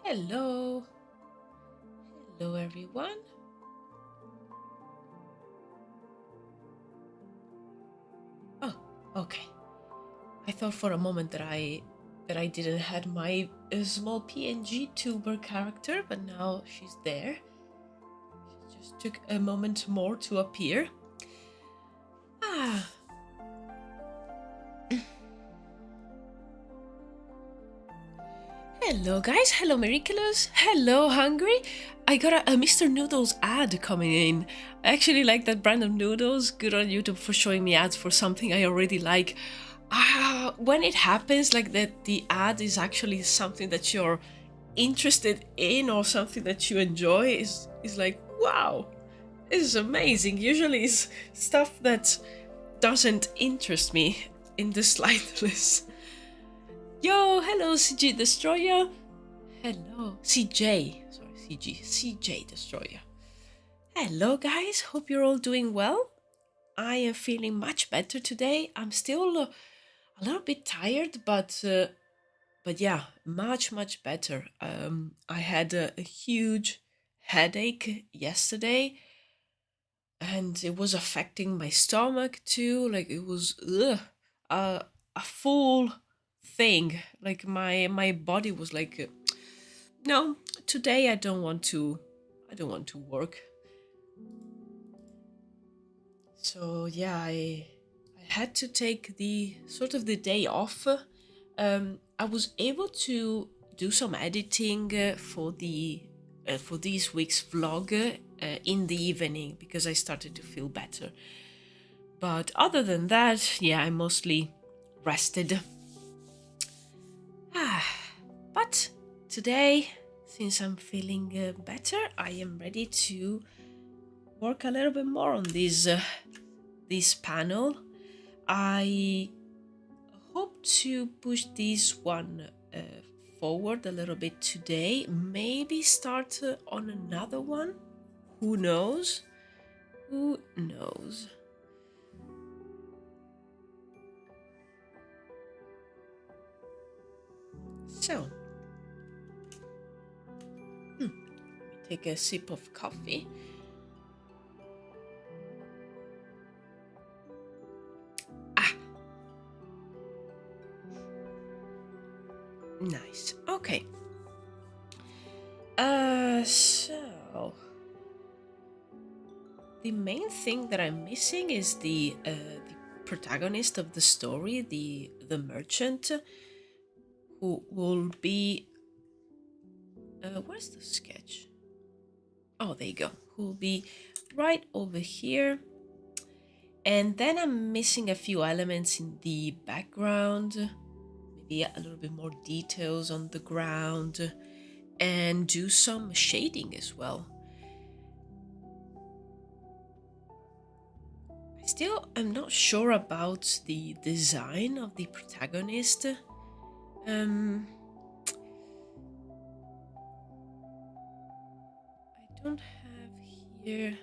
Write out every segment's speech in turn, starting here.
Hello. Hello, everyone. Oh, okay. I thought for a moment that I didn't had my small PNG tuber character, but now she's there. She just took a moment more to appear. Ah. Hello guys, hello Miraculous, hello Hungry. I got a Mr. Noodles ad coming in. I actually like that brand of noodles. Good on YouTube for showing me ads for something I already like. When it happens like that, the ad is actually something that you're interested in or something that you enjoy is like, wow, this is amazing. Usually it's stuff that doesn't interest me in the slightest. Yo, hello CG Destroyer. Hello, CJ. Sorry, CJ Destroyer. Hello, guys. Hope you're all doing well. I am feeling much better today. I'm still a little bit tired, but yeah, much better. I had a huge headache yesterday, and it was affecting my stomach too. Like it was a full thing. Like my body was like, no, today I don't want to. I don't want to work. So yeah, I had to take the sort of the day off. I was able to do some editing for this week's vlog in the evening because I started to feel better. But other than that, yeah, I mostly rested. But today, since I'm feeling better, I am ready to work a little bit more on this panel. I hope to push this one forward a little bit today. Maybe start on another one. Who knows? Who knows? So, let me take a sip of coffee. Nice. Okay. So the main thing that I'm missing is the protagonist of the story, the merchant, who will be. Where's the sketch? Oh, there you go. Who will be right over here. And then I'm missing a few elements in the background, maybe a little bit more details on the ground, and do some shading as well. Still, I'm not sure about the design of the protagonist. I don't have here.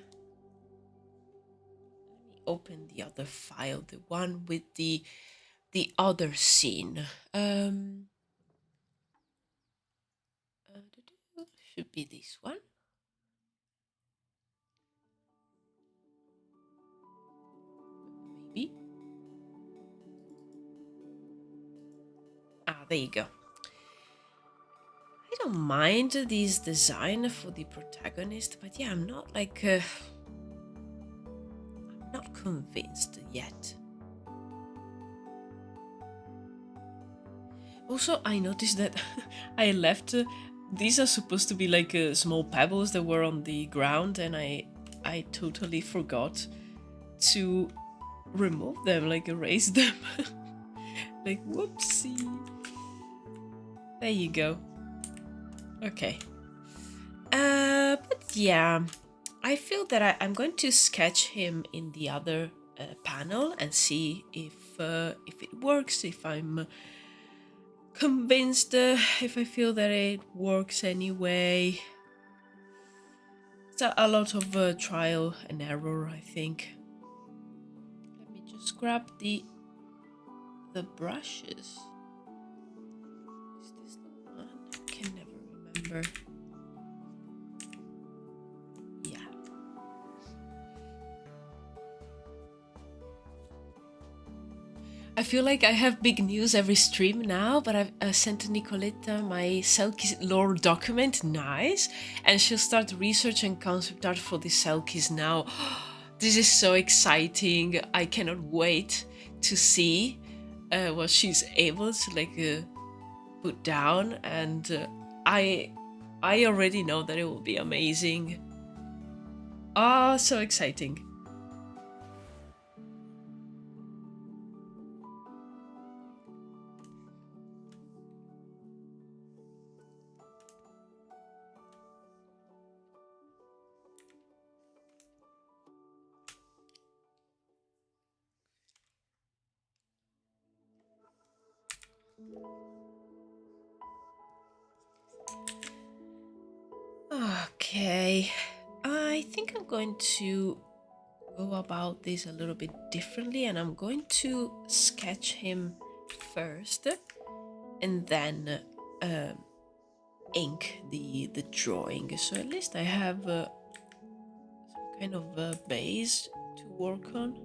Let me open the other file, the one with the other scene. Should be this one. Maybe. Ah, there you go. I don't mind this design for the protagonist, but yeah, I'm not like I'm not convinced yet. Also, I noticed that I left. These are supposed to be like small pebbles that were on the ground, and I totally forgot to remove them, like erase them. Like whoopsie. There you go. Okay. But yeah, I feel that I'm going to sketch him in the other panel and see if it works. If I'm convinced, if I feel that it works anyway. It's a lot of trial and error, I think. Let me just grab the brushes. Is this the one? I can never remember. Yeah. I feel like I have big news every stream now, but I've sent to Nicoletta my Selkies lore document, nice, and she'll start research and concept art for the Selkies now. This is so exciting. I cannot wait to see what she's able to put down, and I already know that it will be amazing. Ah, so exciting. Okay, I think I'm going to go about this a little bit differently, and I'm going to sketch him first and then ink the drawing, so at least I have some kind of a base to work on.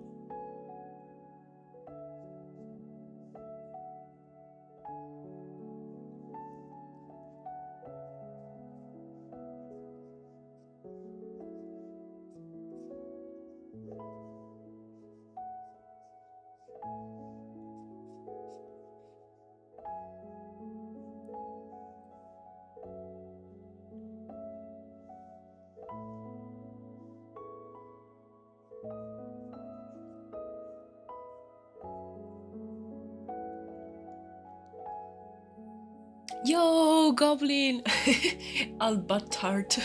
Yo, Goblin! Albatart.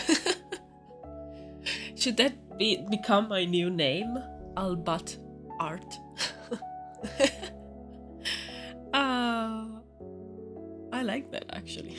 Should that become my new name? Albat Art. I like that actually.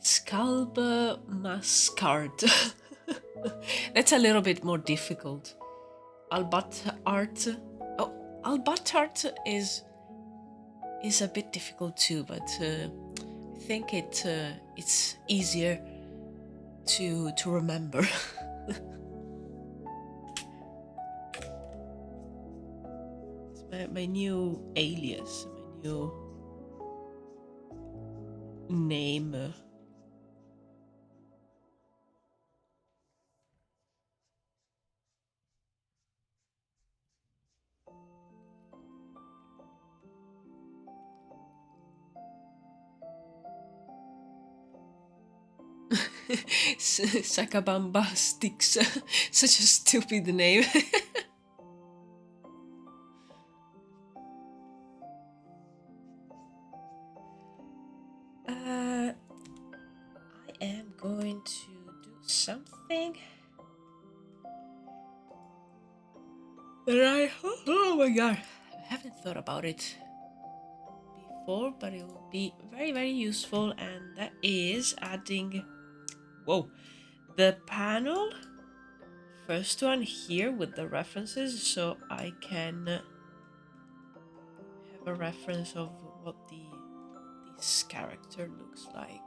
Scalp Mascart. That's a little bit more difficult. Albatart. Oh, Albatart is a bit difficult too, but I think it's easier to remember. It's my new alias, my new name. Sakabamba Sticks. Such a stupid name. I am going to do something that oh my god, I haven't thought about it before, but it will be very, very useful, and that is adding, whoa, the panel, first one here with the references, so I can have a reference of what this character looks like.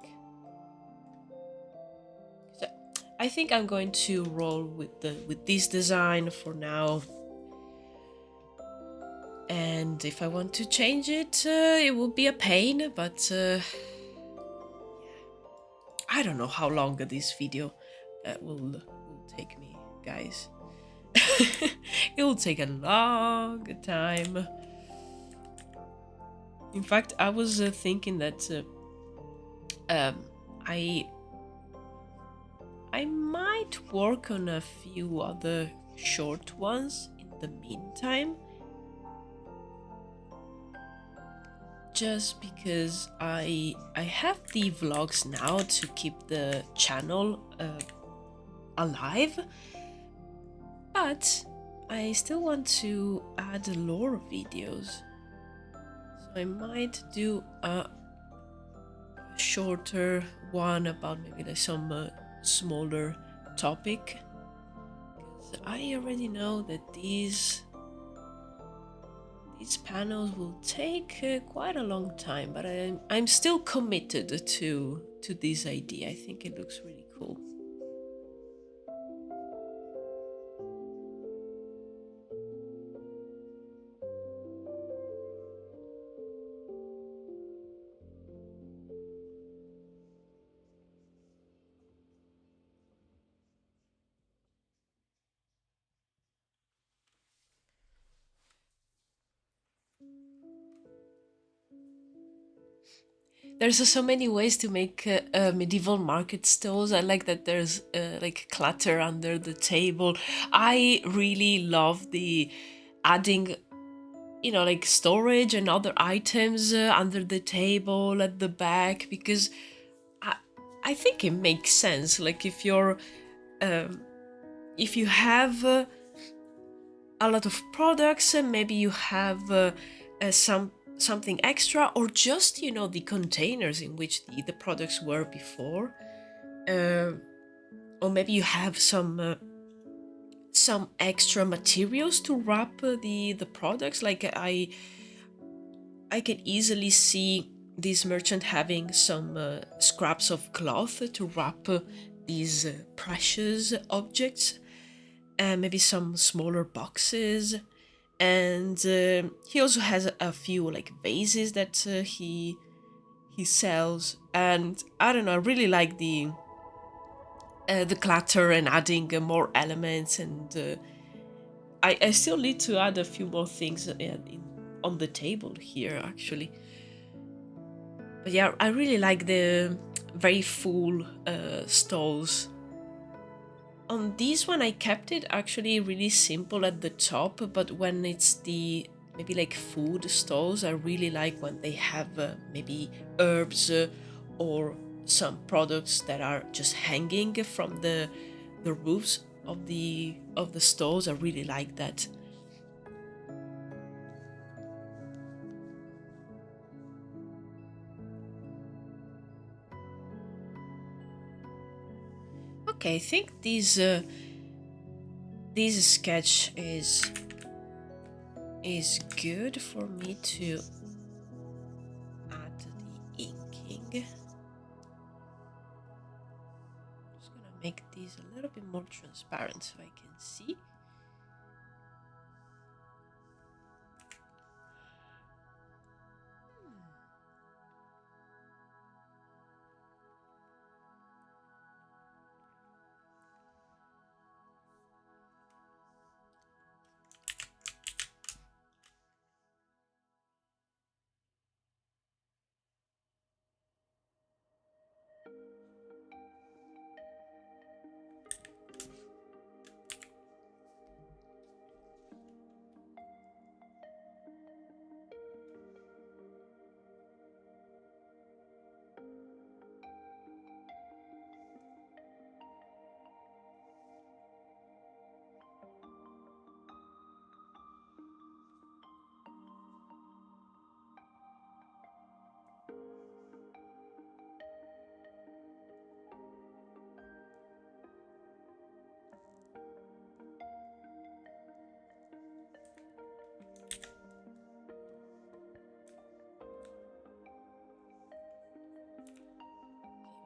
So I think I'm going to roll with this design for now. And if I want to change it, it will be a pain, but I don't know how long this video will take me, guys. It will take a long time. In fact, I was thinking that I might work on a few other short ones in the meantime. Just because I have the vlogs now to keep the channel alive. But I still want to add lore videos. So I might do a shorter one about maybe like some smaller topic. Because I already know that these panels will take quite a long time, but I'm still committed to this idea. I think it looks really cool. There's so many ways to make medieval market stalls. I like that there's like clutter under the table. I really love the adding, you know, like storage and other items under the table at the back, because I think it makes sense. Like if you're if you have a lot of products, maybe you have something extra, or just, you know, the containers in which the products were before, or maybe you have some extra materials to wrap the products. Like I can easily see this merchant having some scraps of cloth to wrap these precious objects, and maybe some smaller boxes. And he also has a few like vases that he sells. And I don't know, I really like the clutter and adding more elements. And I still need to add a few more things on the table here, actually. But yeah, I really like the very full stalls. On this one, I kept it actually really simple at the top, but when it's the maybe like food stalls, I really like when they have maybe herbs or some products that are just hanging from the roofs of the stalls. I really like that. Okay, I think this sketch is good for me to add the inking. I'm just gonna make these a little bit more transparent so I can see.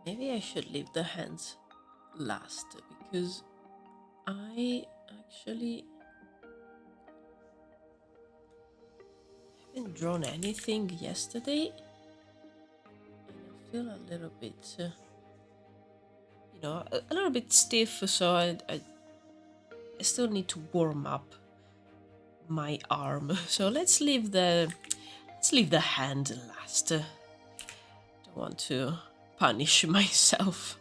Maybe I should leave the hands last, because I actually haven't drawn anything yesterday, and I feel a little bit, you know, a little bit stiff. So I still need to warm up my arm. So let's leave the hand last. Don't want to punish myself.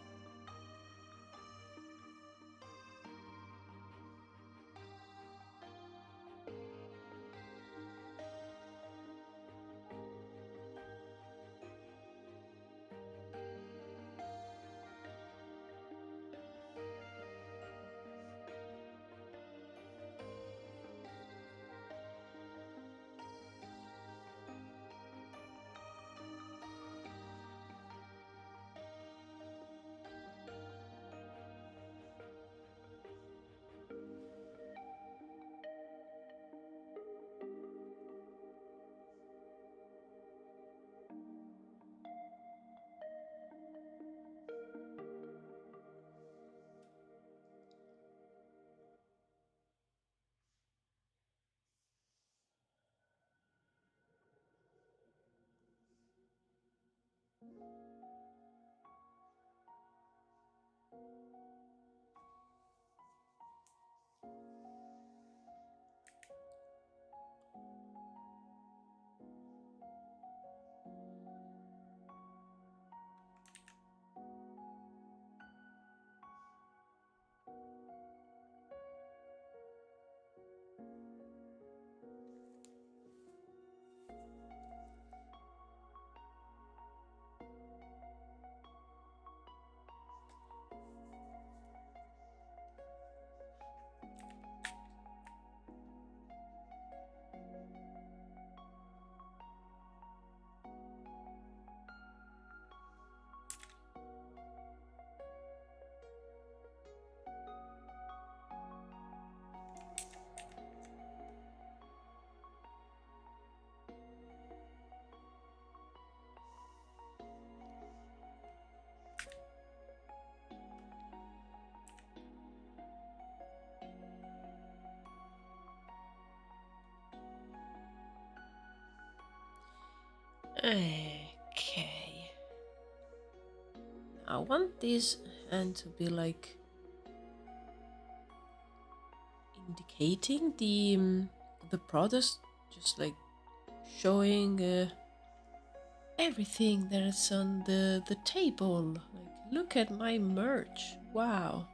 Okay. I want this hand to be like indicating the products, just like showing everything that's on the table. Like, look at my merch. Wow.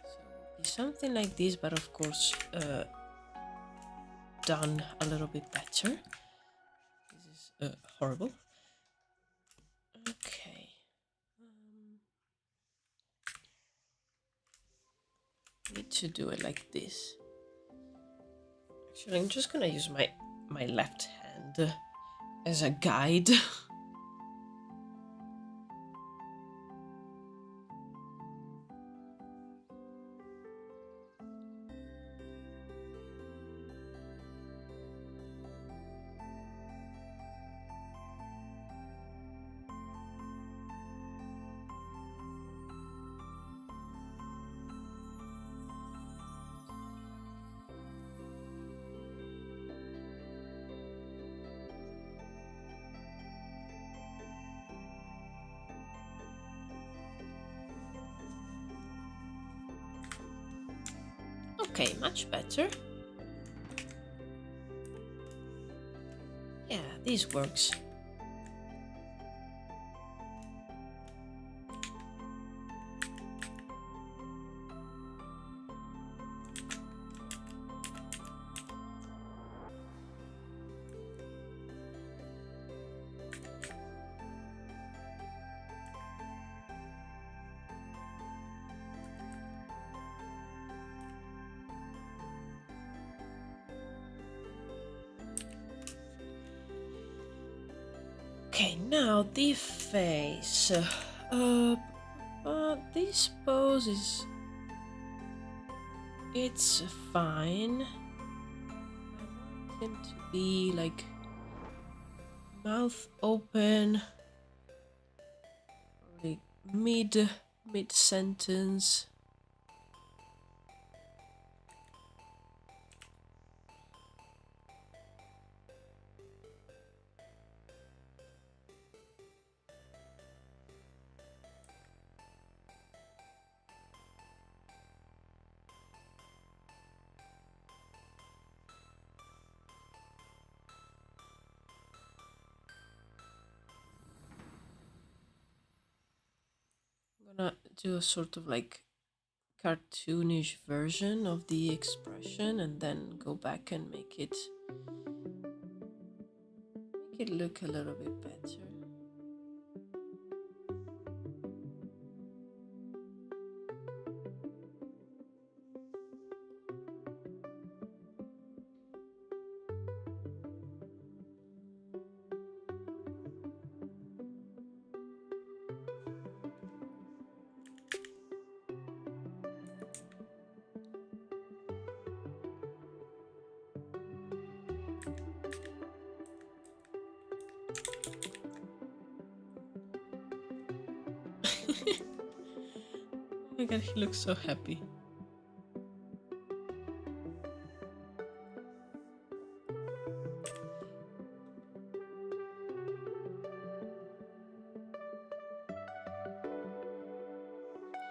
So something like this, but of course done a little bit better. This is horrible. Okay. Need to do it like this. Actually, I'm just gonna use my left hand as a guide. Okay, much better. Yeah, this works. Okay, now the face. This pose is... it's fine. I want him to be like mouth open, like mid sentence. I'm gonna do a sort of like cartoonish version of the expression and then go back and make it look a little bit better. Oh my god, he looks so happy.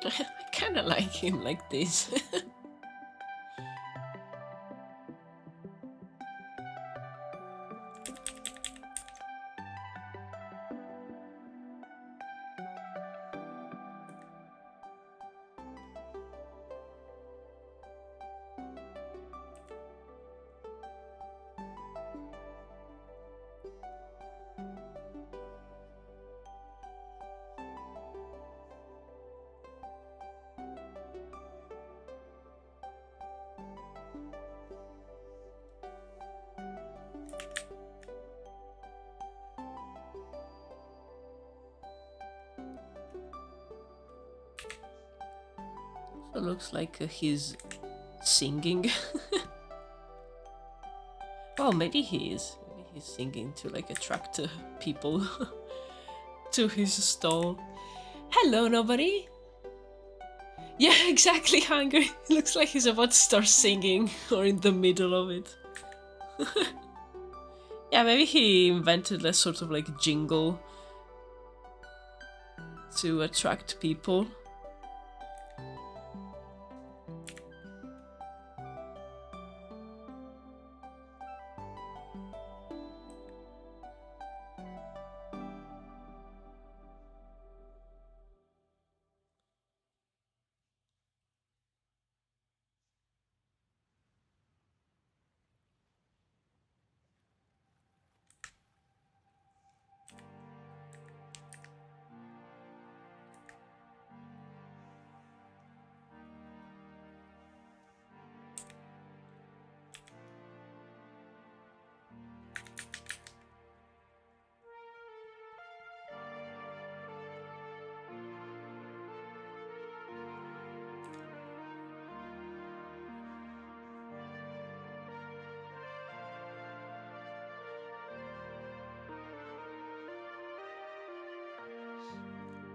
I kinda like him like this. Also looks like he's singing. Oh, maybe he is. Maybe he's singing to like attract people to his stall. Hello, nobody. Yeah, exactly, hungry. Looks like he's about to start singing or in the middle of it. Yeah, maybe he invented a sort of like jingle to attract people.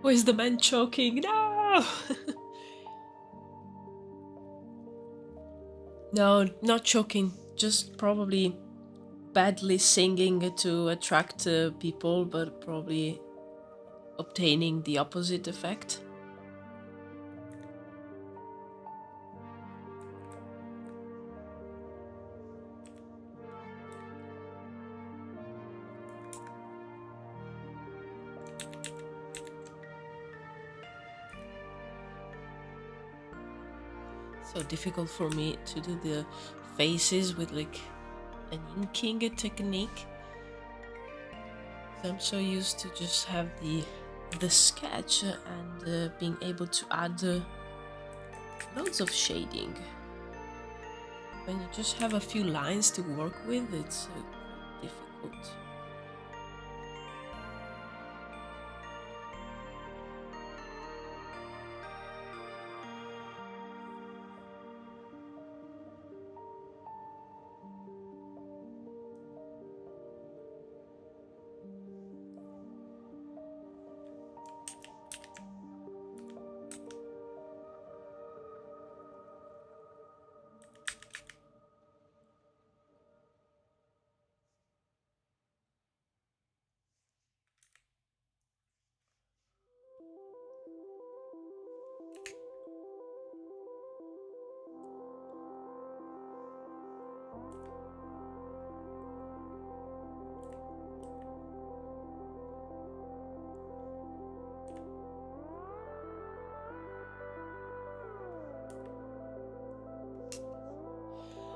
Why is the man choking? No! No, not choking. Just probably badly singing to attract people, but probably obtaining the opposite effect. So difficult for me to do the faces with like an inking technique. I'm so used to just have the sketch and being able to add loads of shading. When you just have a few lines to work with, it's quite difficult.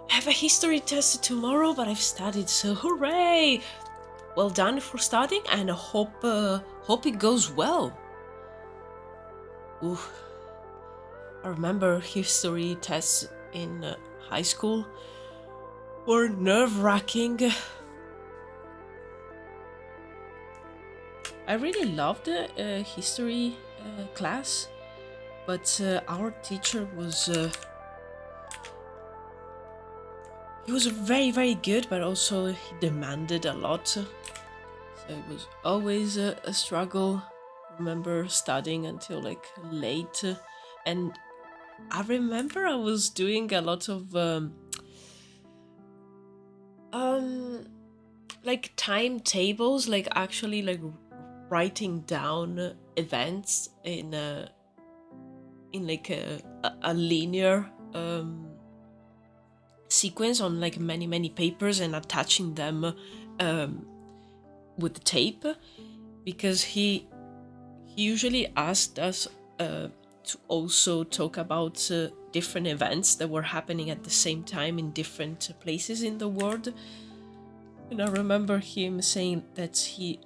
I have a history test tomorrow, but I've studied, so hooray! Well done for studying, and I hope it goes well. Ooh. I remember history tests in high school were nerve-wracking. I really loved the history class, but our teacher was he was very good, but also he demanded a lot. So it was always a struggle. I remember studying until like late, and I remember I was doing a lot of like timetables, like actually like writing down events in like a linear sequence on like many papers and attaching them with tape, because he usually asked us to also talk about different events that were happening at the same time in different places in the world. And I remember him saying that he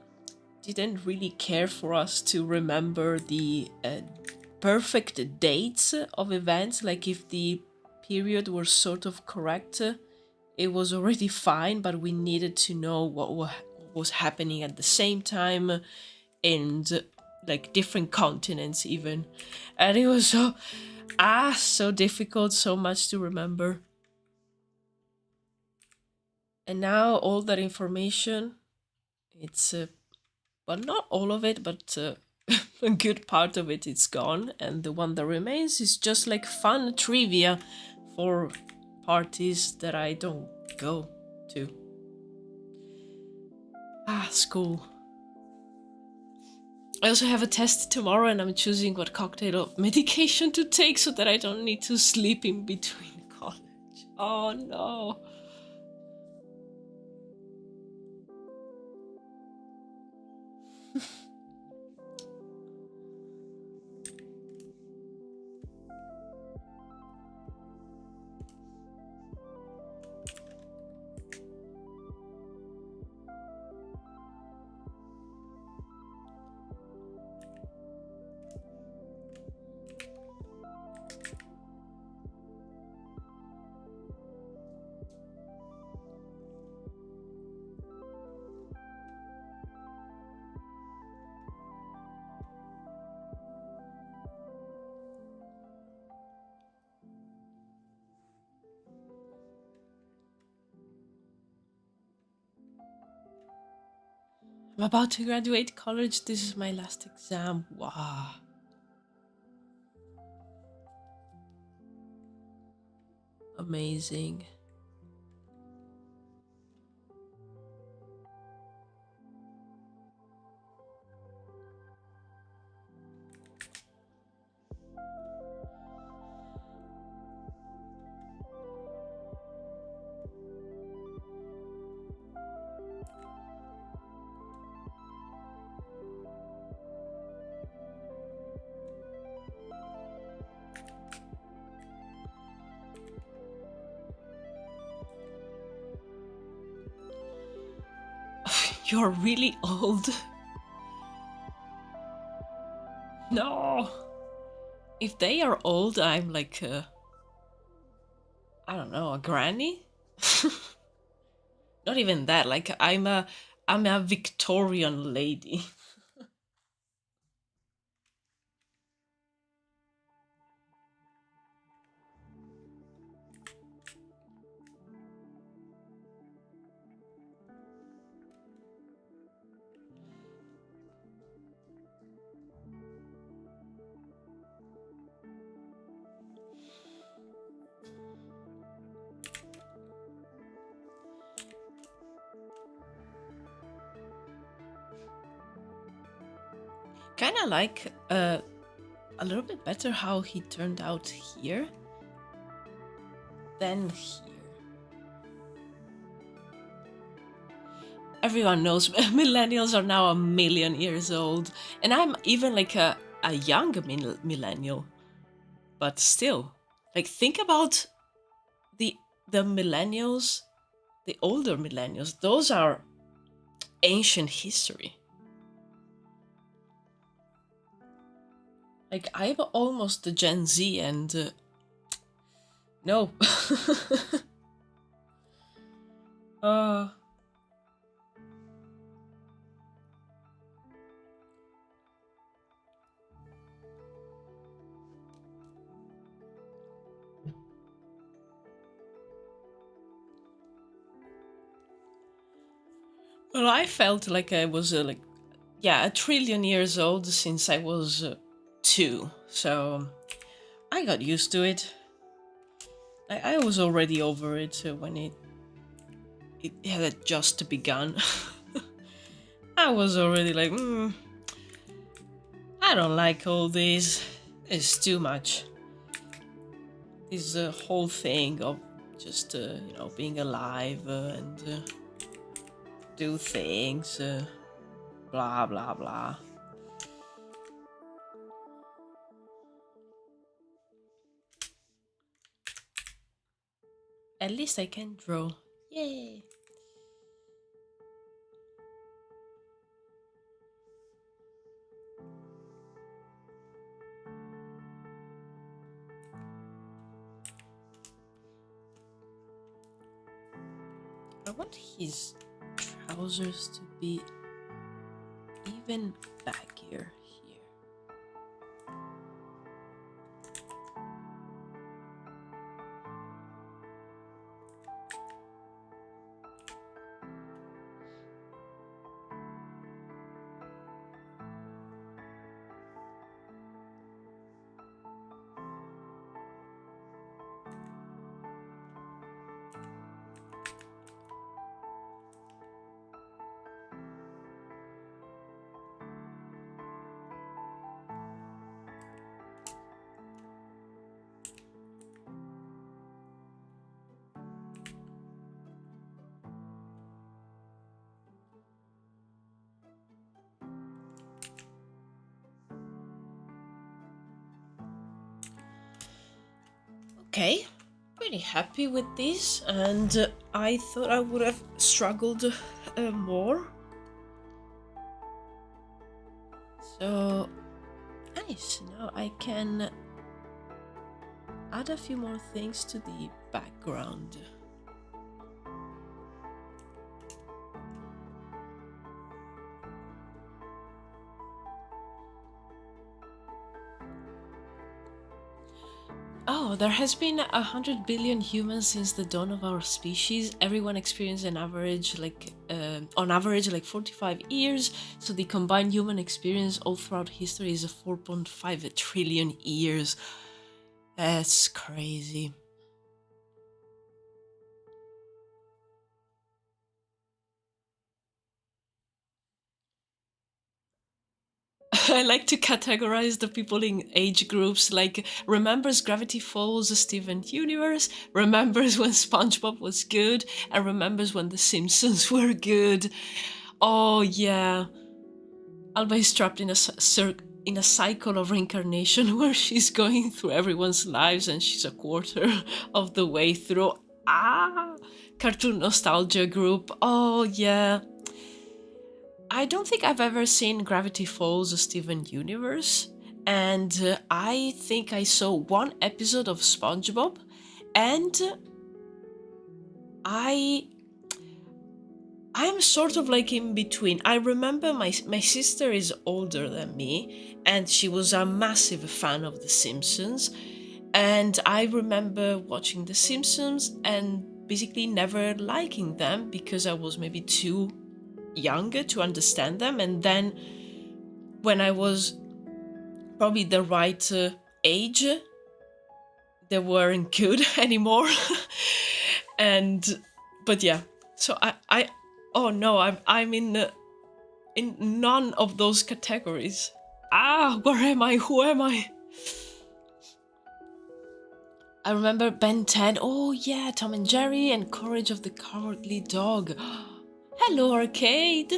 didn't really care for us to remember the perfect dates of events. Like if the period were sort of correct, it was already fine, but we needed to know what was happening at the same time and like different continents even. And it was so difficult, so much to remember. And now all that information, it's well, not all of it, but a good part of it is gone, and the one that remains is just like fun trivia for parties that I don't go to. School. I also have a test tomorrow, and I'm choosing what cocktail of medication to take so that I don't need to sleep in between college. Oh no. I'm about to graduate college. This is my last exam. Wow. Amazing. You're really old. No. If they are old, I'm like I don't know, a granny? Not even that. Like I'm a Victorian lady. Kind of like a little bit better how he turned out here than here. Everyone knows millennials are now 1,000,000 years old, and I'm even like a young millennial, but still, like think about the millennials, the older millennials. Those are ancient history. Like I'm almost the Gen Z, and no. uh well, I felt like I was like, yeah, 1,000,000,000 years old since I was 2, so I got used to it. I was already over it when it had just begun. I was already like, I don't like all this. It's too much. This whole thing of just, being alive and do things, blah, blah, blah. At least I can draw. Yay! I want his trousers to be even baggier here. Okay, pretty happy with this, and I thought I would have struggled more. So nice. Now I can add a few more things to the background. Oh, there has been 100 billion humans since the dawn of our species. Everyone experienced an average, on average, like 45 years. So the combined human experience all throughout history is 4.5 trillion years. That's crazy. I like to categorize the people in age groups, like remembers Gravity Falls, Steven Universe, remembers when SpongeBob was good, and remembers when The Simpsons were good. Oh yeah, Alba is trapped in a cycle of reincarnation where she's going through everyone's lives and she's a quarter of the way through. Cartoon nostalgia group. Oh yeah. I don't think I've ever seen Gravity Falls or Steven Universe, and I think I saw one episode of SpongeBob, and I'm sort of like in between. I remember my sister is older than me, and she was a massive fan of The Simpsons, and I remember watching The Simpsons and basically never liking them because I was maybe too younger to understand them, and then when I was probably the right age, they weren't good anymore. And but yeah, so I oh no, I'm in none of those categories. Where am I? Who am I? I remember Ben 10. Oh yeah, Tom and Jerry and Courage of the Cowardly Dog. Hello, Arcade.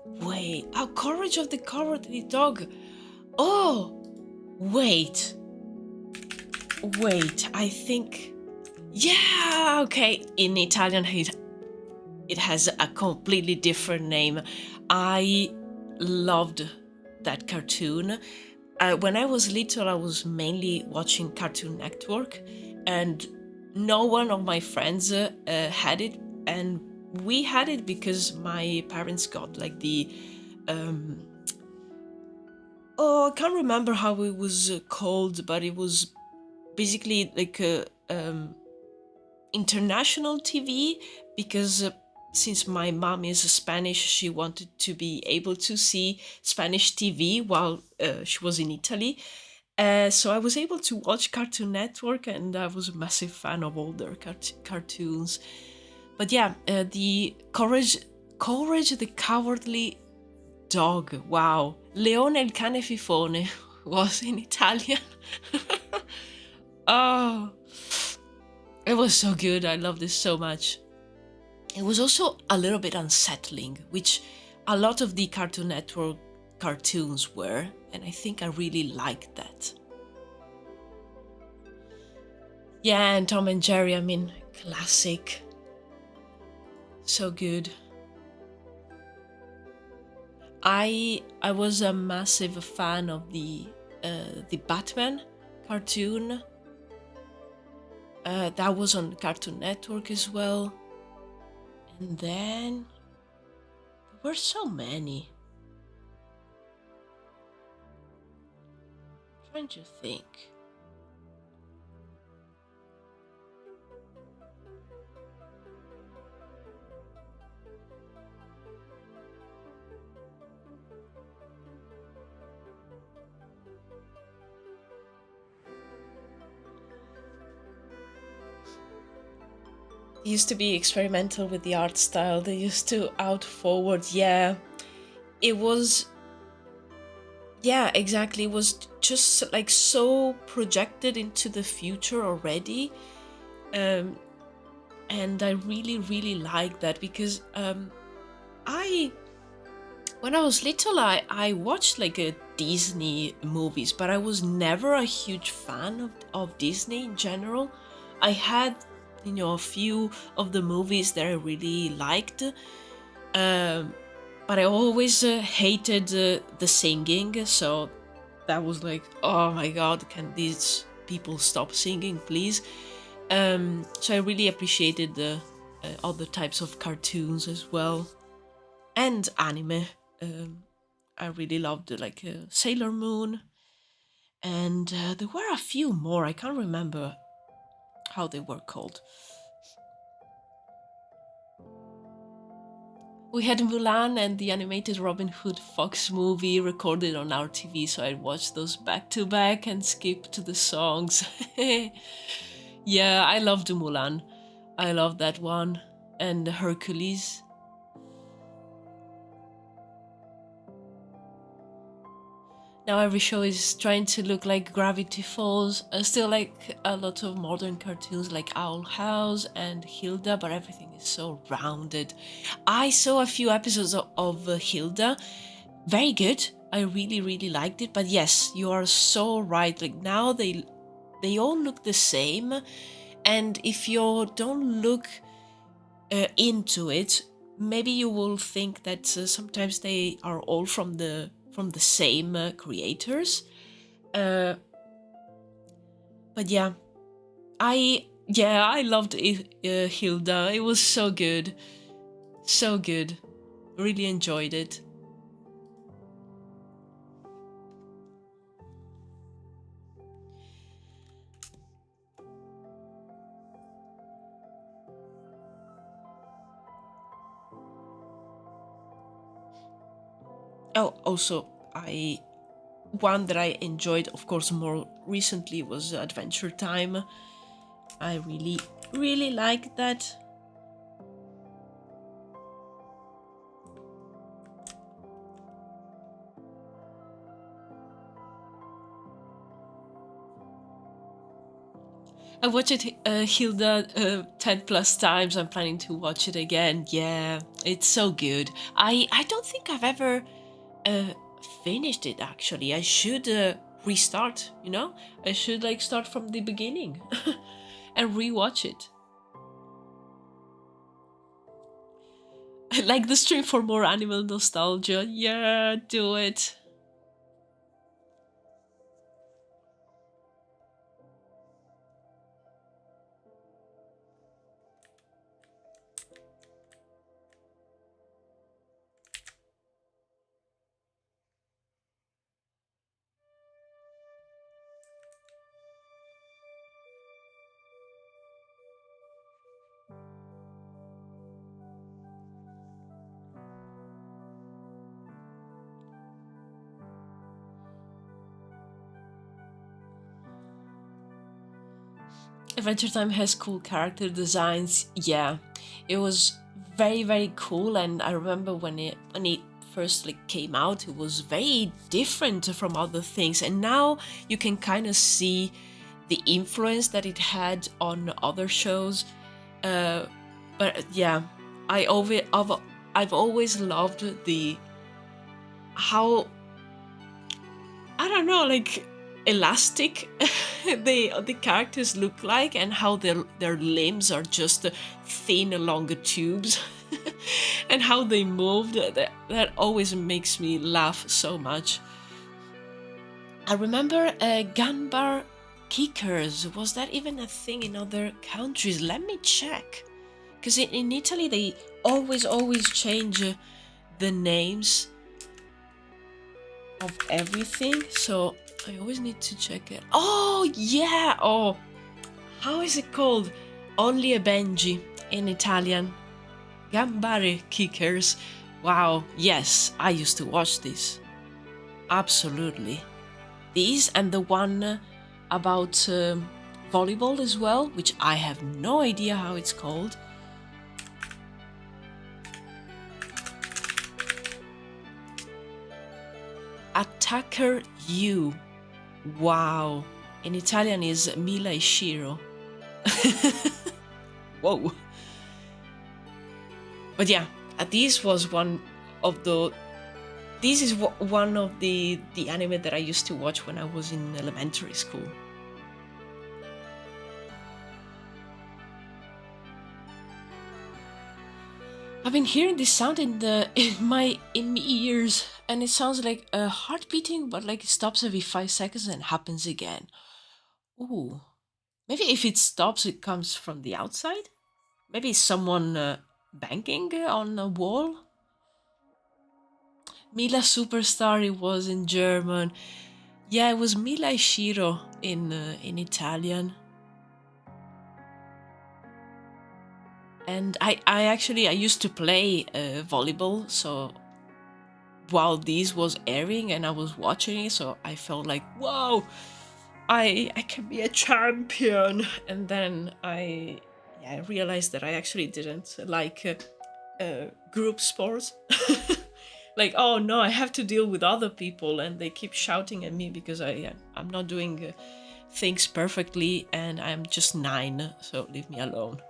Wait, Courage of the Cowardly Dog. Oh, wait, I think, yeah, okay, in Italian it has a completely different name. I loved that cartoon. When I was little, I was mainly watching Cartoon Network, and no one of my friends had it, and we had it because my parents got like the I can't remember how it was called, but it was basically like a international TV, because since my mom is Spanish, she wanted to be able to see Spanish TV while she was in Italy. So I was able to watch Cartoon Network, and I was a massive fan of all their cartoons. But yeah, the Courage the Cowardly Dog. Wow. Leone il cane fifone was in Italian. Oh, it was so good. I loved this so much. It was also a little bit unsettling, which a lot of the Cartoon Network cartoons were, and I think I really liked that. Yeah, and Tom and Jerry, I mean, classic. So good. I was a massive fan of the Batman cartoon. That was on Cartoon Network as well. And then there were so many. I'm trying to think. They used to be experimental with the art style. They used to out forward. Yeah, it was. Yeah, exactly. It was just like so projected into the future already. And I really like that, because I when I was little, I watched like a Disney movies, but I was never a huge fan of Disney in general. I had, a few of the movies that I really liked, but I always hated the singing, so that was like, oh my god, can these people stop singing, please? So I really appreciated the other types of cartoons as well, and anime. I really loved like Sailor Moon, and there were a few more. I can't remember how they were called. We had Mulan and the animated Robin Hood Fox movie recorded on our TV, so I watched those back to back and skipped to the songs. Yeah, I loved Mulan. I loved that one. And Hercules. Now every show is trying to look like Gravity Falls. I still like a lot of modern cartoons like Owl House and Hilda, but everything is so rounded. I saw a few episodes of Hilda. Very good. I really, really liked it. But yes, you are so right. Like now they all look the same. And if you don't look into it, maybe you will think that sometimes they are all from the same creators. But yeah, I loved Hilda. It was so good, so good. Really enjoyed it. Oh, also, one that I enjoyed, of course, more recently was Adventure Time. I really, really liked that. I watched it, Hilda 10 plus times. I'm planning to watch it again. Yeah, it's so good. I don't think I've ever finished it actually. I should restart, I should like start from the beginning and rewatch it. I like the stream for more animal nostalgia. Yeah, do it. Adventure Time has cool character designs. Yeah, it was very, very cool, and I remember when it first like came out, it was very different from other things, and now you can kind of see the influence that it had on other shows. But yeah, I've always loved how, I don't know, like elastic the characters look like, and how their limbs are just thin longer tubes and how they moved. That always makes me laugh so much. I remember gunbar kickers. Was that even a thing in other countries? Let me check, because in Italy they always change the names of everything, so I always need to check it. Oh yeah! Oh, how is it called? Only a Benji in Italian. Gambare kickers. Wow, yes, I used to watch this. Absolutely. These and the one about volleyball as well, which I have no idea how it's called. Attacker U. Wow. In Italian is Mila e Shiro. Whoa. But yeah, this was one of the... This is one of the anime that I used to watch when I was in elementary school. I've been hearing this sound in my ears, and it sounds like a heart beating, but like it stops every 5 seconds and happens again. Ooh, maybe if it stops, it comes from the outside. Maybe someone banging on a wall. Mila Superstar, it was in German. Yeah, it was Mila e Shiro in Italian. And I used to play volleyball, so while this was airing and I was watching it, so I felt like, whoa, I can be a champion. And then I realized that I actually didn't like group sports. Like, oh no, I have to deal with other people and they keep shouting at me because I'm not doing things perfectly and I'm just 9, so leave me alone.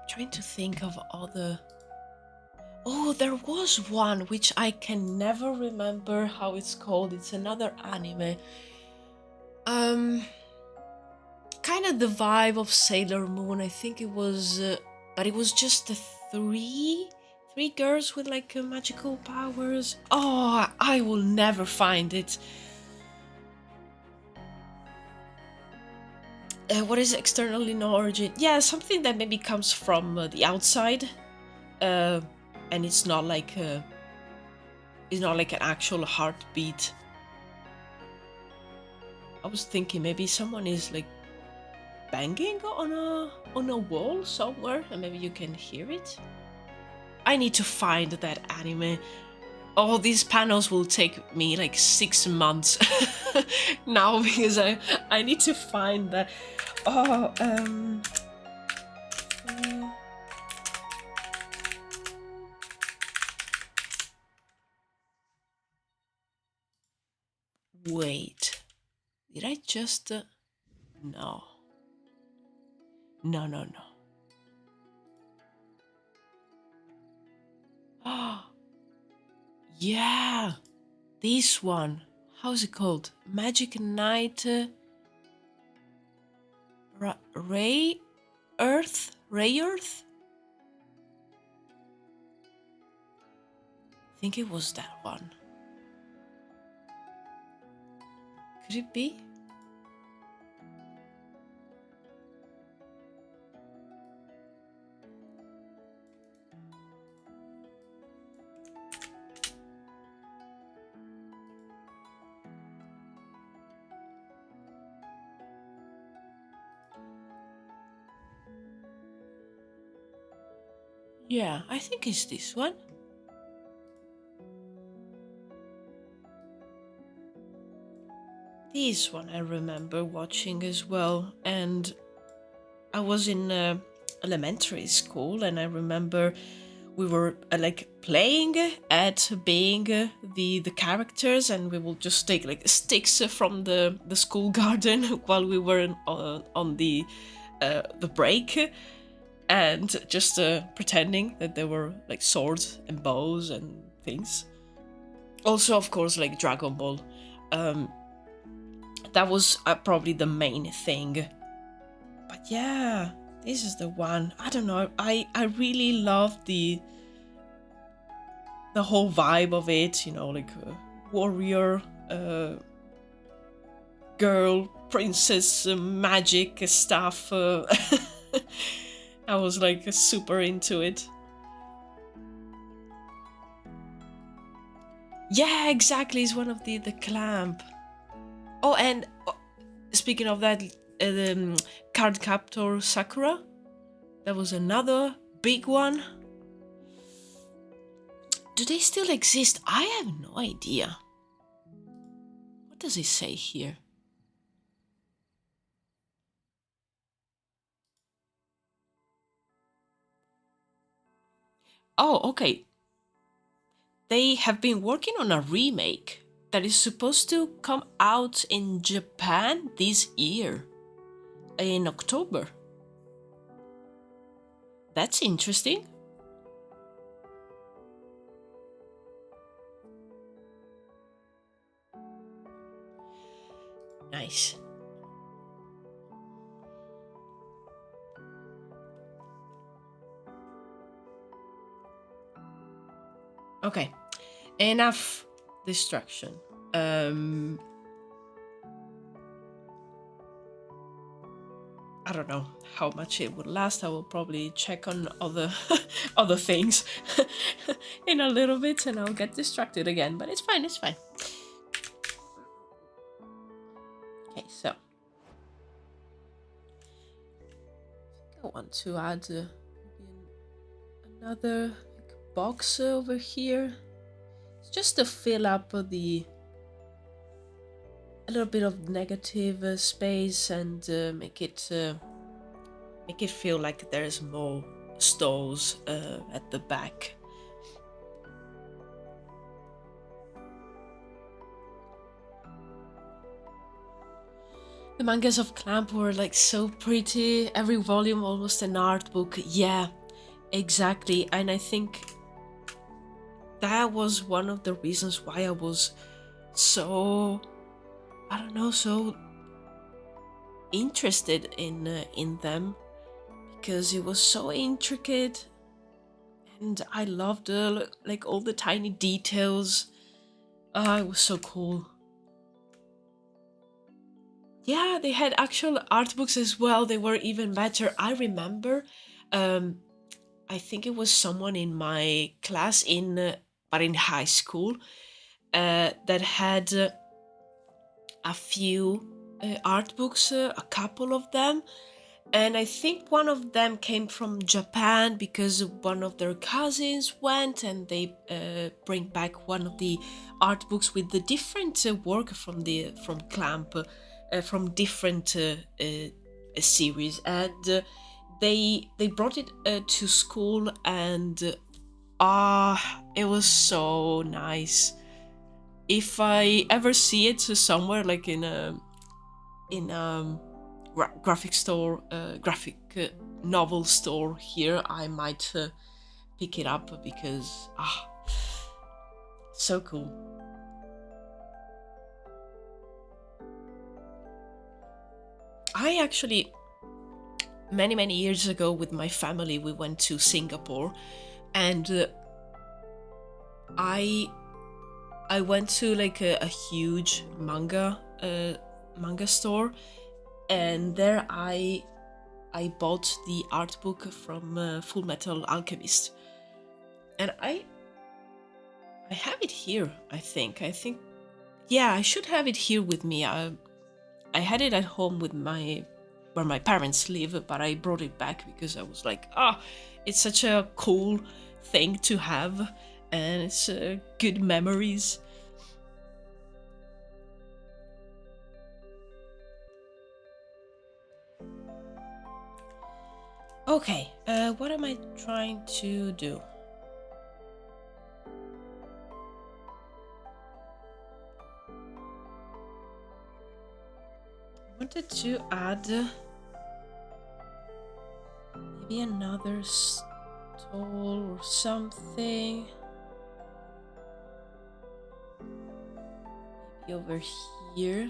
Trying to think of other. Oh, there was one which I can never remember how it's called. It's another anime. Kind of the vibe of Sailor Moon. I think it was, but it was just the three girls with like magical powers. Oh, I will never find it. What is external in origin? Yeah, something that maybe comes from the outside, and it's not like an actual heartbeat. I was thinking maybe someone is like banging on a wall somewhere, and maybe you can hear it. I need to find that anime. Oh, these panels will take me like 6 months now because I need to find that. Oh, wait, did I just no. Oh, yeah, this one. How's it called? Magic Knight Ray Earth? I think it was that one. Could it be? Yeah, I think it's this one. This one I remember watching as well, and I was in elementary school, and I remember we were like playing at being the characters, and we will just take like sticks from the school garden while we were on the break, and just pretending that there were like swords and bows and things. Also, of course, like Dragon Ball. That was probably the main thing. But yeah, this is the one. I don't know. I really love the whole vibe of it. You know, like warrior, girl, princess, magic stuff. I was like super into it. Yeah, exactly. It's one of the clamp. Oh, and speaking of that, Card Captor Sakura. That was another big one. Do they still exist? I have no idea. What does it say here? Oh, okay. They have been working on a remake that is supposed to come out in Japan this year, in October. That's interesting. Nice. Okay, enough destruction. I don't know how much it would last. I will probably check on other other things in a little bit, and I'll get distracted again. But it's fine. It's fine. Okay, so I want to add another box over here. It's just to fill up a little bit of negative space and make it feel like there's more stalls at the back. The mangas of Clamp were like so pretty. Every volume almost an art book. Yeah, exactly. And I think that was one of the reasons why I was so, I don't know, so interested in them, because it was so intricate, and I loved like all the tiny details. It was so cool. Yeah, they had actual art books as well. They were even better. I remember, I think it was someone in my class but in high school, that had a few art books, a couple of them. And I think one of them came from Japan because one of their cousins went, and they bring back one of the art books with the different work from Clamp, from different series, and they brought it to school, and it was so nice. If I ever see it somewhere, like in a graphic store, graphic novel store here, I might pick it up, because so cool. I actually, many years ago with my family, we went to Singapore, and I went to like a huge manga store, and there I bought the art book from Full Metal Alchemist, and I have it here. I think yeah, I should have it here with me. I had it at home with where my parents live, but I brought it back because I was like, it's such a cool thing to have, and it's good memories. Okay, what am I trying to do? I wanted to add maybe another stall or something. Maybe over here.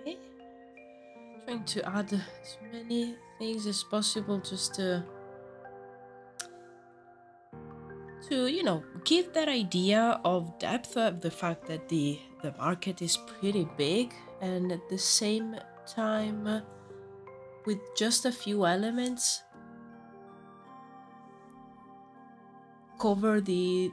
Okay. Trying to add as many things as possible just to you know, give that idea of depth of the fact that the market is pretty big, and at the same time with just a few elements cover the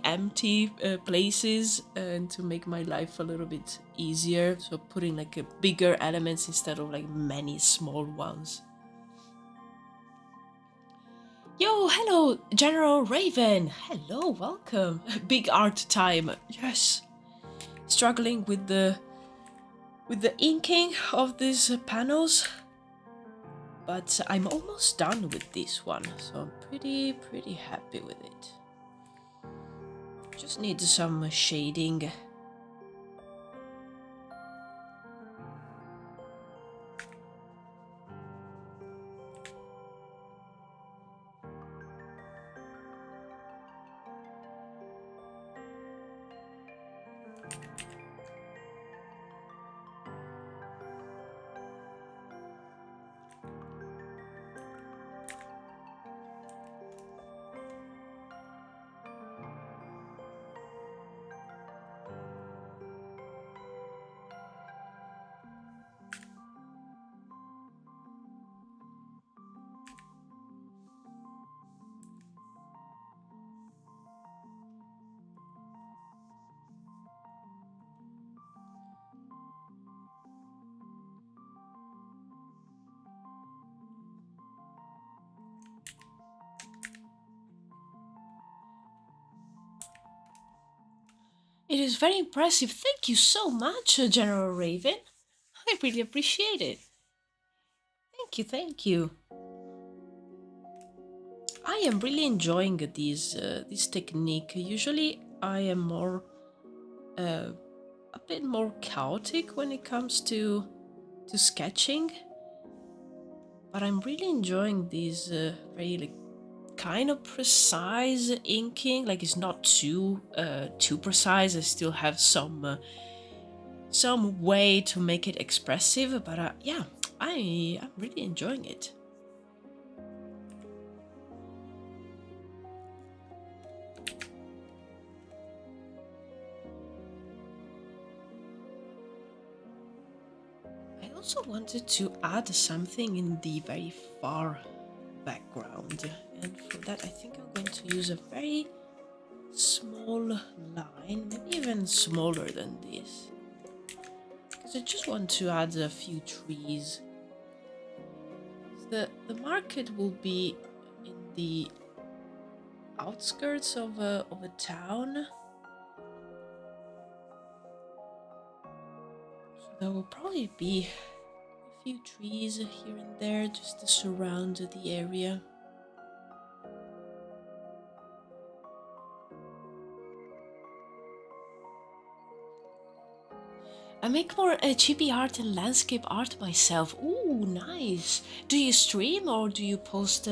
empty places, and to make my life a little bit easier, so putting like a bigger elements instead of like many small ones. Yo, hello, General Raven. Hello, welcome. Big art time. Yes. Struggling with the inking of these panels, but I'm almost done with this one, so I'm pretty happy with it. Just need some shading. It is very impressive. Thank you so much, General Raven. I really appreciate it. Thank you, thank you. I am really enjoying this technique. Usually I am more a bit more chaotic when it comes to sketching, but I'm really enjoying this very like kind of precise inking. Like it's not too precise. I still have some way to make it expressive, but yeah, I'm really enjoying it. I also wanted to add something in the very far background, and for that I think I'm going to use a very small line, maybe even smaller than this, because I just want to add a few trees. The market will be in the outskirts of a town, so there will probably be a few trees here and there just to surround the area. I make more chibi art and landscape art myself. Ooh, nice. Do you stream or do you post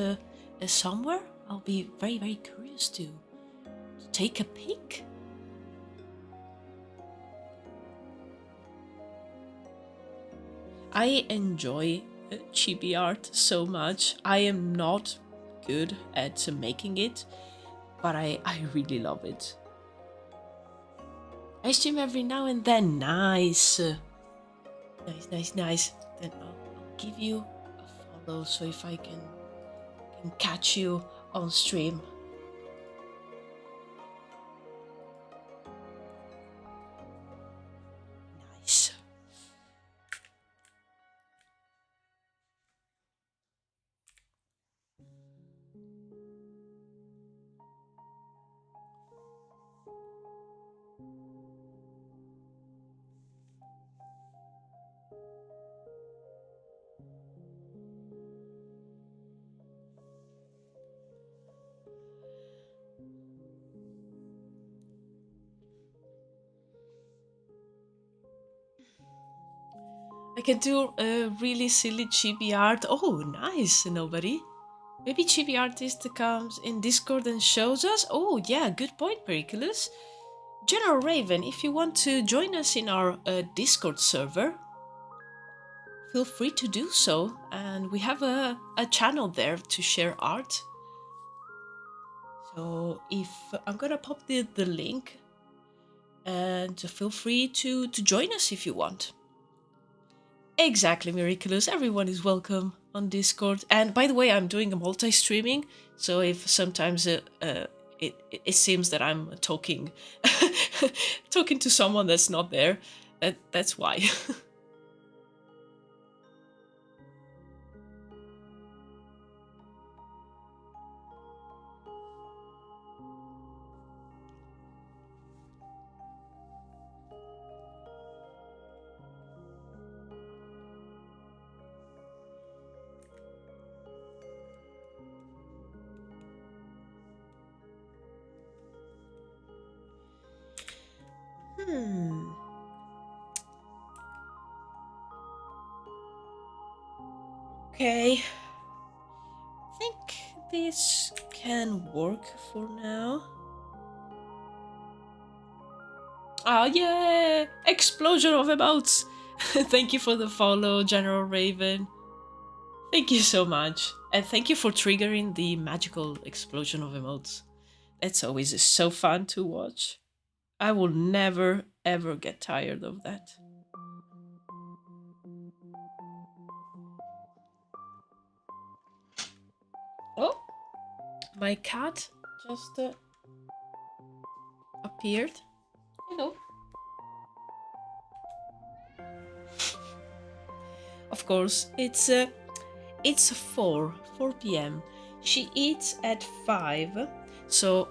somewhere? I'll be very curious to take a peek. I enjoy chibi art so much. I am not good at making it, but I really love it. I stream every now and then. Nice. Nice. Then I'll give you a follow, so if I can catch you on stream. Nice. I can do a really silly chibi art. Oh, nice, nobody. Maybe chibi artist comes in Discord and shows us. Oh, yeah, good point, Periculus. General Raven, if you want to join us in our Discord server, feel free to do so. And we have a channel there to share art. So if I'm gonna pop the link, and feel free to join us if you want. Exactly, Miraculous. Everyone is welcome on Discord. And by the way, I'm doing a multi-streaming, so if sometimes it seems that I'm talking talking to someone that's not there, that's why. Okay. I think this can work for now. Ah, yeah! Explosion of emotes! Thank you for the follow, General Raven. Thank you so much. And thank you for triggering the magical explosion of emotes. That's always so fun to watch. I will never ever get tired of that. Oh, my cat just appeared. Hello. Of course, it's 4 p.m. She eats at 5, so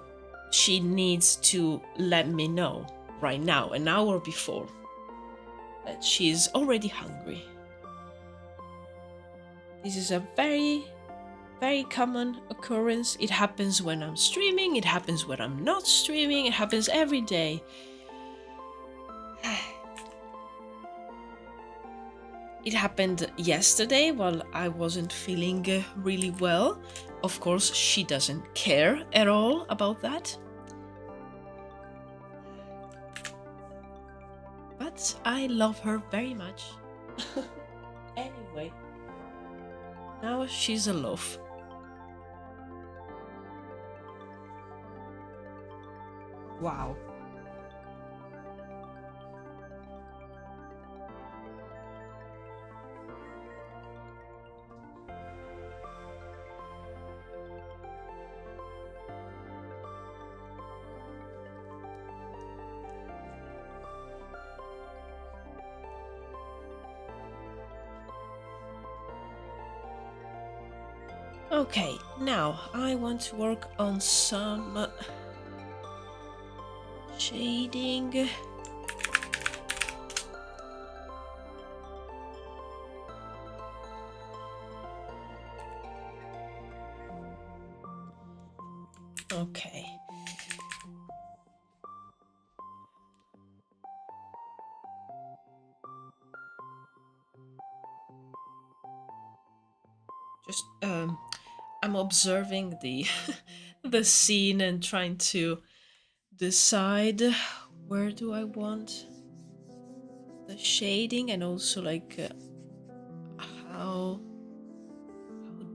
she needs to let me know right now, an hour before, that she's already hungry. This is a very, very common occurrence. It happens when I'm streaming, it happens when I'm not streaming, it happens every day. It happened yesterday while I wasn't feeling really well. Of course, she doesn't care at all about that. But I love her very much. Anyway, now she's a loaf. Wow. Okay, now I want to work on some shading. Okay. Just I'm observing the the scene and trying to decide where do I want the shading, and also like how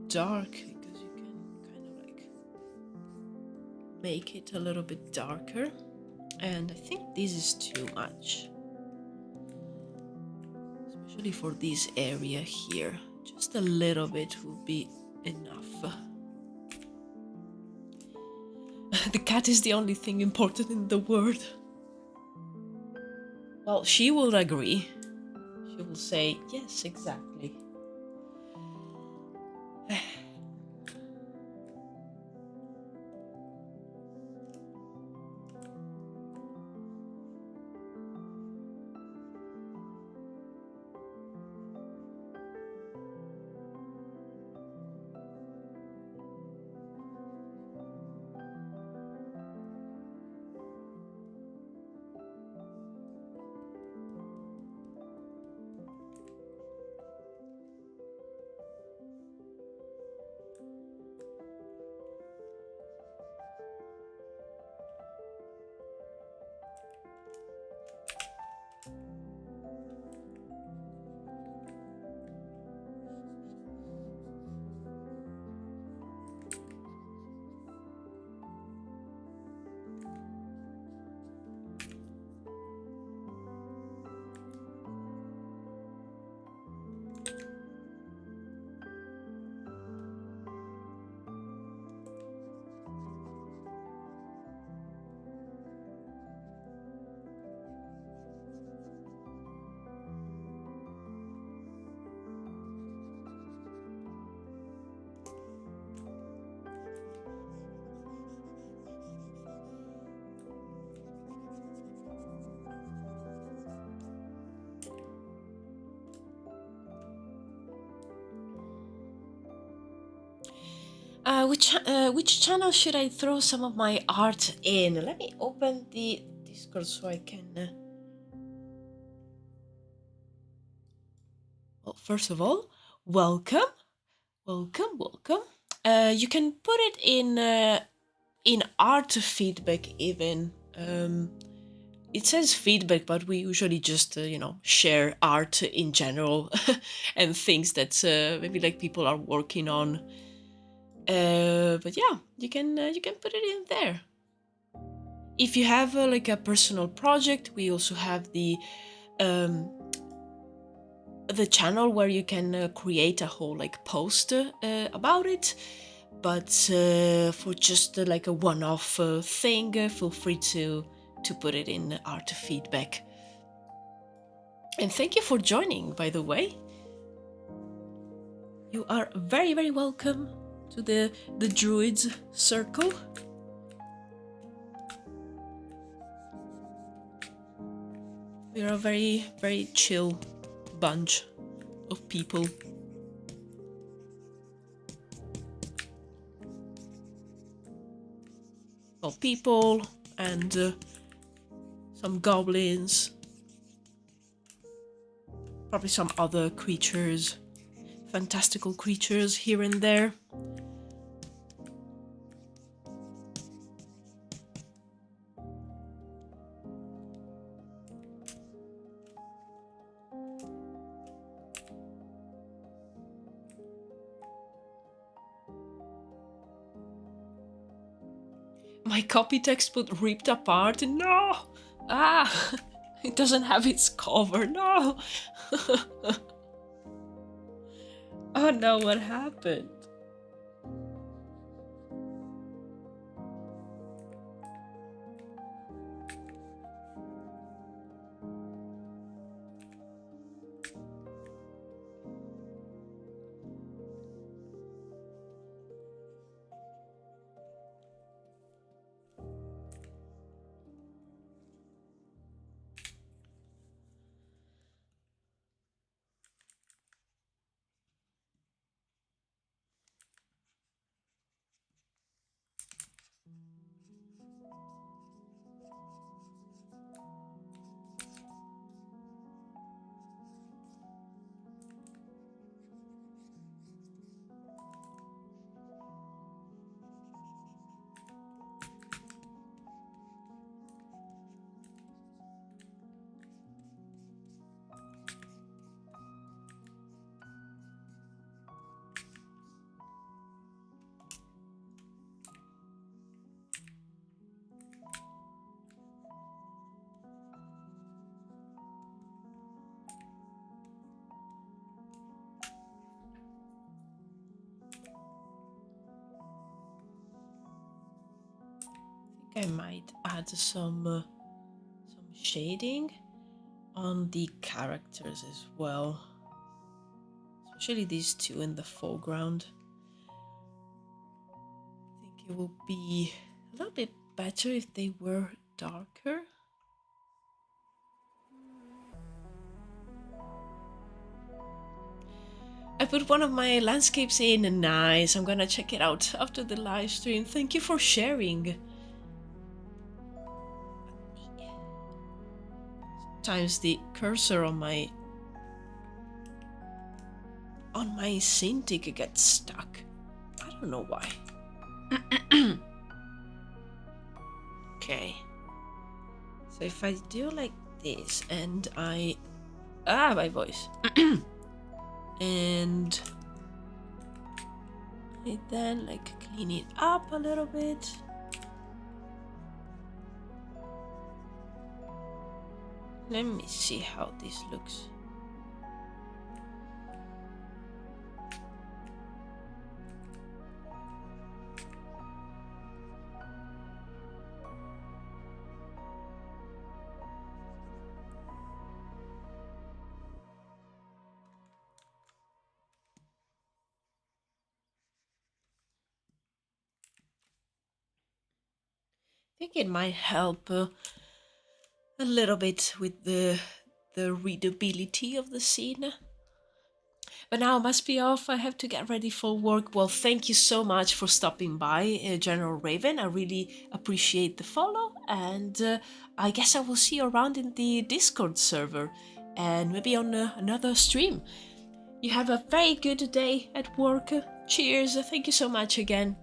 dark, because you can kind of like make it a little bit darker, and I think this is too much, especially for this area here. Just a little bit will be enough. The cat is the only thing important in the world. Well, she will agree. She will say, yes, exactly. Which channel should I throw some of my art in? Let me open the Discord so I can. Well, first of all, welcome. You can put it in art feedback even. It says feedback, but we usually just share art in general and things that maybe like people are working on. But yeah, you can put it in there. If you have like a personal project, we also have the channel where you can create a whole like post about it. But for just like a one-off thing, feel free to put it in art feedback. And thank you for joining, by the way. You are very, very welcome to the Druids circle. We are a very, very chill bunch of people. Well, people and some goblins, probably some other creatures, fantastical creatures here and there. My copy text put ripped apart. No! Ah! It doesn't have its cover. No! Oh no, what happened? I might add some shading on the characters as well, especially these two in the foreground. I think it would be a little bit better if they were darker. I put one of my landscapes in. Nice. I'm gonna check it out after the live stream. Thank you for sharing. Sometimes the cursor on my Cintiq gets stuck. I don't know why. Okay. So if I do like this and my voice. And I then like clean it up a little bit. Let me see how this looks. I think it might help a little bit with the readability of the scene. But now I must be off. I have to get ready for work. Well, thank you so much for stopping by, General Raven. I really appreciate the follow, and I guess I will see you around in the Discord server and maybe on another stream. You have a very good day at work. Cheers. Thank you so much again.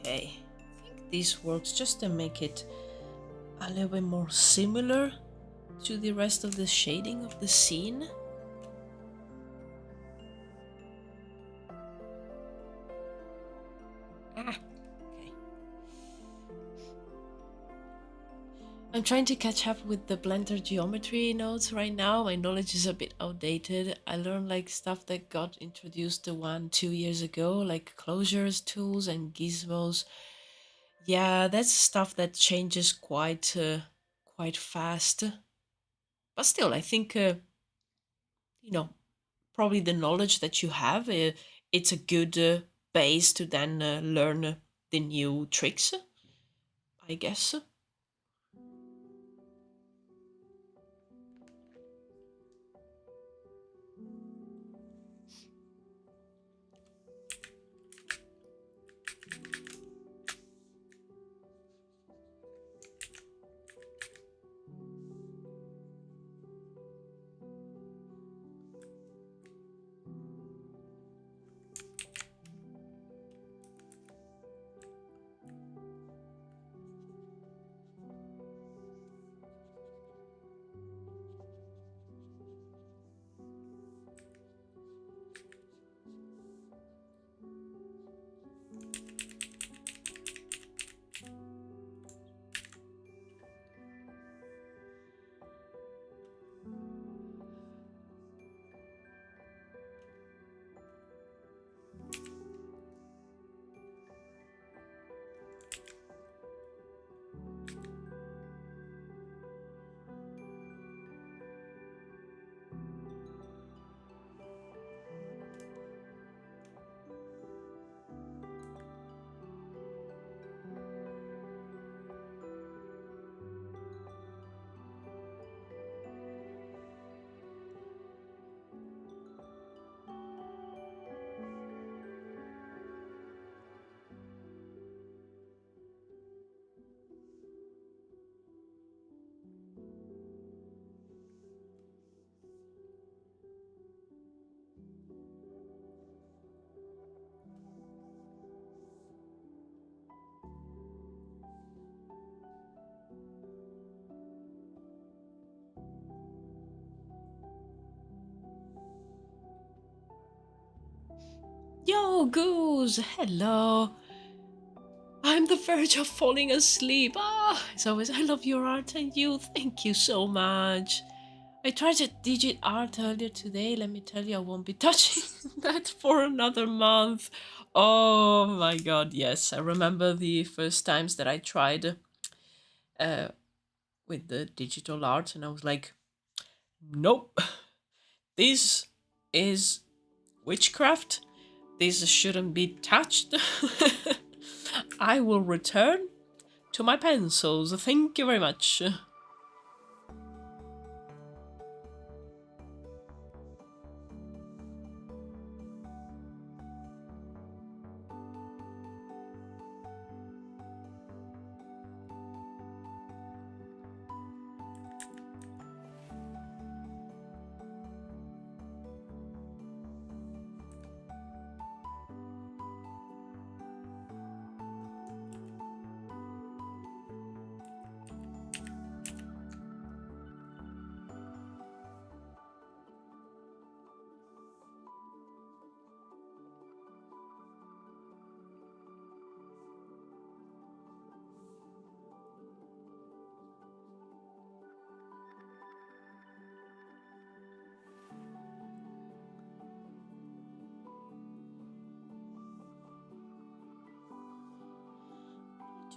Okay, I think this works just to make it a little bit more similar to the rest of the shading of the scene. Okay. I'm trying to catch up with the Blender geometry nodes right now. My knowledge is a bit outdated. I learned like stuff that got introduced 2 years ago, like closures tools and gizmos. Yeah, that's stuff that changes quite fast. But still, I think you know, probably the knowledge that you have, it's a good base to then learn the new tricks, I guess. Yo, Goose! Hello! I'm the verge of falling asleep. As always, I love your art and you. Thank you so much. I tried to digit art earlier today. Let me tell you, I won't be touching that for another month. Oh my god, yes. I remember the first times that I tried with the digital art, and I was like, nope, this is witchcraft. This shouldn't be touched. I will return to my pencils. Thank you very much.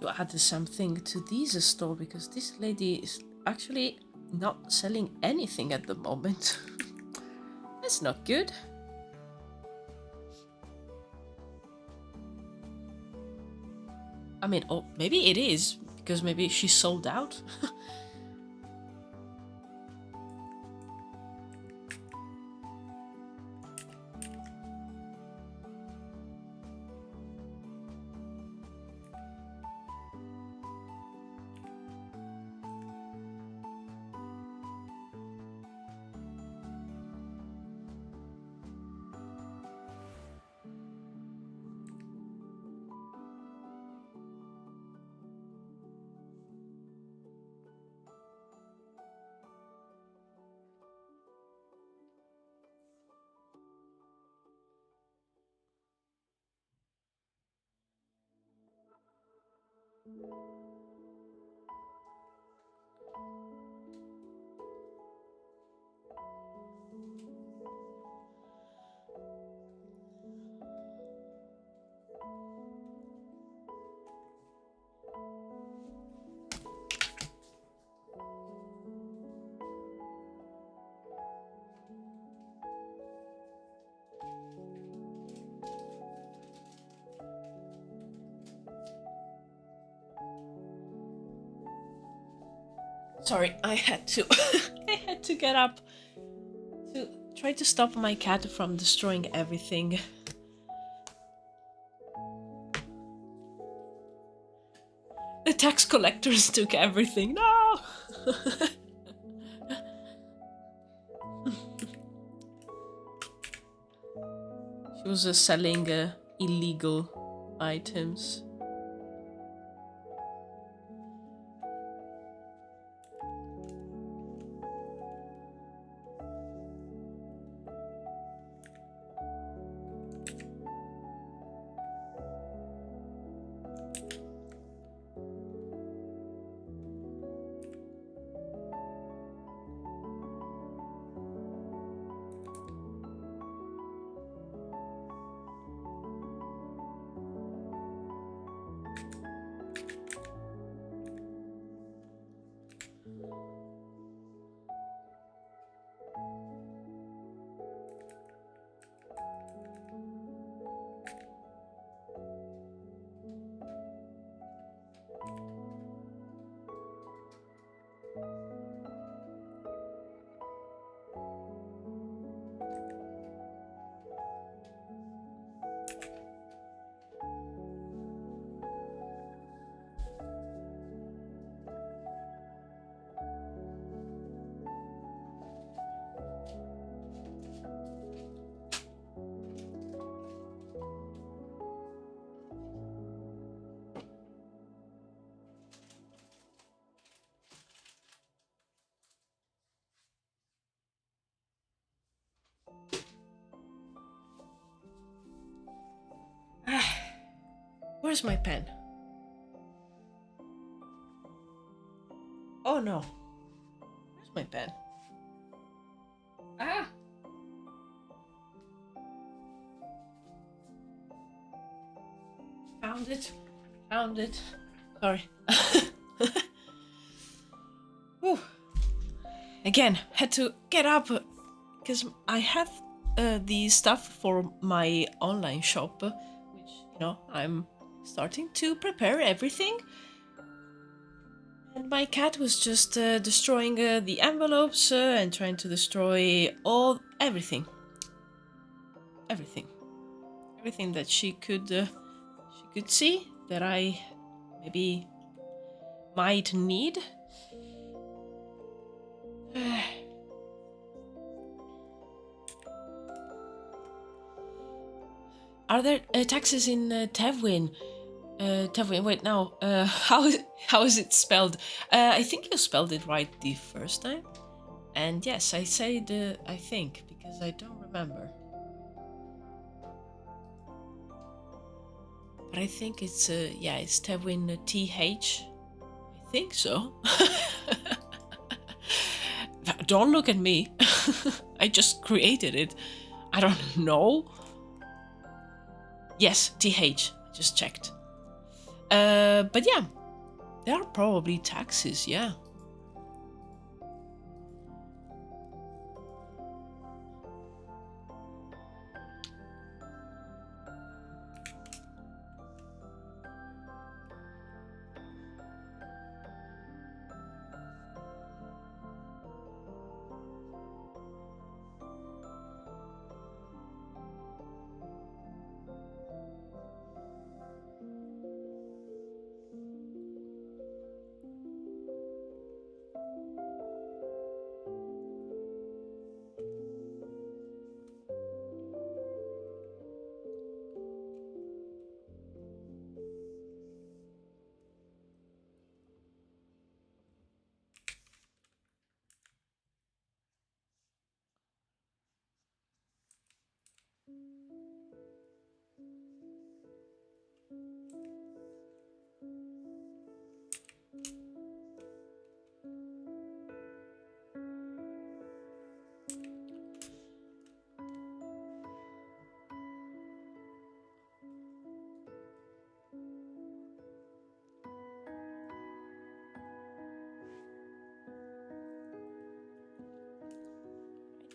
To add something to this store because this lady is actually not selling anything at the moment. That's not good. I mean, oh, maybe it is because maybe she sold out. Sorry, I had to I had to get up to try to stop my cat from destroying everything. The tax collectors took everything. No. She was selling illegal items. Where's my pen? Oh no. Where's my pen? Ah! Found it. Found it. Sorry. Whew. Again, had to get up because I have the stuff for my online shop, which, you know, I'm starting to prepare everything. And my cat was just destroying the envelopes and trying to destroy everything that she could see that I maybe might need. Are there taxes in Tevwin? Tevwin, wait, no. How is it spelled? I think you spelled it right the first time. And yes, I said I think because I don't remember. But I think it's yeah, it's Tevwin TH. I think so. Don't look at me. I just created it. I don't know. Yes, TH. Just checked. But yeah, there are probably taxes, yeah.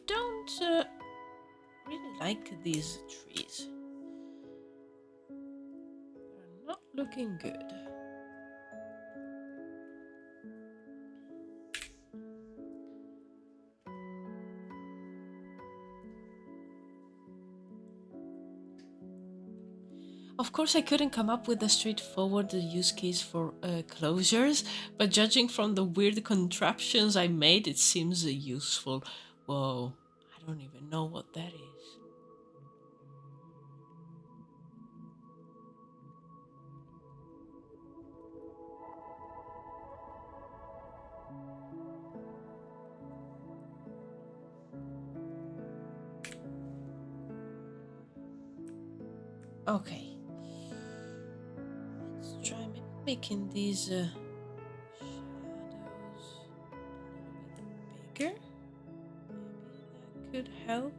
Don't really like these trees. They're not looking good. Of course, I couldn't come up with a straightforward use case for closures, but judging from the weird contraptions I made, it seems useful. Whoa, I don't even know what that is. Okay. Let's try maybe making these shadows a little bit bigger. Maybe that could help.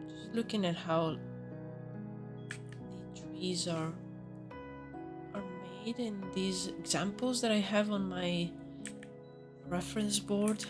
Just looking at how the trees are made in these examples that I have on my reference board.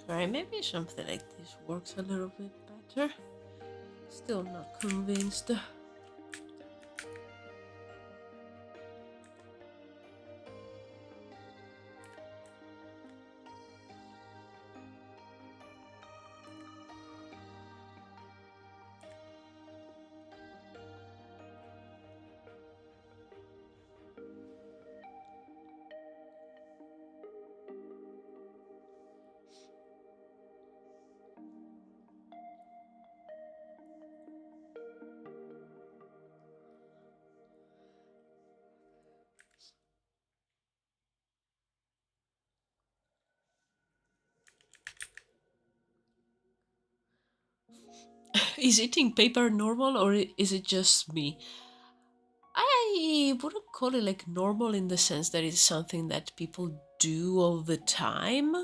Alright, maybe something like this works a little bit better. Still not convinced. Is eating paper normal or is it just me? I wouldn't call it like normal in the sense that it's something that people do all the time.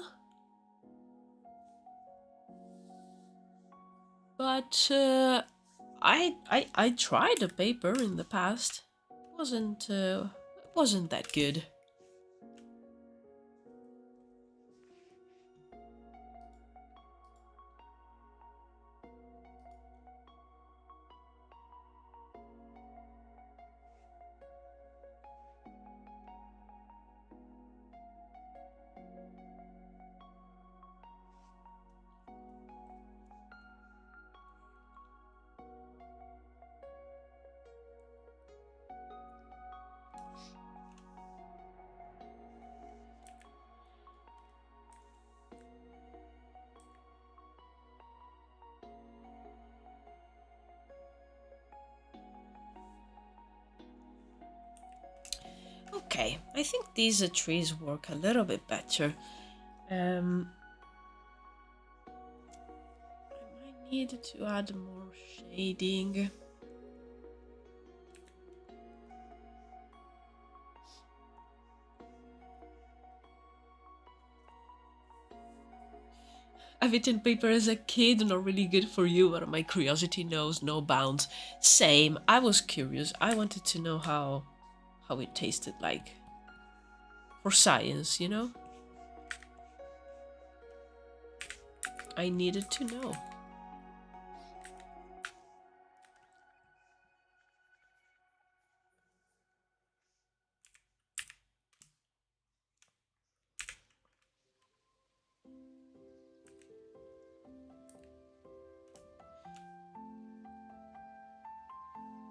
But I tried a paper in the past. It wasn't that good. Okay, I think these trees work a little bit better. I might need to add more shading. I've eaten paper as a kid, not really good for you, but my curiosity knows no bounds. Same, I was curious. I wanted to know how it tasted like. For science, you know? I needed to know.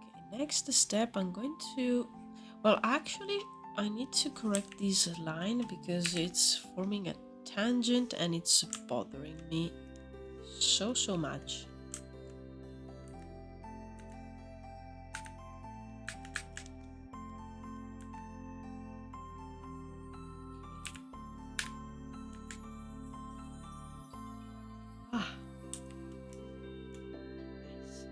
Okay, next step I'm going to... Well, actually, I need to correct this line because it's forming a tangent and it's bothering me so much. Ah. Nice.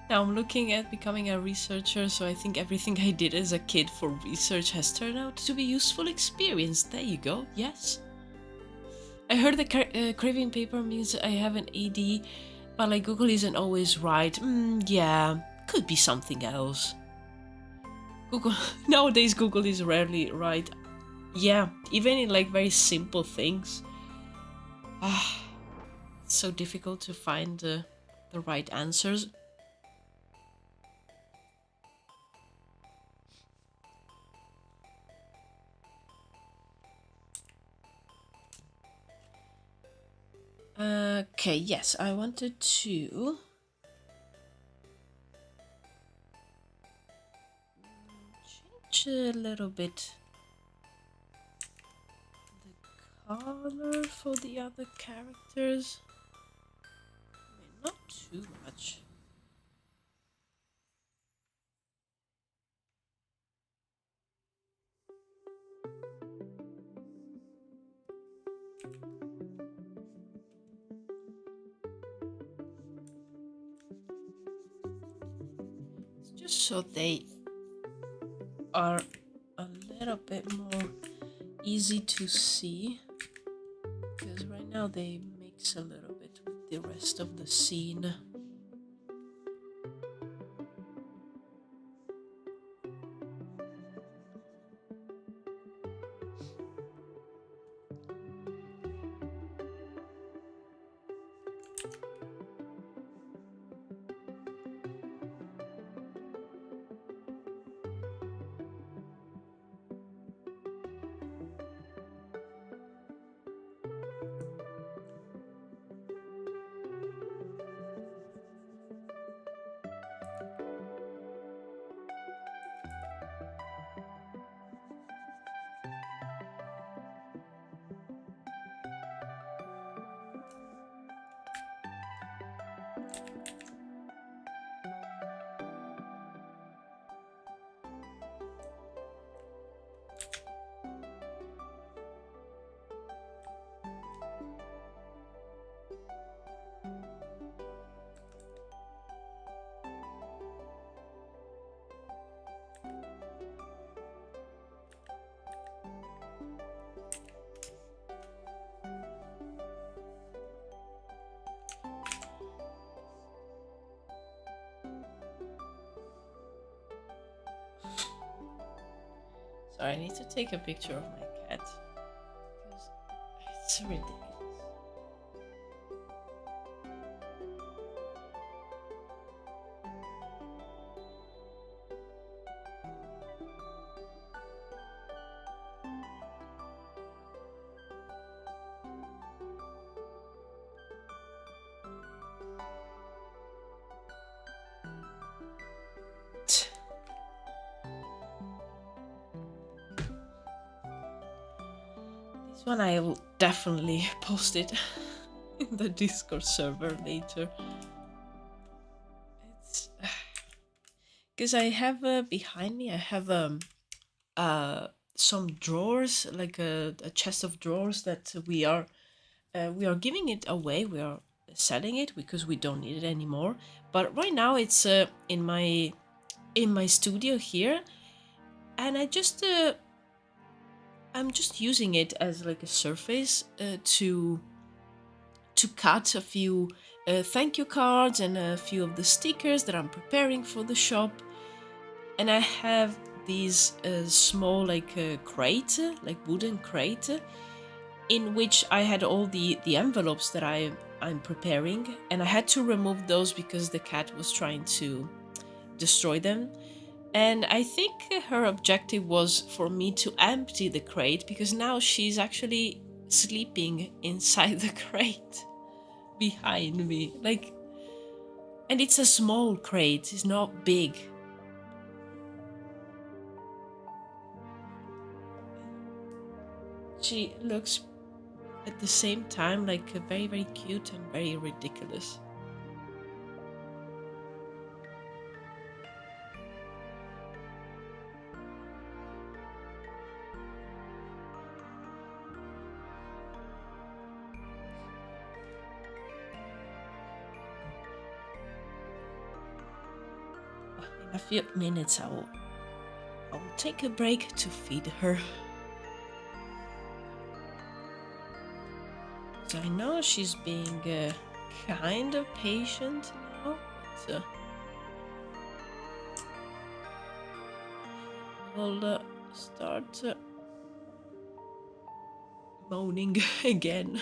Now I'm looking at becoming a researcher, so I think everything I did as a kid for research has turned out to be a useful experience. There you go, yes. I heard the craving paper means I have an AD, but like Google isn't always right. Yeah, could be something else. Google nowadays Google is rarely right. Yeah, even in like very simple things. It's so difficult to find the right answers. Okay, yes, I wanted to change a little bit the color for the other characters. I mean, not too much. so they are a little bit more easy to see, because right now they mix a little bit with the rest of the scene. Sorry, I need to take a picture of my cat because it's ridiculous. This one I will definitely post it in the Discord server later. It's because I have behind me I have some drawers, like a chest of drawers that we are giving it away. We are selling it because we don't need it anymore. But right now it's in my studio here, and I'm just using it as like a surface to cut a few thank you cards and a few of the stickers that I'm preparing for the shop. And I have these small like crate, like wooden crate, in which I had all the envelopes that I'm preparing, and I had to remove those because the cat was trying to destroy them. And I think her objective was for me to empty the crate, because now she's actually sleeping inside the crate behind me. Like, and it's a small crate, it's not big. She looks at the same time like very, very cute and very ridiculous. In a few minutes I will take a break to feed her. So I know she's being kind of patient now, but I'll start moaning again.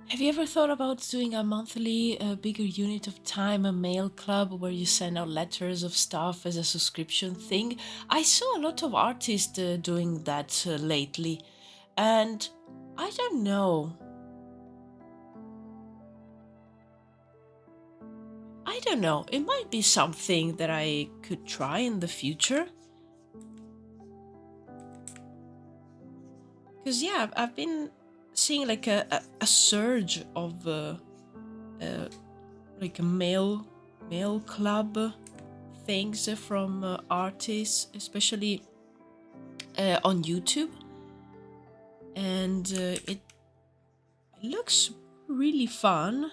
Have you ever thought about doing a monthly bigger unit of time, a mail club where you send out letters of stuff as a subscription thing? I saw a lot of artists doing that lately, and I don't know. I don't know. It might be something that I could try in the future. Because yeah, I've been seeing like a surge of like a mail club things from artists, especially on YouTube, and it looks really fun.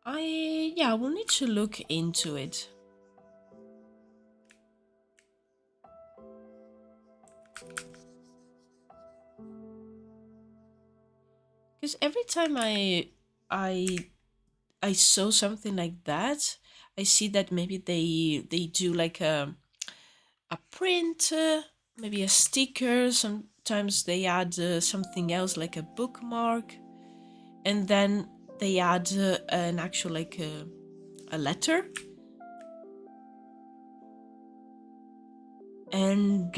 I will need to look into it. Because every time I I saw something like that, I see that maybe they do like a print, maybe a sticker. Sometimes they add something else like a bookmark, and then they add an actual like a letter. And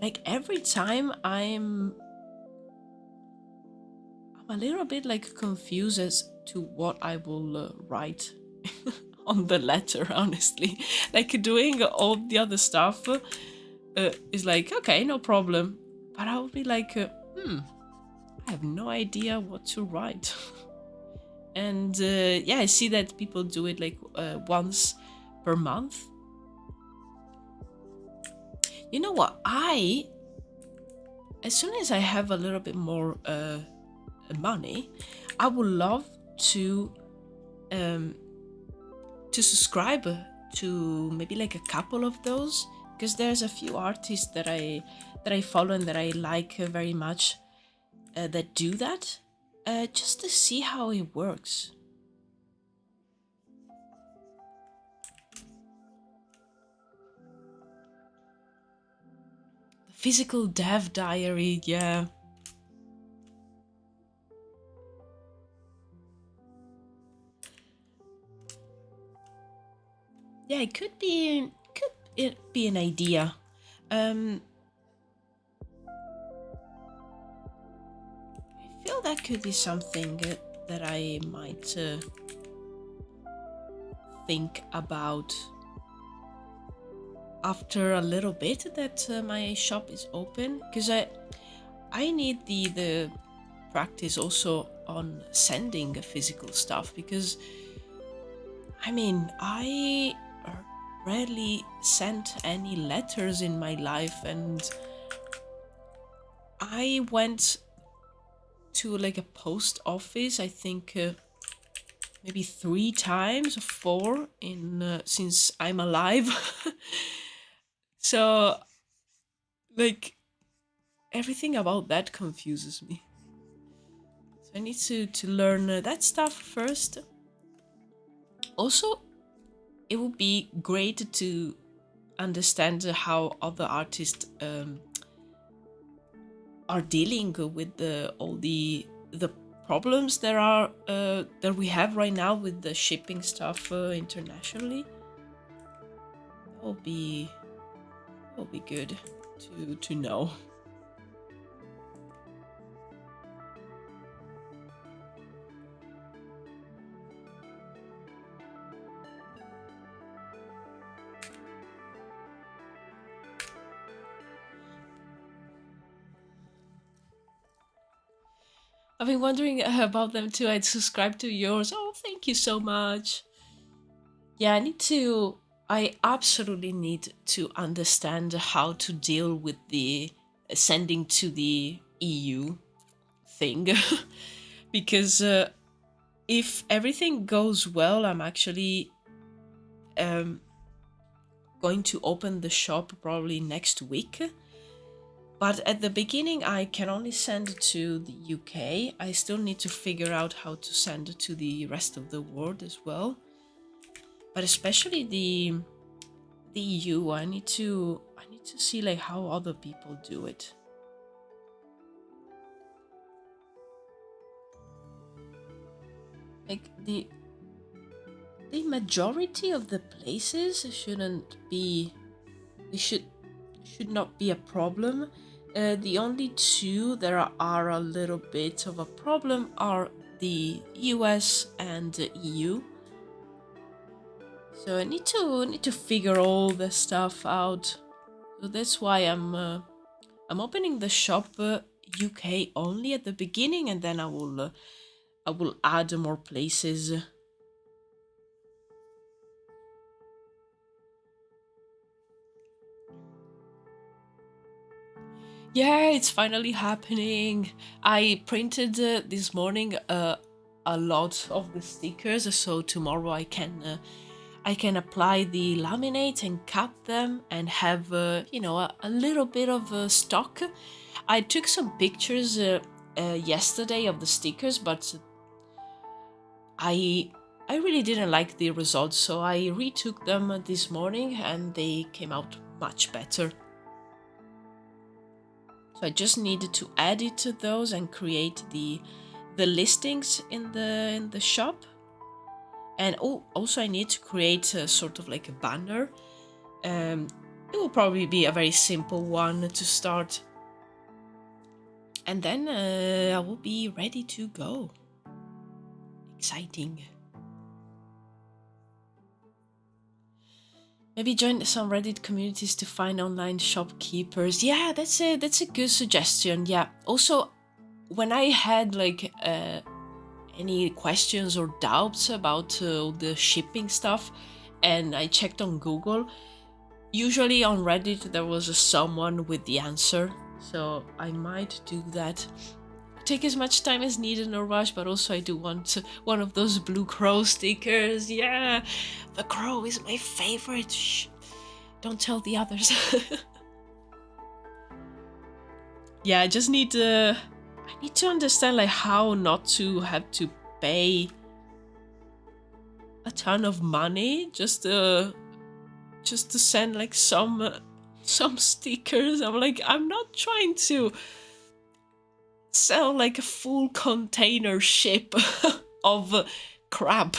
like every time I'm a little bit like confused as to what I will write on the letter, honestly. Like doing all the other stuff is like, okay, no problem. But I'll be like, I have no idea what to write. And yeah, I see that people do it like once per month. You know what? As soon as I have a little bit more money, I would love um, to subscribe to maybe like a couple of those, because there's a few artists that I follow and that I like very much that do that, just to see how it works. The physical dev diary, yeah. Yeah, it could be an idea. I feel that could be something that I might think about after a little bit that my shop is open, because I need the practice also on sending physical stuff, because I mean I rarely sent any letters in my life, and I went to like a post office, I think maybe 3 times or 4 in since I'm alive. So like everything about that confuses me. So I need to learn that stuff first. Also, it would be great to understand how other artists are dealing with all the problems there are that we have right now with the shipping stuff internationally. That will be good to know. I've been wondering about them too. I'd subscribe to yours. Oh, thank you so much. Yeah, I absolutely need to understand how to deal with the sending to the EU thing. Because if everything goes well, I'm actually um, going to open the shop probably next week. But at the beginning, I can only send to the UK. I still need to figure out how to send to the rest of the world as well. But especially the EU, I need to see like how other people do it. like the majority of the places shouldn't be, they should not be a problem. The only two that are a little bit of a problem are the US and the EU. So I need to figure all the stuff out. So that's why I'm opening the shop UK only at the beginning, and then I will add more places. Yeah, it's finally happening. I printed this morning a lot of the stickers, so tomorrow I can apply the laminate and cut them and have you know, a little bit of stock. I took some pictures yesterday of the stickers, but I really didn't like the results, so I retook them this morning and they came out much better. So I just needed to edit to those and create the listings in the shop. And also I need to create a sort of like a banner. It will probably be a very simple one to start. And then I will be ready to go. Exciting. Maybe join some Reddit communities to find online shopkeepers. Yeah, that's a good suggestion. Yeah. Also, when I had like any questions or doubts about the shipping stuff, and I checked on Google, usually on Reddit there was someone with the answer. So I might do that. Take as much time as needed, no rush, but also I do want one of those blue crow stickers. Yeah, the crow is my favorite. Shh. Don't tell the others. Yeah, I just need I need to understand like how not to have to pay a ton of money just to send like some stickers. I'm like, I'm not trying to sell like a full container ship of crap.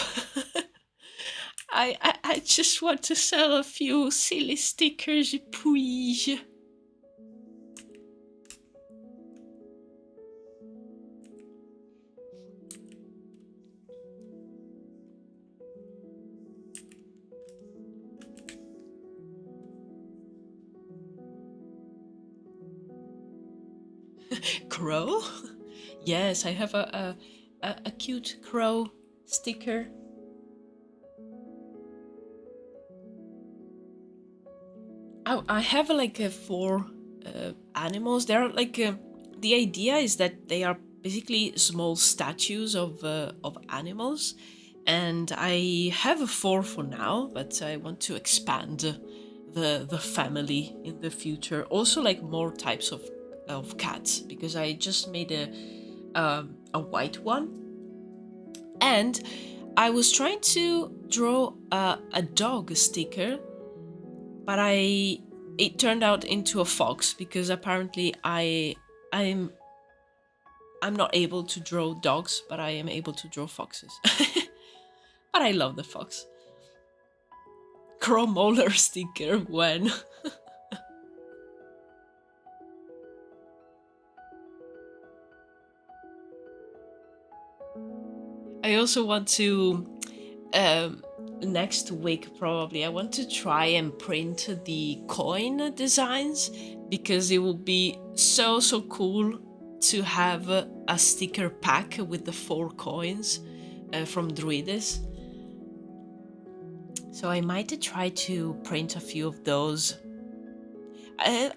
I just want to sell a few silly stickers, please. Crow? Yes, I have a cute crow sticker. I have like 4 animals. They're like the idea is that they are basically small statues of animals, and I have 4 for now, but I want to expand the family in the future. Also, like more types of cats, because I just made a white one, and I was trying to draw a dog sticker, but it turned out into a fox, because apparently I'm not able to draw dogs, but I am able to draw foxes. But I love the fox. Crow molar sticker when. I also want to next week probably I want to try and print the coin designs, because it would be so cool to have a sticker pack with the 4 coins from Druwides. So I might try to print a few of those.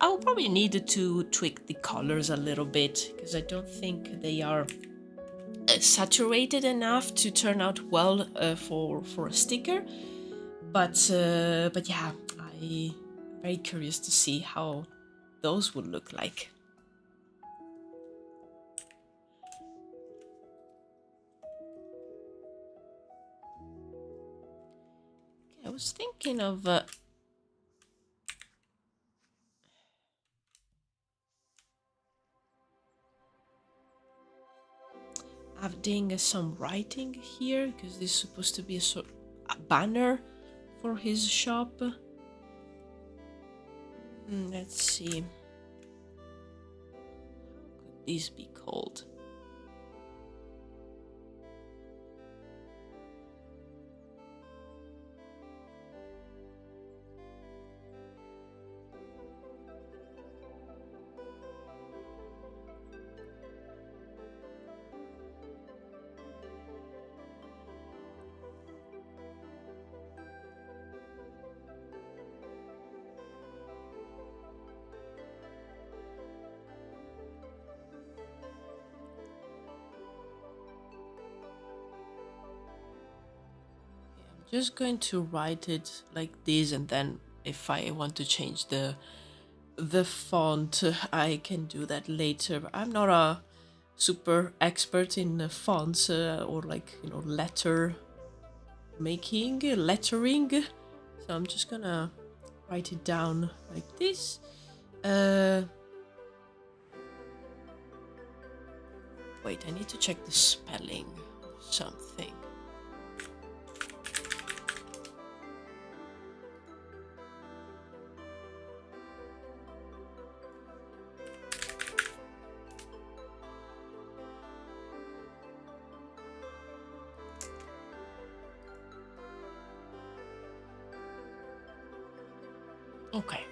I'll probably need to tweak the colors a little bit, because I don't think they are saturated enough to turn out well for a sticker. But yeah, I'm very curious to see how those would look like. I was thinking of adding some writing here because this is supposed to be a banner for his shop. Let's see. How could this be called? Just going to write it like this, and then if I want to change the font, I can do that later. I'm not a super expert in fonts or like, you know, lettering, so I'm just gonna write it down like this. Wait, I need to check the spelling of something. Okay.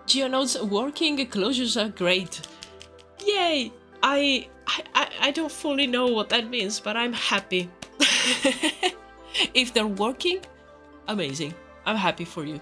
GeoNodes working, closures are great. Yay! I don't fully know what that means, but I'm happy. If they're working, amazing. I'm happy for you.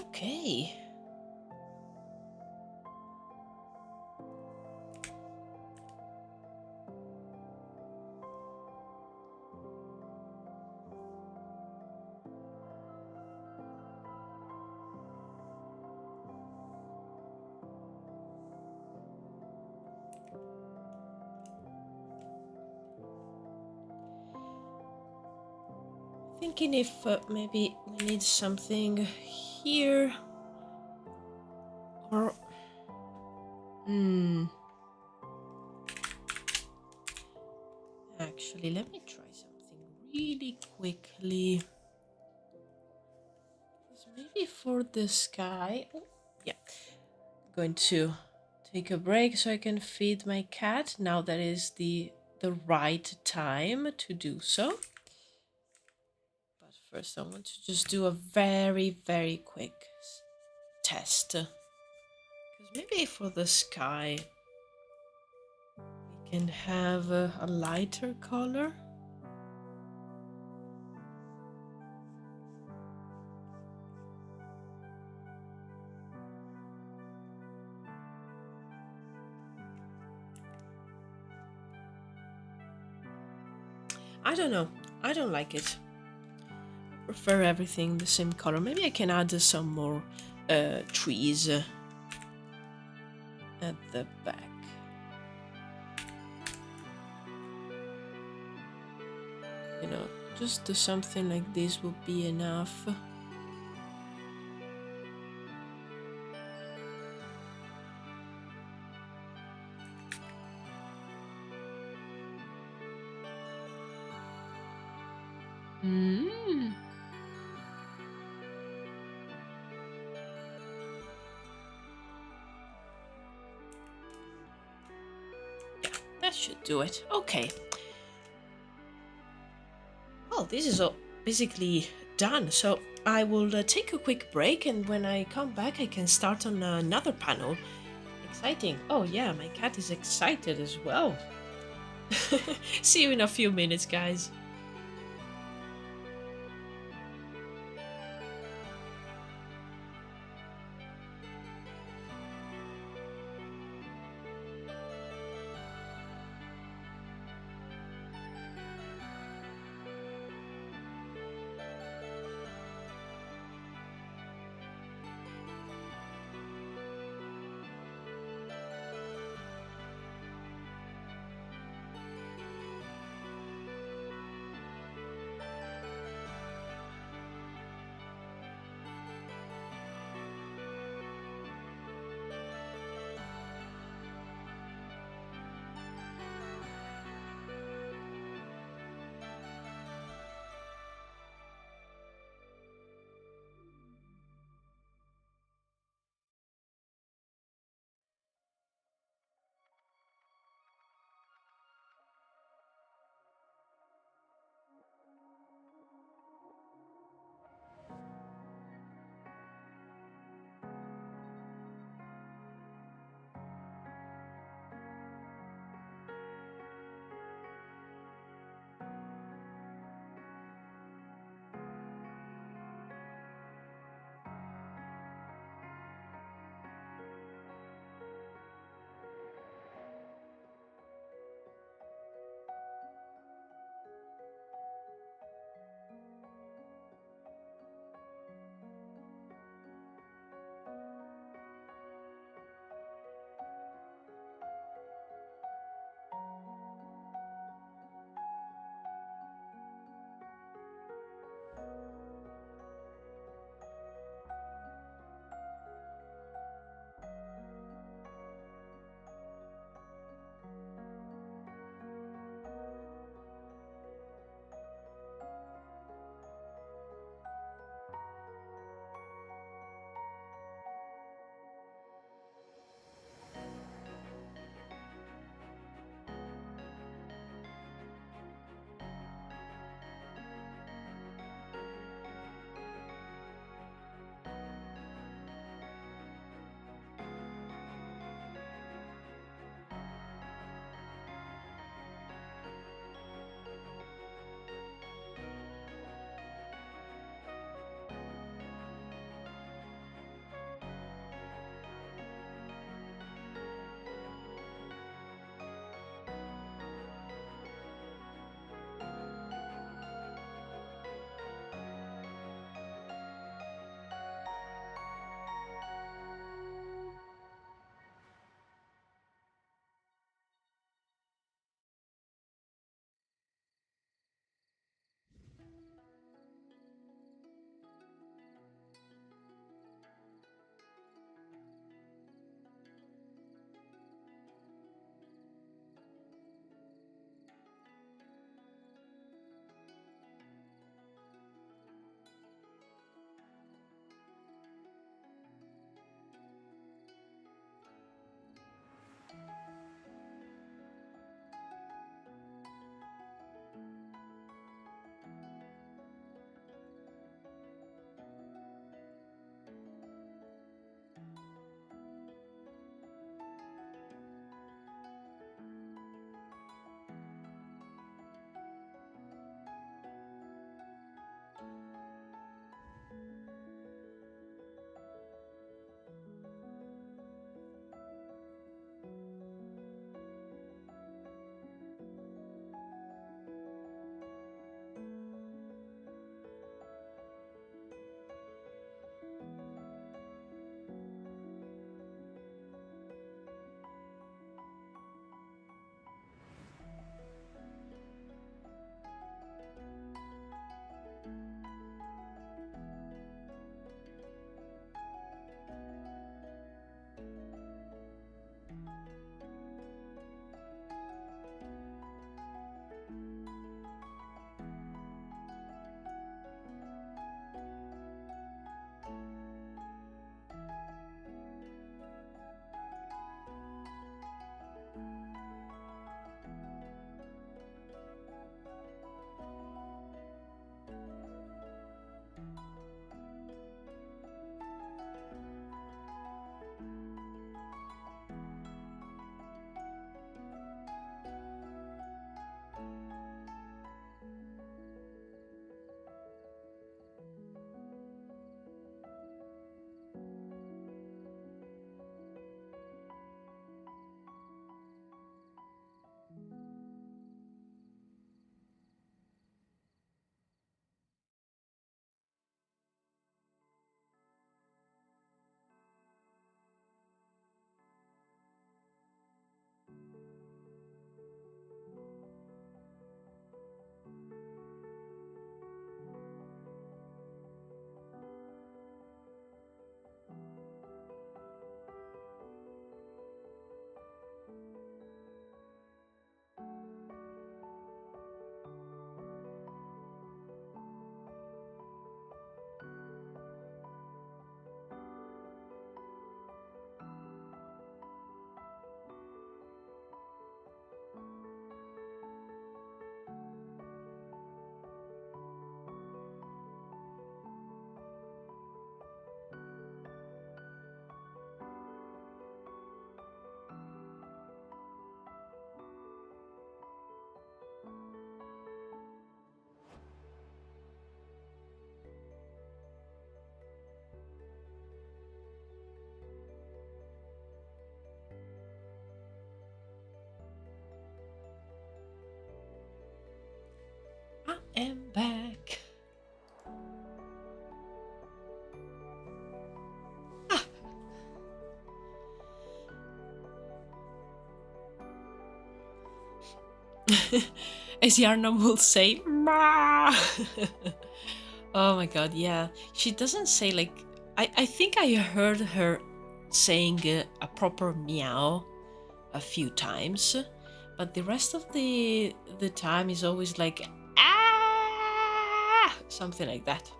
Okay. Thinking if maybe we need something here or actually let me try something really quickly. Maybe for the sky. Oh, yeah, going to take a break so I can feed my cat. Now that is the right time to do so. First, I want to just do a very, very quick test. Because maybe for the sky, we can have a lighter color. I don't know. I don't like it. Prefer everything the same color. Maybe I can add some more trees at the back. You know, just something like this will be enough. That should do it. Okay. Well, this is all basically done. So I will take a quick break, and when I come back, I can start on another panel. Exciting. Oh yeah, my cat is excited as well. See you in a few minutes, guys. am back. Ah. As Yarnam will say, "Ma." Oh my god, yeah. She doesn't say like... I think I heard her saying a proper meow a few times, but the rest of the time is always like, ah! Something like that.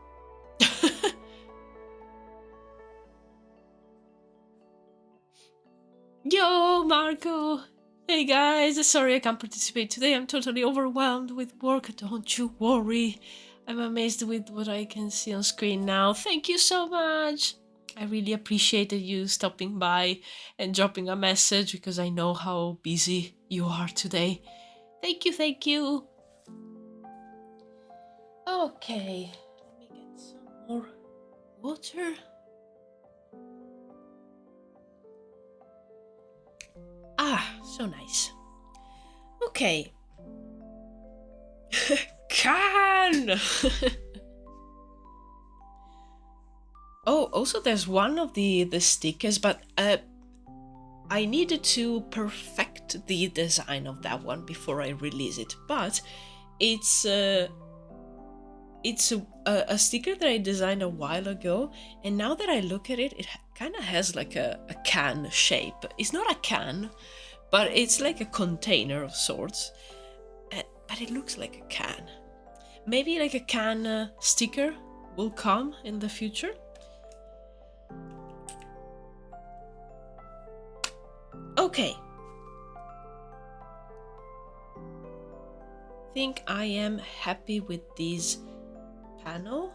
Yo, Marco! Hey guys, sorry I can't participate today. I'm totally overwhelmed with work. Don't you worry. I'm amazed with what I can see on screen now. Thank you so much. I really appreciated you stopping by and dropping a message because I know how busy you are today. Thank you, thank you. Okay, let me get some more water. Ah, so nice. Okay. Can! Oh, also there's one of the stickers, but I needed to perfect the design of that one before I release it. But it's a sticker that I designed a while ago, and now that I look at it, it kind of has like a can shape. It's not a can, but it's like a container of sorts. But it looks like a can. Maybe like a can sticker will come in the future. Okay. I think I am happy with this panel.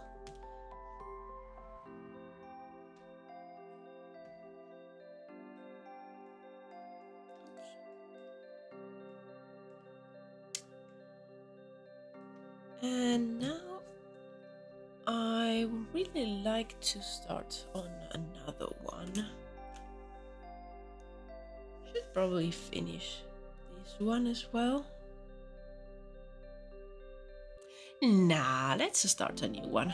And now I would really like to start on another one. Should probably finish this one as well. Nah, let's start a new one.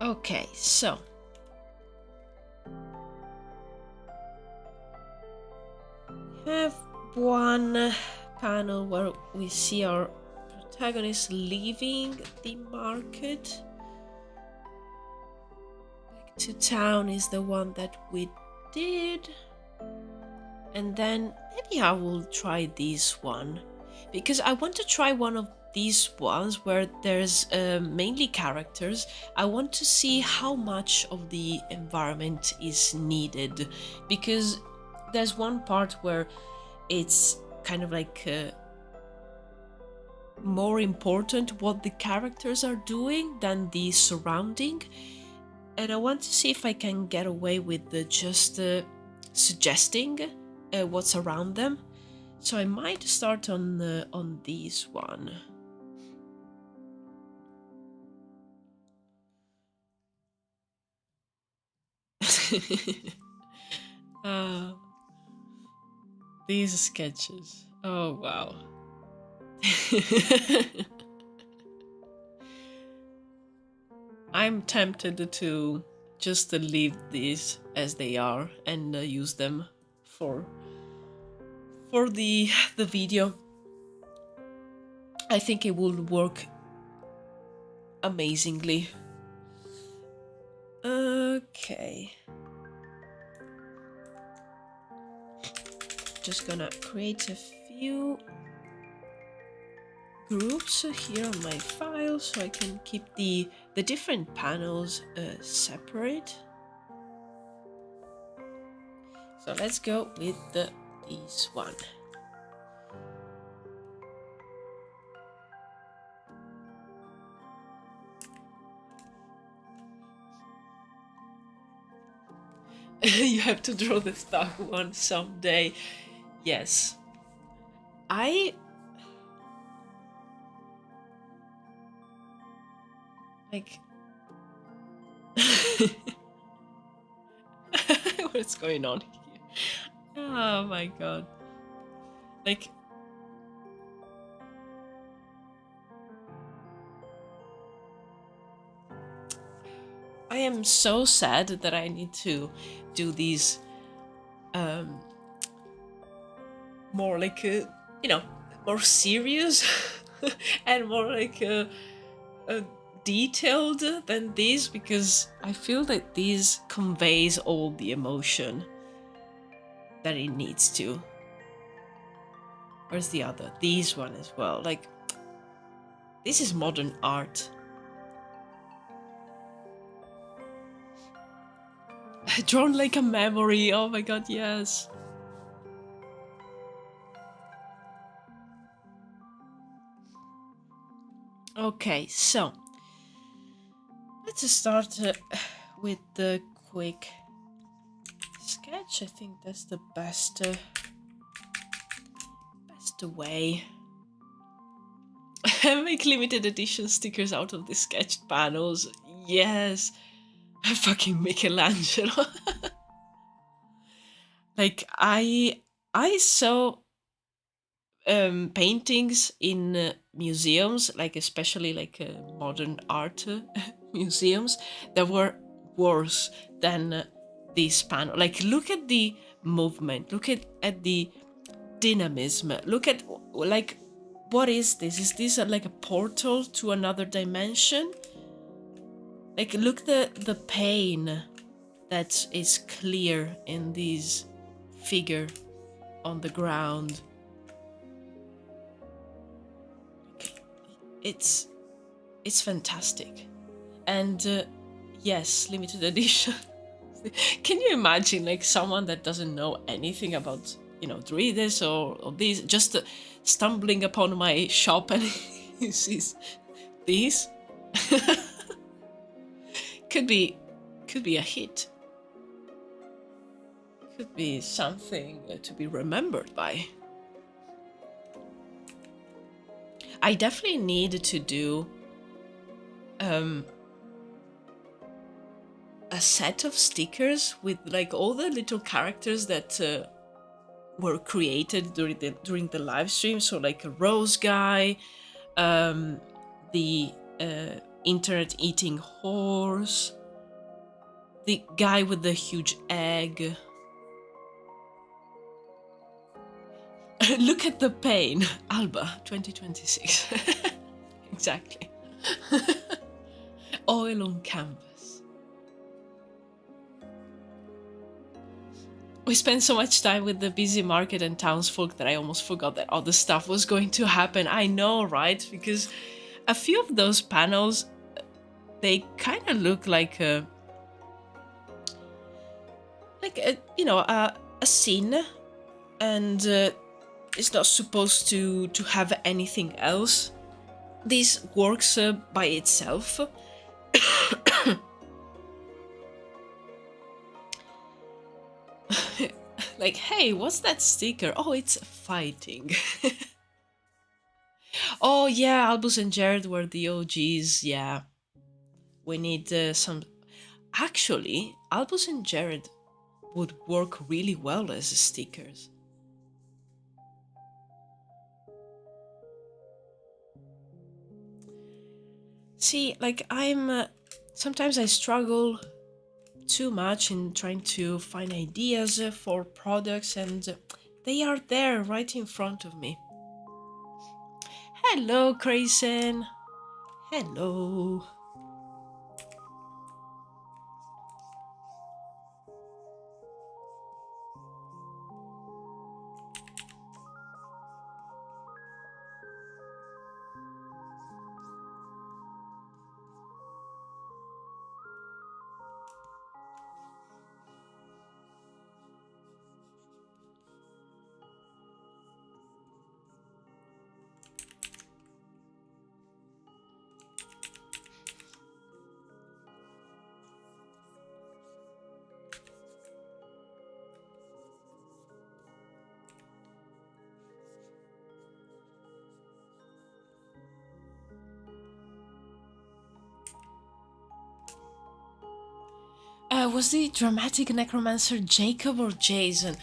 Okay, so we have one panel where we see our protagonist leaving the market. Back to town is the one that we did. And then maybe I will try this one, because I want to try one of these ones where there's mainly characters. I want to see how much of the environment is needed, because there's one part where it's kind of like more important what the characters are doing than the surrounding, and I want to see if I can get away with just suggesting what's around them. So I might start on this one. These sketches. Oh wow. I'm tempted to just leave these as they are and use them for the video. I think it will work amazingly. Okay. Just gonna create a few groups here on my file so I can keep the different panels separate. So let's go with this one. You have to draw the stock one someday. Yes. I like What's going on here? Oh my god. Like, I am so sad that I need to do these more like you know, more serious and more like detailed than these, because I feel that these conveys all the emotion that it needs to. Where's the other? These one as well. Like, this is modern art. Drawn like a memory. Oh my god, yes. Okay, so let's start with the quick sketch. I think that's the best way. Make limited edition stickers out of the sketched panels. Yes, fucking Michelangelo. Like, I saw paintings in museums, like especially like modern art museums, that were worse than this panel. Like, look at the movement, look at the dynamism, look at, like, what is this? Is this like a portal to another dimension? Like, look the pain that is clear in this figure on the ground. It's fantastic. And yes, limited edition. Can you imagine, like, someone that doesn't know anything about, you know, Druwides or these, just stumbling upon my shop and he sees these? Could be a hit. Could be something to be remembered by. I definitely need to do a set of stickers with like all the little characters that were created during the live stream. So like a rose guy, the internet eating horse, the guy with the huge egg. Look at the pain. Alba 2026. Exactly. Oil on canvas. We spent so much time with the busy market and townsfolk that I almost forgot that other stuff was going to happen. I know, right? Because a few of those panels, they kind of look like a you know, a scene, and it's not supposed to have anything else. This works by itself. Like, hey, what's that sticker? Oh, it's fighting. Oh yeah, Albus and Jared were the OGs. Yeah, we need some. Actually, Albus and Jared would work really well as stickers. See, like, I'm sometimes I struggle too much in trying to find ideas for products, and they are there right in front of me. Hello, Grayson. Hello. Was the dramatic necromancer Jacob or Jason?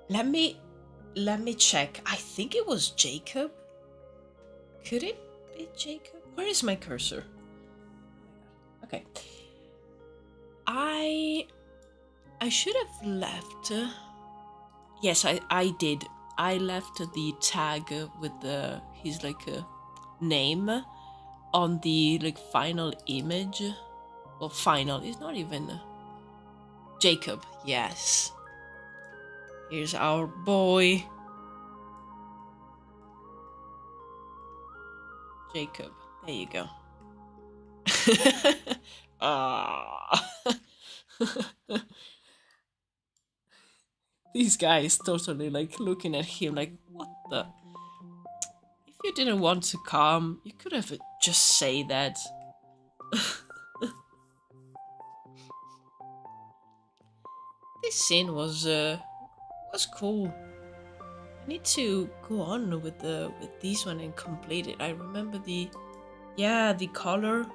Let me check. I think it was Jacob. Could it be Jacob? Where is my cursor? Okay. I should have left. Yes, I did. I left the tag with his like name on the like final image. Well, final. It's not even Jacob. Yes. Here's our boy. Jacob. There you go. Ah. These guys totally like looking at him like, what the? If you didn't want to come, you could have just say that. This scene was cool. I need to go on with this one and complete it. I remember the color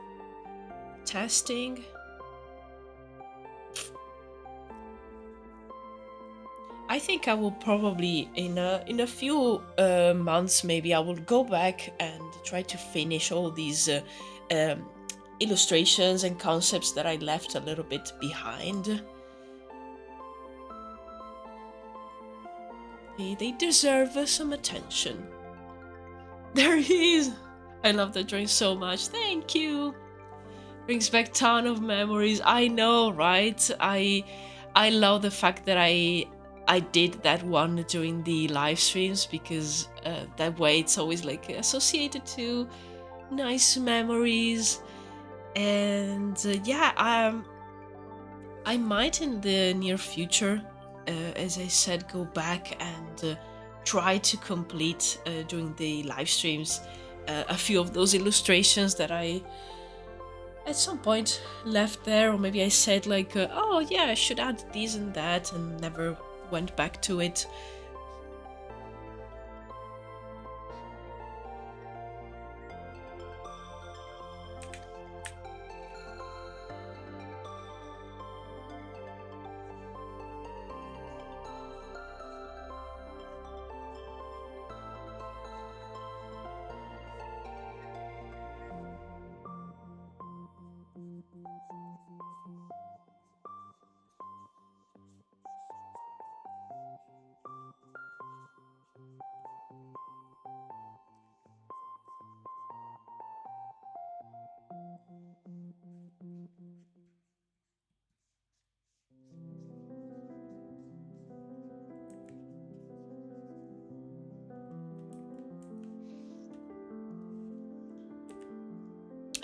testing. I think I will probably in a few months maybe I will go back and try to finish all these illustrations and concepts that I left a little bit behind. They deserve some attention. There he is. I love that drawing so much. Thank you. Brings back ton of memories. I know, right? I love the fact that I did that one during the live streams because that way it's always like associated to nice memories. And I might in the near future, as I said, go back and try to complete during the live streams a few of those illustrations that I at some point left there, or maybe I said like, oh yeah, I should add these and that, and never went back to it.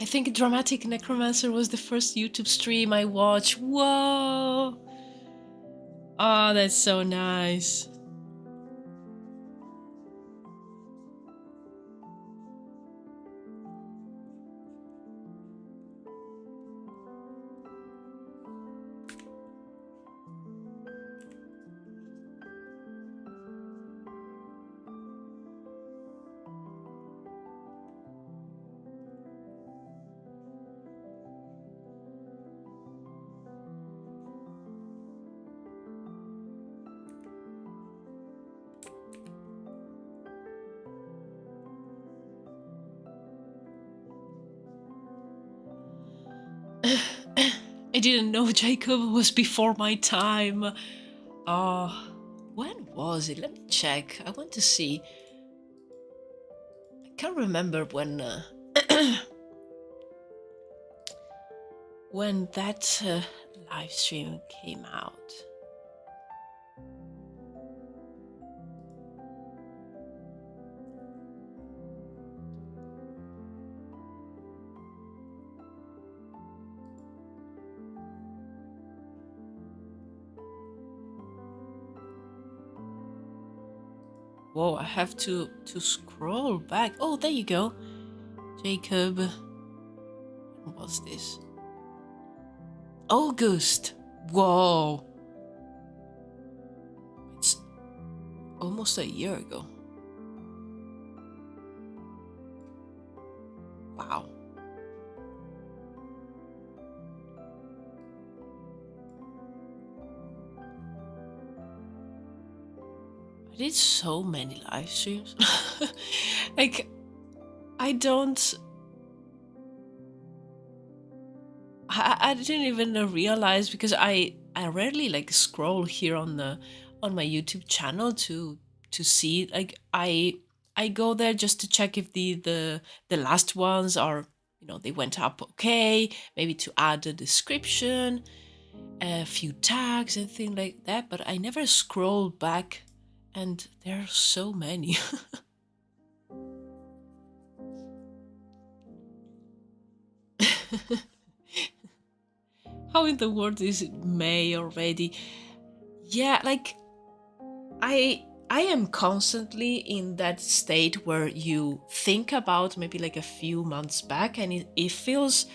I think Dramatic Necromancer was the first YouTube stream I watched. Whoa! Oh, that's so nice. I didn't know Jacob was before my time. When was it? Let me check. I want to see. I can't remember when when that live stream came out. Whoa, I have to scroll back. Oh, there you go. Jacob. When was this? August. Whoa. It's almost a year ago. Wow. I did so many live streams. Like, I don't. I didn't even realize because I rarely like scroll here on my YouTube channel to see like I go there just to check if the last ones are, you know, they went up okay, maybe to add a description, a few tags and things like that, but I never scroll back, and there are so many. How in the world is it May already? Yeah, like I am constantly in that state where you think about maybe like a few months back, and it feels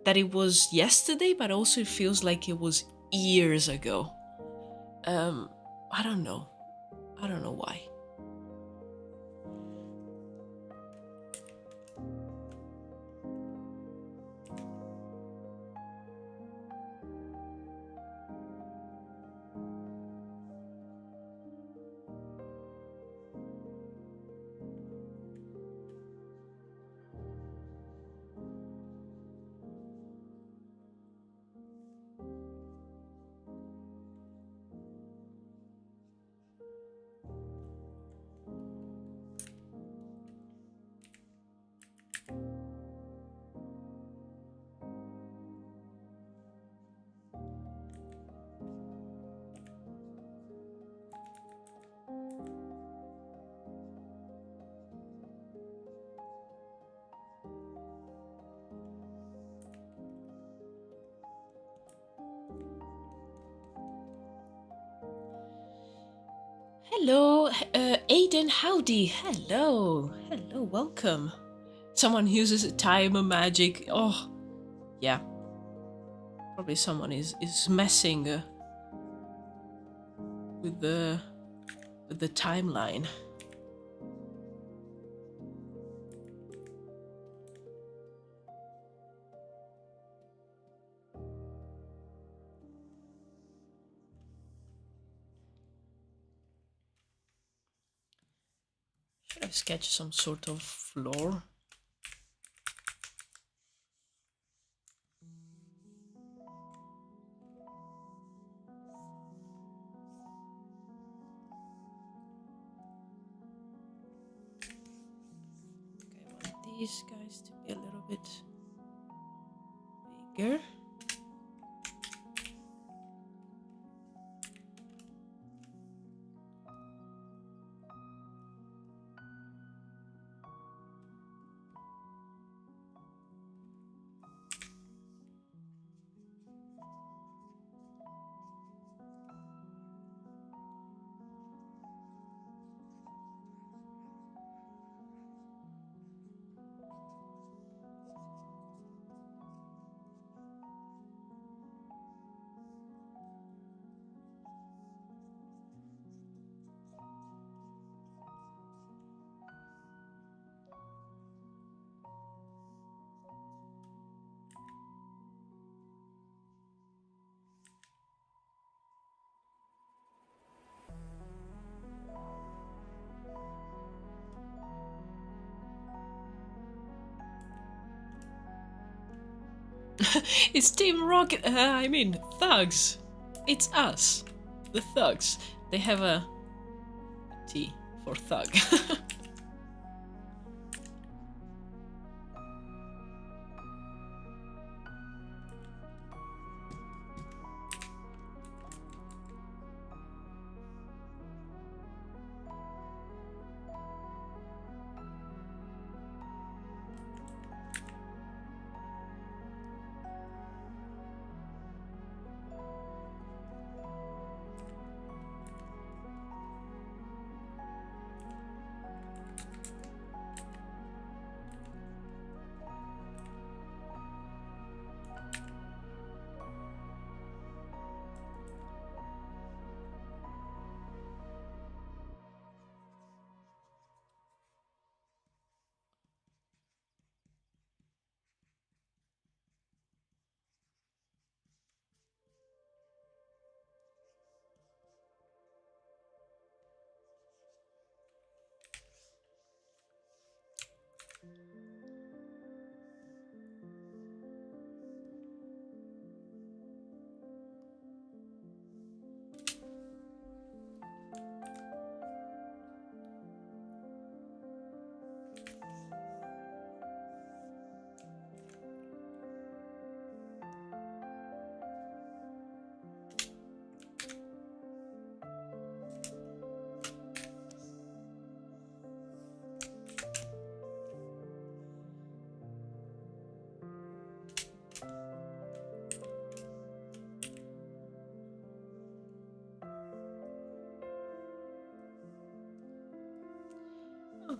that it was yesterday, but also it feels like it was years ago. Um, I don't know. I don't know why. Hello, Aiden, howdy. Hello, hello, welcome. Someone uses time magic. Oh, yeah. Probably someone is messing with the timeline. Should I sketch some sort of floor? Okay, I want these guys to be a little bit bigger. It's Team Rocket. I mean, thugs. It's us, the thugs. They have a T for thug.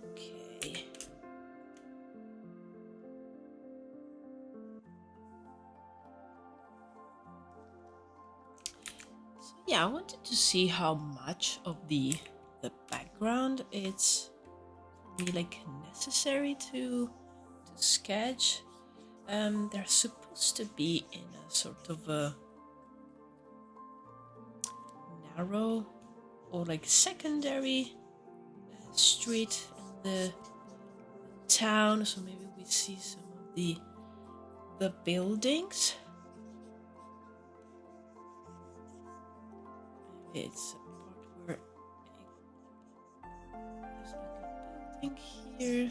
Okay. So yeah, I wanted to see how much of the background it's for me like necessary to sketch. They're supposed to be in a sort of a narrow or like secondary street in the town, so maybe we see some of the buildings. Maybe it's a part where there's like a building here,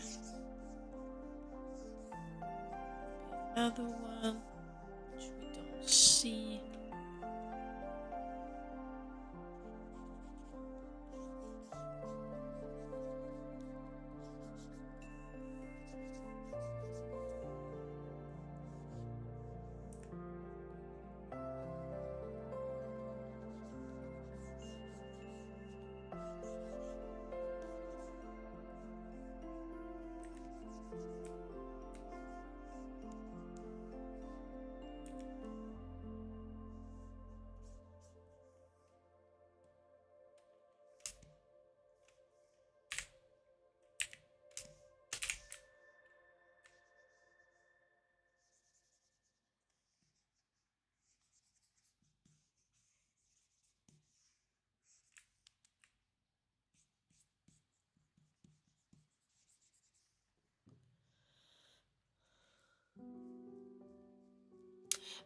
another one which we don't see.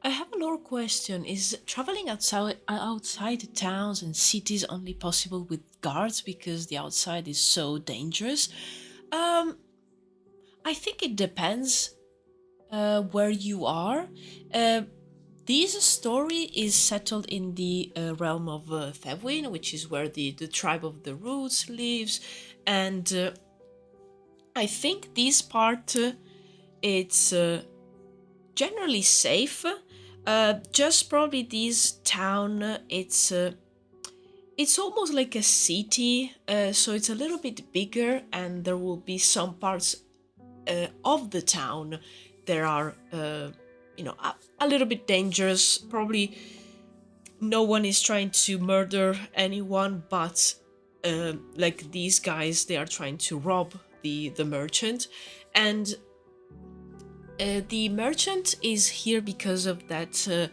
I have another question. Is traveling outside towns and cities only possible with guards because the outside is so dangerous? Um, I think it depends where you are. Uh, this story is settled in the realm of Thewin, which is where the tribe of the Roots lives, and I think this part it's generally safe. Just probably this town, it's almost like a city, so it's a little bit bigger, and there will be some parts of the town that are, a little bit dangerous. Probably no one is trying to murder anyone, but like these guys, they are trying to rob the merchant, and the merchant is here because of that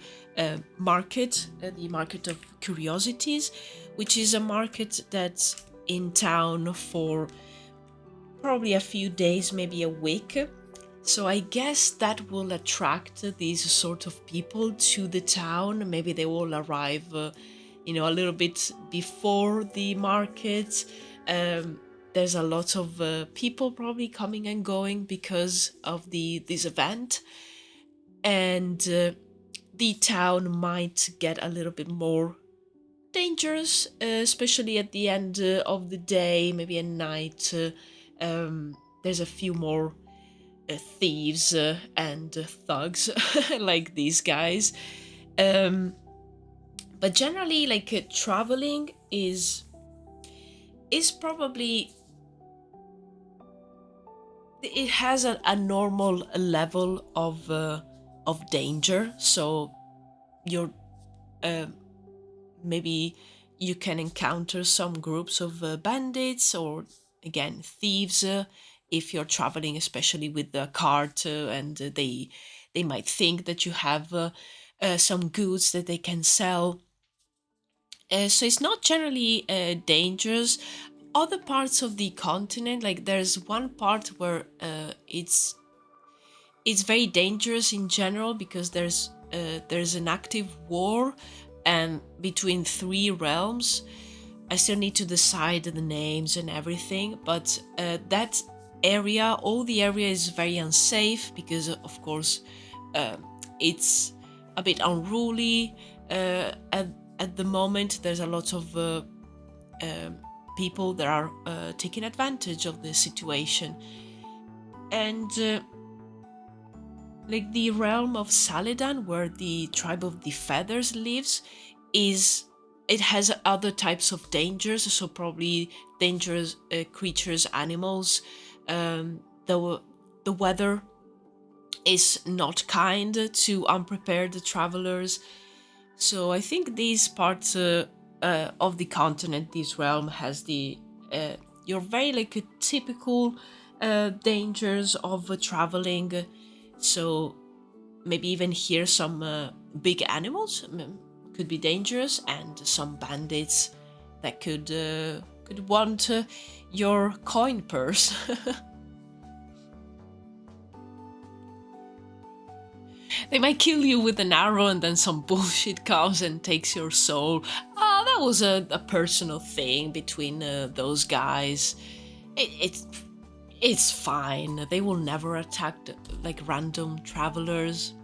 market, the market of curiosities, which is a market that's in town for probably a few days, maybe a week. So I guess that will attract these sort of people to the town. Maybe they will arrive, a little bit before the market. There's a lot of people probably coming and going because of this event, and the town might get a little bit more dangerous, especially at the end of the day, maybe at night. There's a few more thieves and thugs like these guys. But generally, like traveling is probably, it has a normal level of danger. So you're maybe you can encounter some groups of bandits or again thieves if you're traveling, especially with the cart, and they might think that you have some goods that they can sell. So it's not generally dangerous. Other parts of the continent, like there's one part where it's very dangerous in general because there's an active war and between three realms. I still need to decide the names and everything, but that area, all the area is very unsafe because, of course, it's a bit unruly. At the moment, there's a lot of people that are taking advantage of the situation. And like the realm of Saladan, where the tribe of the Feathers lives, is it has other types of dangers, so probably dangerous creatures, animals. The weather is not kind to unprepared travelers. So I think these parts of the continent, this realm, has the your very like a typical dangers of traveling. So maybe even here some big animals could be dangerous, and some bandits that could want your coin purse. They might kill you with an arrow, and then some bullshit comes and takes your soul. Ah, that was a personal thing between those guys. It's fine. They will never attack like random travelers.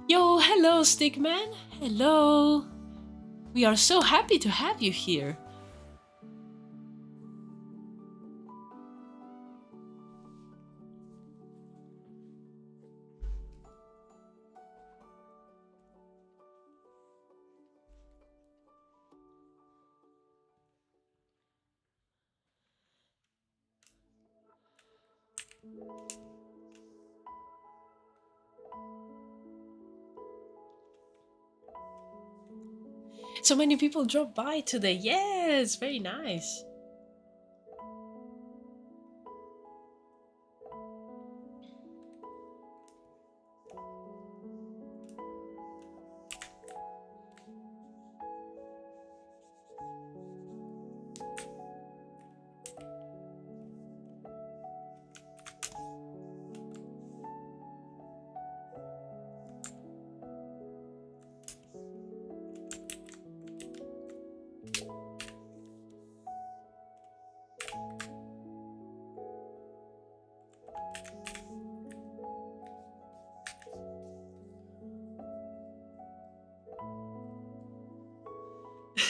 Yo, hello, Stickman. Hello. We are so happy to have you here. So many people dropped by today. Yes, very nice.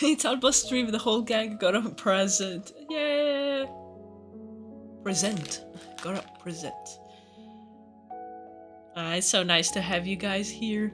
It's almost stream. The whole gang got a present. Yeah. Present. Got a present. It's so nice to have you guys here.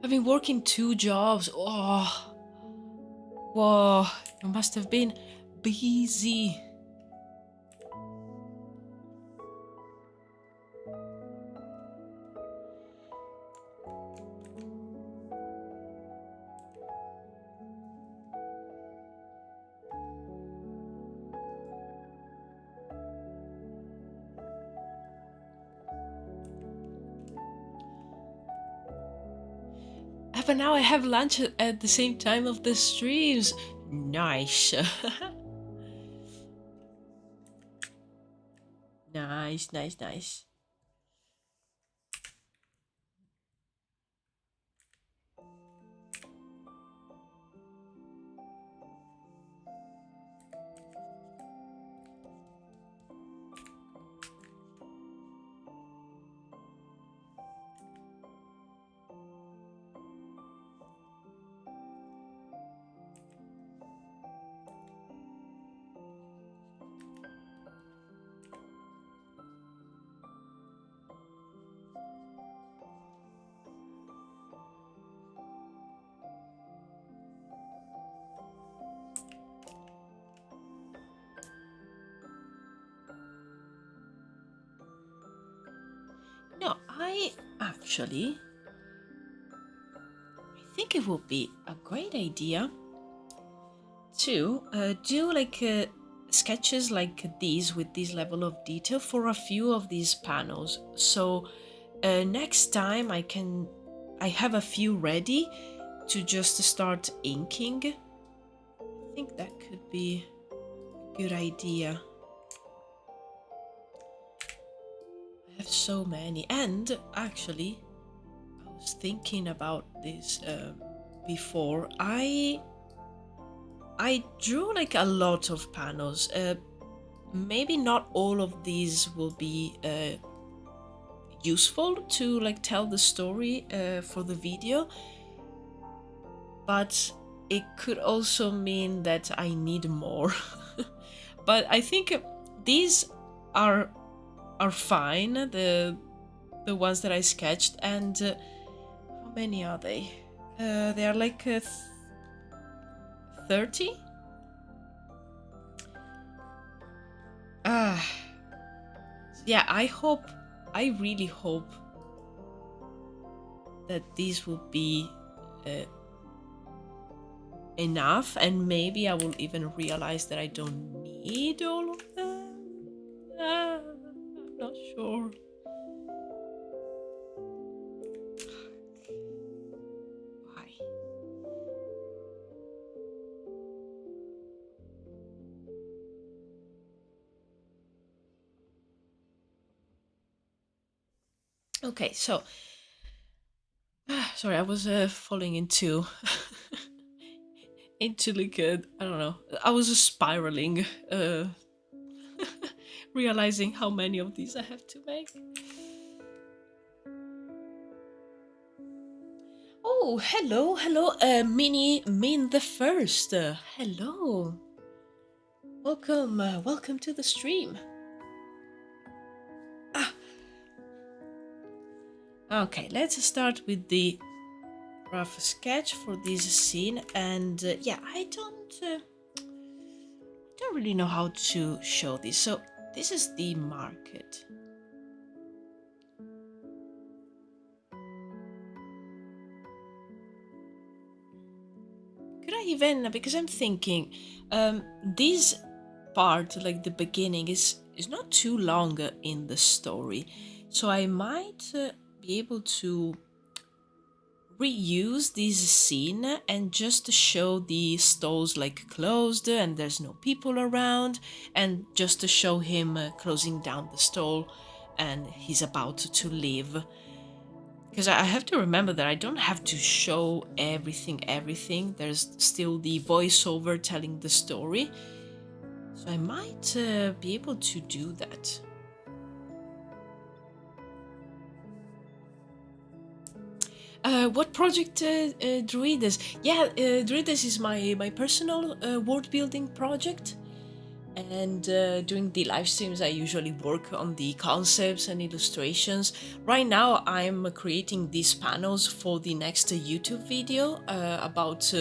I've been working 2 jobs. Oh, whoa! You must have been busy. But now I have lunch at the same time of the streams. Nice. Nice, nice, nice. No, I think it would be a great idea to do like sketches like these with this level of detail for a few of these panels. So next time I have a few ready to just start inking. I think that could be a good idea. I have so many, and actually I was thinking about this before, I drew like a lot of panels. Maybe not all of these will be useful to like tell the story for the video, but it could also mean that I need more. But I think these are fine, the ones that I sketched. And how many are they? They are like 30. Yeah, I really hope that these will be enough, and maybe I will even realize that I don't need all of them. I'm not sure. Why? Okay, so sorry, I was falling into into like I don't know. I was spiraling, realizing how many of these I have to make. Oh, hello, Min the First. Hello. Welcome to the stream. Okay, let's start with the rough sketch for this scene. And yeah, I don't really know how to show this. So this is the market. Could I even, because I'm thinking, this part, like the beginning, is not too long in the story, so I might be able to reuse this scene and just show the stalls like closed and there's no people around, and just to show him closing down the stall and he's about to leave. Because I have to remember that I don't have to show everything. There's still the voiceover telling the story. So I might be able to do that. What project, Druwides? Yeah, Druwides is my personal world building project. And during the live streams I usually work on the concepts and illustrations. Right now I'm creating these panels for the next YouTube video about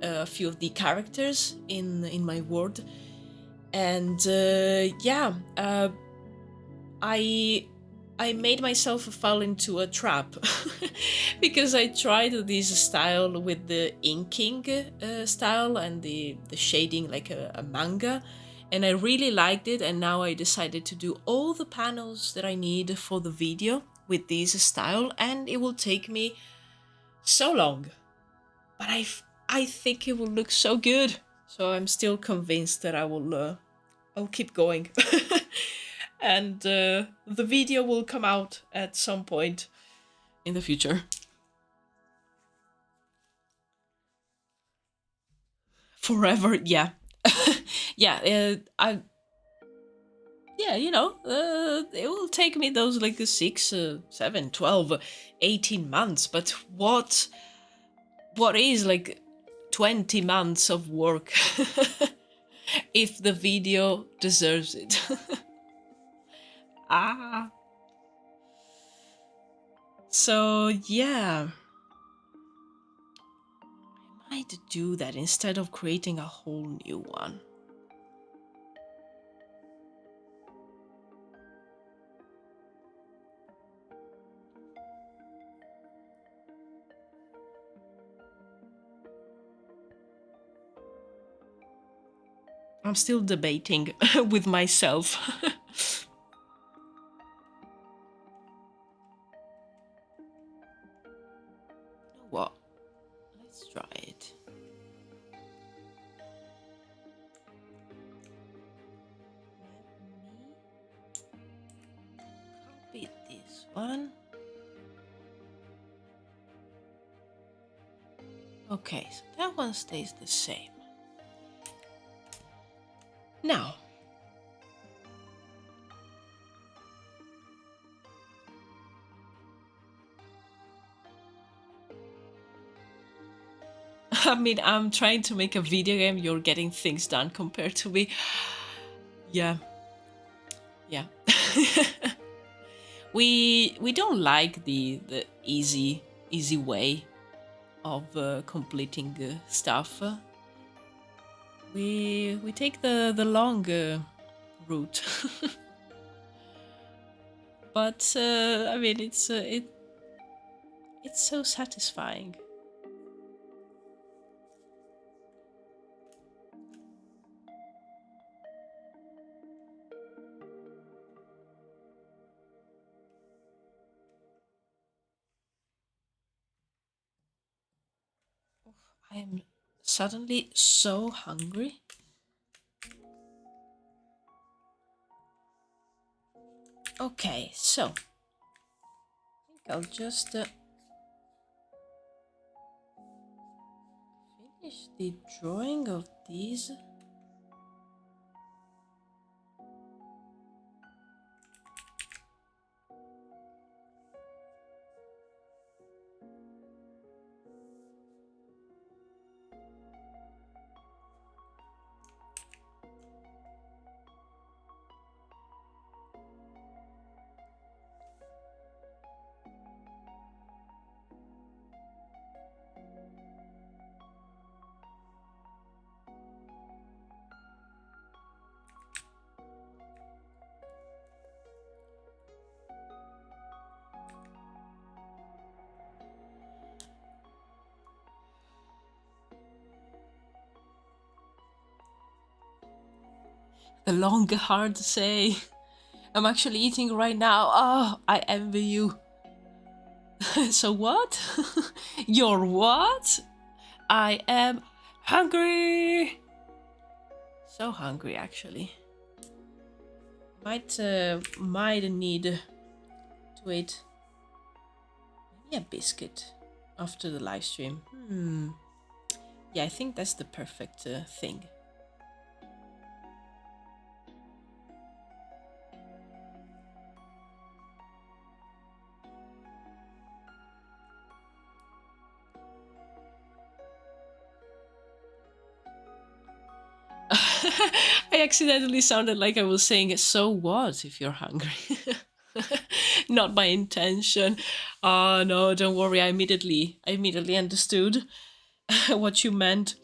a few of the characters in my world. And yeah, I made myself fall into a trap because I tried this style with the inking style and the shading like a manga, and I really liked it, and now I decided to do all the panels that I need for the video with this style, and it will take me so long, but I think it will look so good, so I'm still convinced that I'll keep going. And the video will come out at some point in the future. Forever, yeah. Yeah, you know, it will take me those like 6, 7, 12, 18 months, but what is like 20 months of work if the video deserves it? So yeah, I might do that instead of creating a whole new one. I'm still debating with myself. What? Let's try it. Let me copy this one. Okay, so that one stays the same. Now, I mean, I'm trying to make a video game, you're getting things done compared to me. Yeah. Yeah. we don't like the easy way of completing stuff. We take the long route. But I mean, it's so satisfying. I am suddenly so hungry. Okay, so I think I'll just finish the drawing of these. The long hard to say. I'm actually eating right now. Oh, I envy you. So what? You're what? I am hungry. So hungry, actually. Might need to eat maybe a biscuit after the live stream. Yeah, I think that's the perfect thing. I accidentally sounded like I was saying, so what if you're hungry? Not my intention. Oh no, don't worry, I immediately understood what you meant.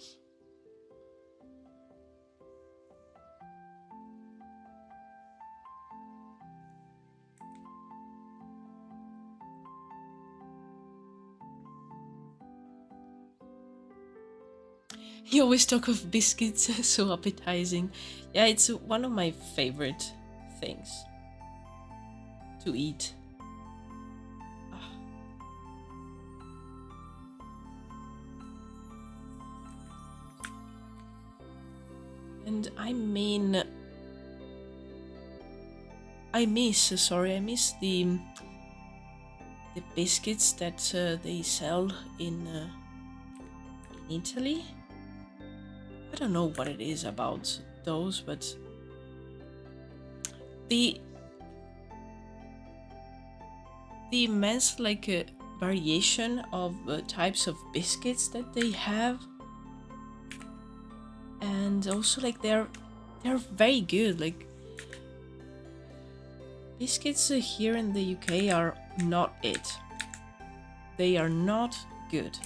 You always talk of biscuits, so appetizing. Yeah, it's one of my favorite things to eat. And I mean, I miss the biscuits that they sell in Italy. I don't know what it is about those, but the immense variation of types of biscuits that they have, and also they're very good. Like, biscuits here in the UK are not it. They are not good,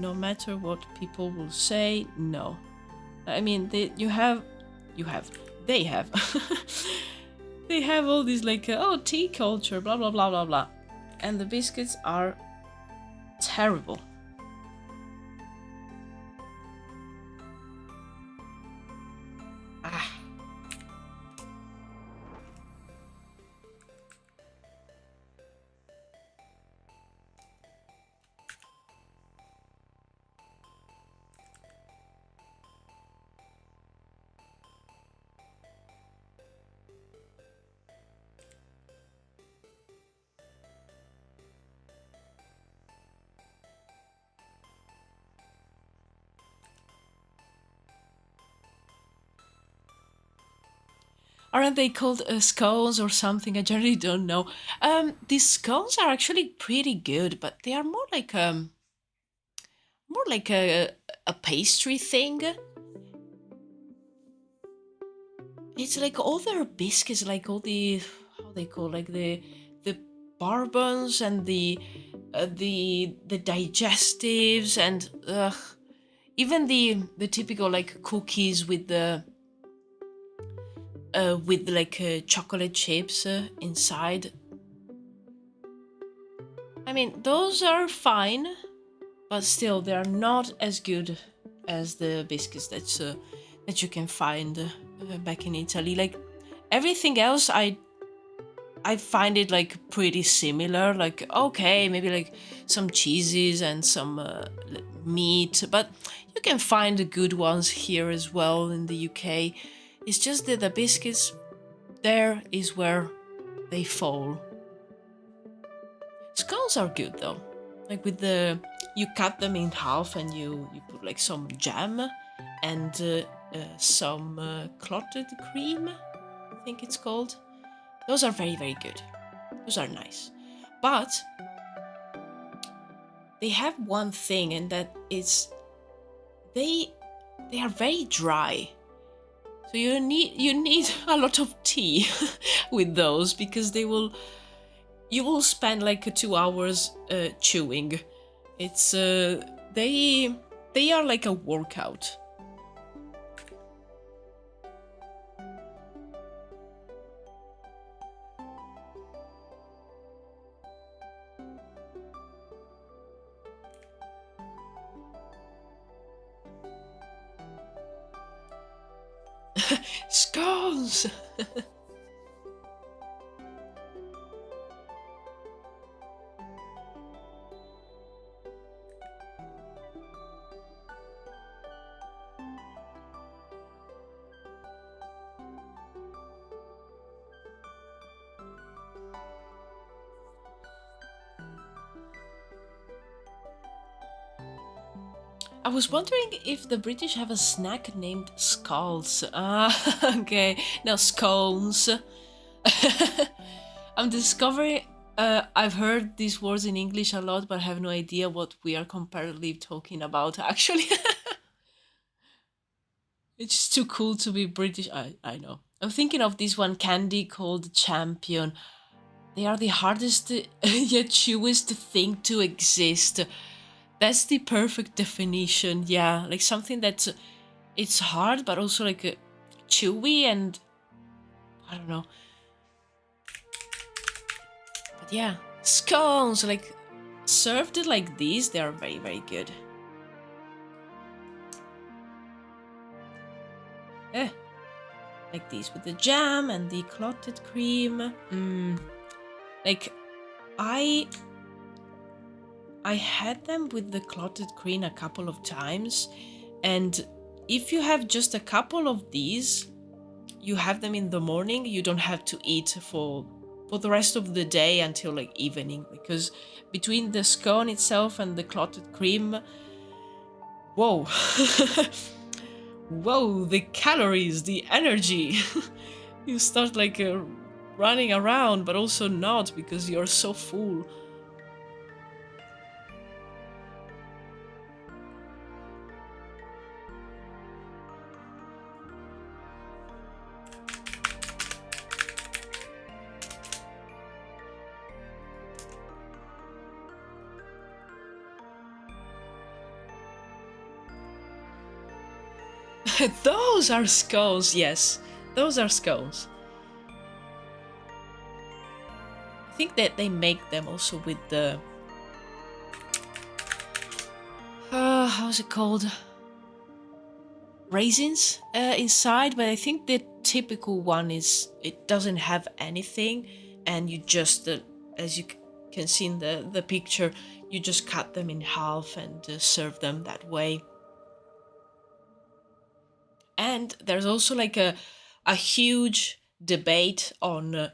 no matter what people will say. No, I mean they have they have all these oh, tea culture, blah blah blah blah blah, and the biscuits are terrible. Aren't they called scones or something? I generally don't know. These scones are actually pretty good, but they are more like a pastry thing. It's like all their biscuits, like all the how they call, like the bourbons and the digestives, and even the typical like cookies with like chocolate chips inside. I mean, those are fine, but still, they are not as good as the biscuits that you can find back in Italy. Like everything else, I find it like pretty similar. Like okay, maybe like some cheeses and some meat, but you can find the good ones here as well in the UK. It's just that the biscuits there is where they fall. Scones are good though. Like with you cut them in half and you put like some jam and some clotted cream, I think it's called. Those are very, very good. Those are nice. But they have one thing, and that is they are very dry. So you need a lot of tea with those, because you will spend like 2 hours chewing. It's they are like a workout. Scones! I was wondering if the British have a snack named skulls. Ah, okay. Now scones. I'm discovering. I've heard these words in English a lot, but I have no idea what we are comparatively talking about. Actually, it's just too cool to be British. I know. I'm thinking of this one candy called Champion. They are the hardest yet chewiest thing to exist. That's the perfect definition. Yeah, like something that's it's hard but also like chewy, and I don't know. But yeah, scones, like served like these, they are very, very good. Eh, like these with the jam and the clotted cream. Like I had them with the clotted cream a couple of times, and if you have just a couple of these, you have them in the morning, you don't have to eat for the rest of the day until like evening, because between the scone itself and the clotted cream, whoa. Whoa, the calories, the energy. You start like running around, but also not, because you're so full. Those are skulls, yes. Those are skulls. I think that they make them also with the... how's it called? Raisins inside, but I think the typical one is it doesn't have anything, and you just, as you can see in the picture, you just cut them in half and serve them that way. And there's also like a huge debate on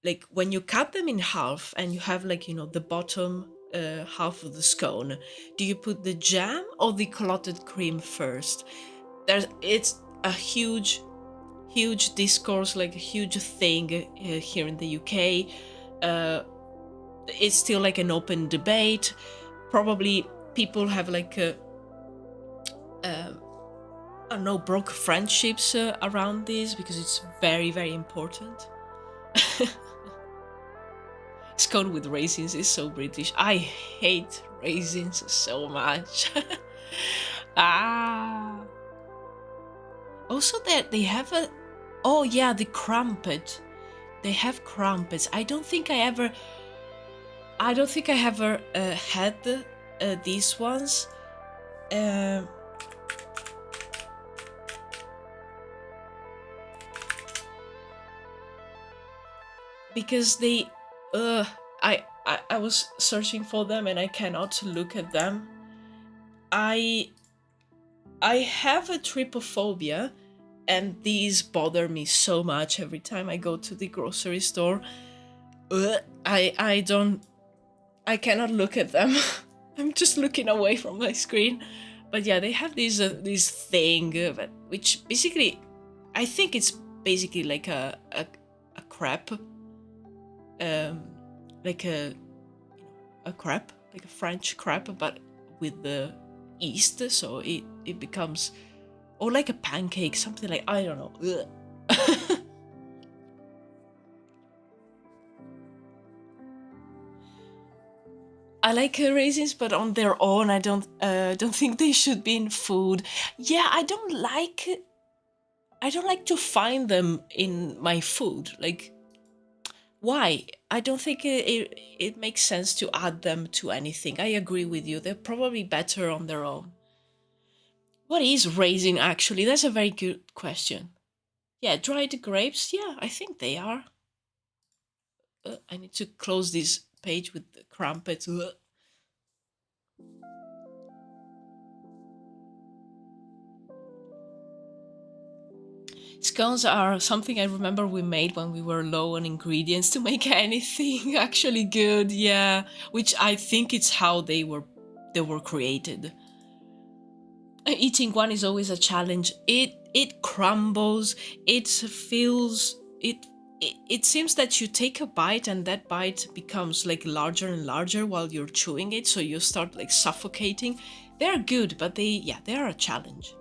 like when you cut them in half and you have like, you know, the bottom half of the scone, do you put the jam or the clotted cream first? It's a huge huge discourse, like a huge thing here in the UK. It's still like an open debate. Probably people have like I don't know, broke friendships around this because it's very, very important. Scone with raisins is so British. I hate raisins so much. Ah. Also, that they have a. Oh yeah, the crumpet. They have crumpets. I don't think I ever had these ones. Because they, I was searching for them and I cannot look at them. I have a trypophobia, and these bother me so much every time I go to the grocery store. I cannot look at them. I'm just looking away from my screen. But yeah, they have this thing which basically, I think it's basically like a crepe, like a crepe, like a French crepe, but with the yeast, so it becomes, or like a pancake, something like, I don't know. I like raisins, but on their own, I don't think they should be in food. Yeah, I don't like to find them in my food. Like, why? I don't think it makes sense to add them to anything. I agree with you. They're probably better on their own. What is raisin actually? That's a very good question. Yeah, dried grapes. Yeah, I think they are. I need to close this page with the crumpets. Scones are something I remember we made when we were low on ingredients to make anything actually good, yeah. Which I think it's how they were created. Eating one is always a challenge. It crumbles, it feels it seems that you take a bite and that bite becomes like larger and larger while you're chewing it, so you start like suffocating. They're good, but they are a challenge.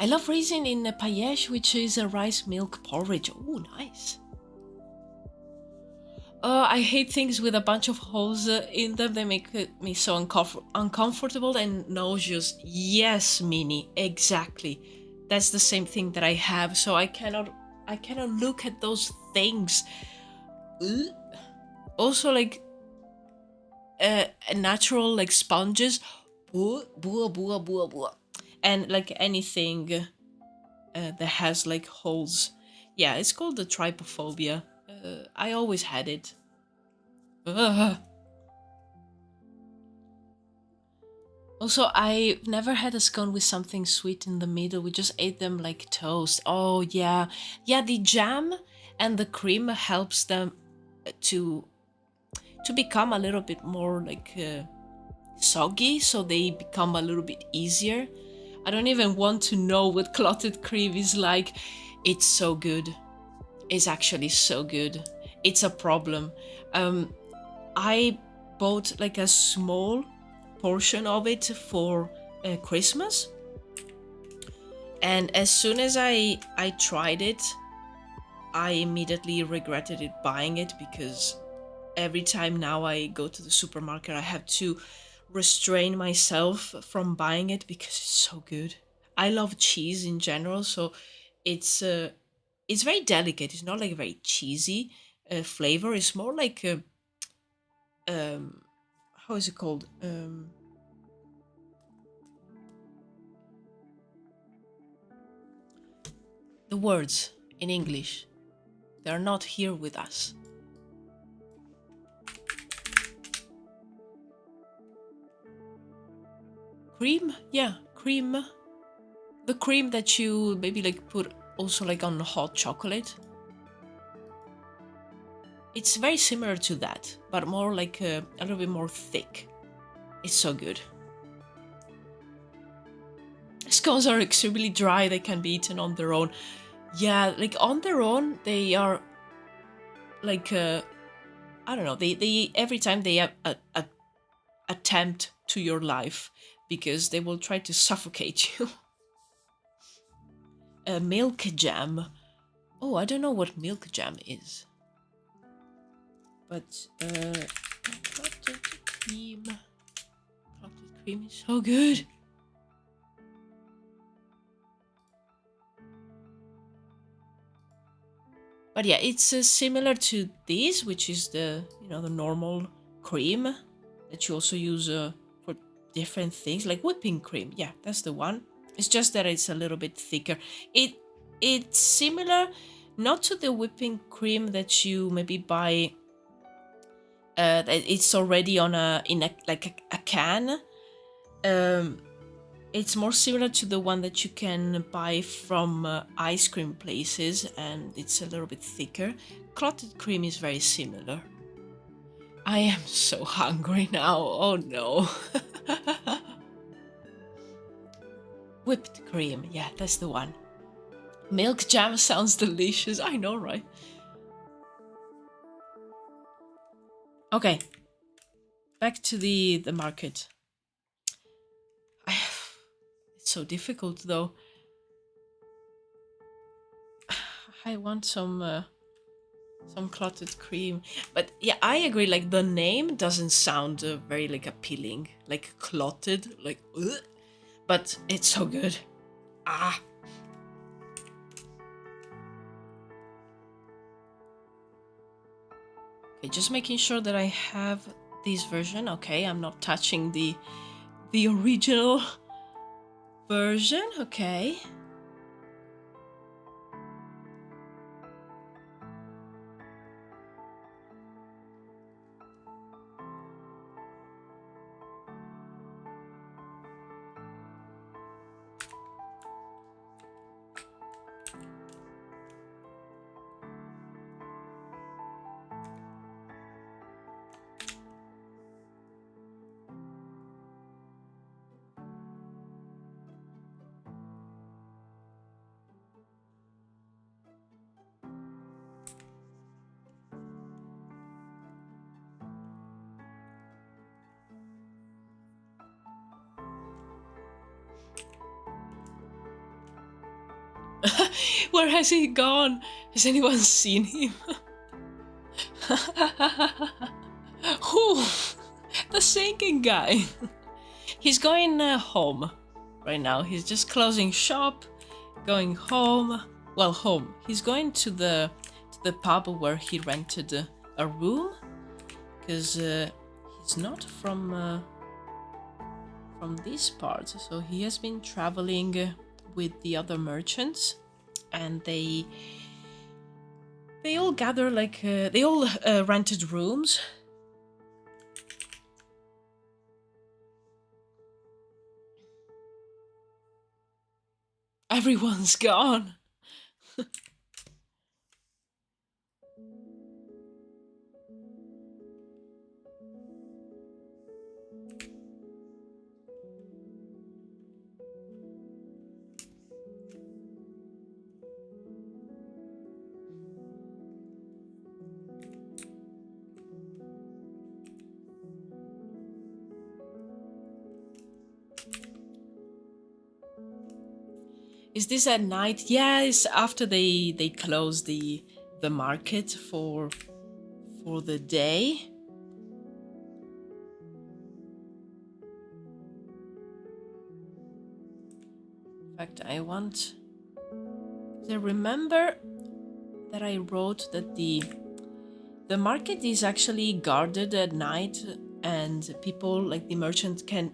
I love raisin in a pailleche, which is a rice milk porridge. Oh, nice. I hate things with a bunch of holes in them. They make me so uncomfortable and nauseous. Yes, Minnie, exactly. That's the same thing that I have. So I cannot look at those things. Ugh. Also, like natural like sponges. Boo, boo, boo, boo, boo. And like anything that has like holes. Yeah, it's called the trypophobia. I always had it. Ugh. Also, I never had a scone with something sweet in the middle. We just ate them like toast. Oh yeah, yeah. The jam and the cream helps them to become a little bit more like soggy, so they become a little bit easier. I don't even want to know what clotted cream is like. It's so good. It's actually so good. It's a problem. I bought like a small portion of it for Christmas, and as soon as I tried it, I immediately regretted it buying it, because every time now I go to the supermarket I have to restrain myself from buying it because it's so good. I love cheese in general, so it's very delicate. It's not like a very cheesy flavor. It's more like how is it called? The words in English, they're not here with us. Cream? Yeah, cream. The cream that you maybe like put also like on hot chocolate. It's very similar to that, but more like a little bit more thick. It's so good. scones are extremely dry. They can be eaten on their own. Yeah, like on their own, they are like I don't know. They every time they have a attempt to your life because they will try to suffocate you. Milk jam. Oh, I don't know what milk jam is. But clotted cream. Clotted cream is so good. But yeah, it's similar to this, which is the the normal cream that you also use for different things, like whipping cream. Yeah, that's the one. It's just that it's a little bit thicker. It's similar, not to the whipping cream that you maybe buy. It's already on a can. It's more similar to the one that you can buy from ice cream places, and it's a little bit thicker. Clotted cream is very similar. I am so hungry now. Oh no. Whipped cream. Yeah, that's the one. Milk jam sounds delicious. I know, right? Okay. Back to the market. It's so difficult though. I want some clotted cream, but yeah, I agree. Like the name doesn't sound very like appealing, like clotted, like. Ugh. But it's so good. Ah. Okay, just making sure that I have this version. Okay, I'm not touching the original version. Okay. Where has he gone? Has anyone seen him? Who? The sinking guy. He's going home right now. He's just closing shop, going home. Well, home. He's going to the pub where he rented a room, because he's not from this part. So he has been traveling with the other merchants, and they all gather, like they all rented rooms. Everyone's gone. Is this at night? Yeah, it's after they close the market for the day. In fact, I remember that I wrote that the market is actually guarded at night, and people, like the merchant, can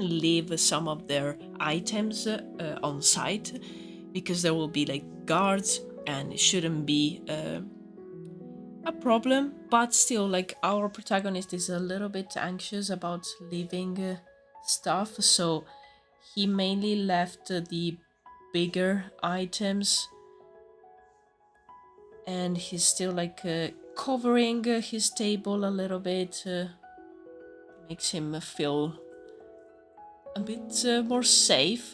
leave some of their items on site, because there will be like guards, and it shouldn't be a problem. But still, like, our protagonist is a little bit anxious about leaving stuff, so he mainly left the bigger items, and he's still like covering his table a little bit. Makes him feel a bit more safe.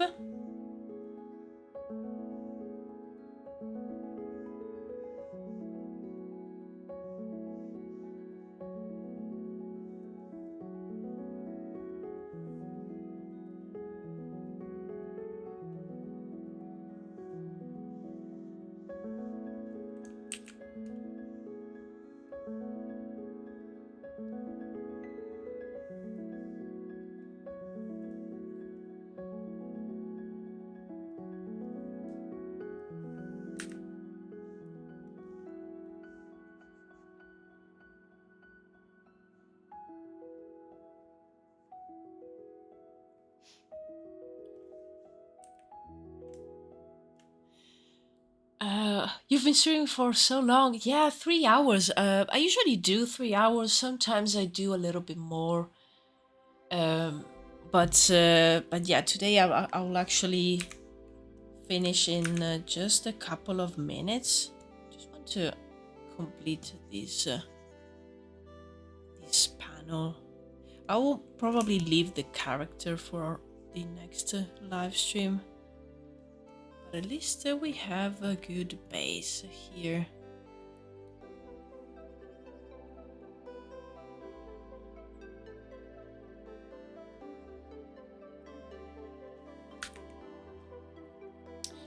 You've been streaming for so long. Yeah, 3 hours. I usually do 3 hours. Sometimes I do a little bit more. Um, but yeah, today I will actually finish in just a couple of minutes. Just want to complete this panel. I will probably leave the character for the next live stream. But at least we have a good base here.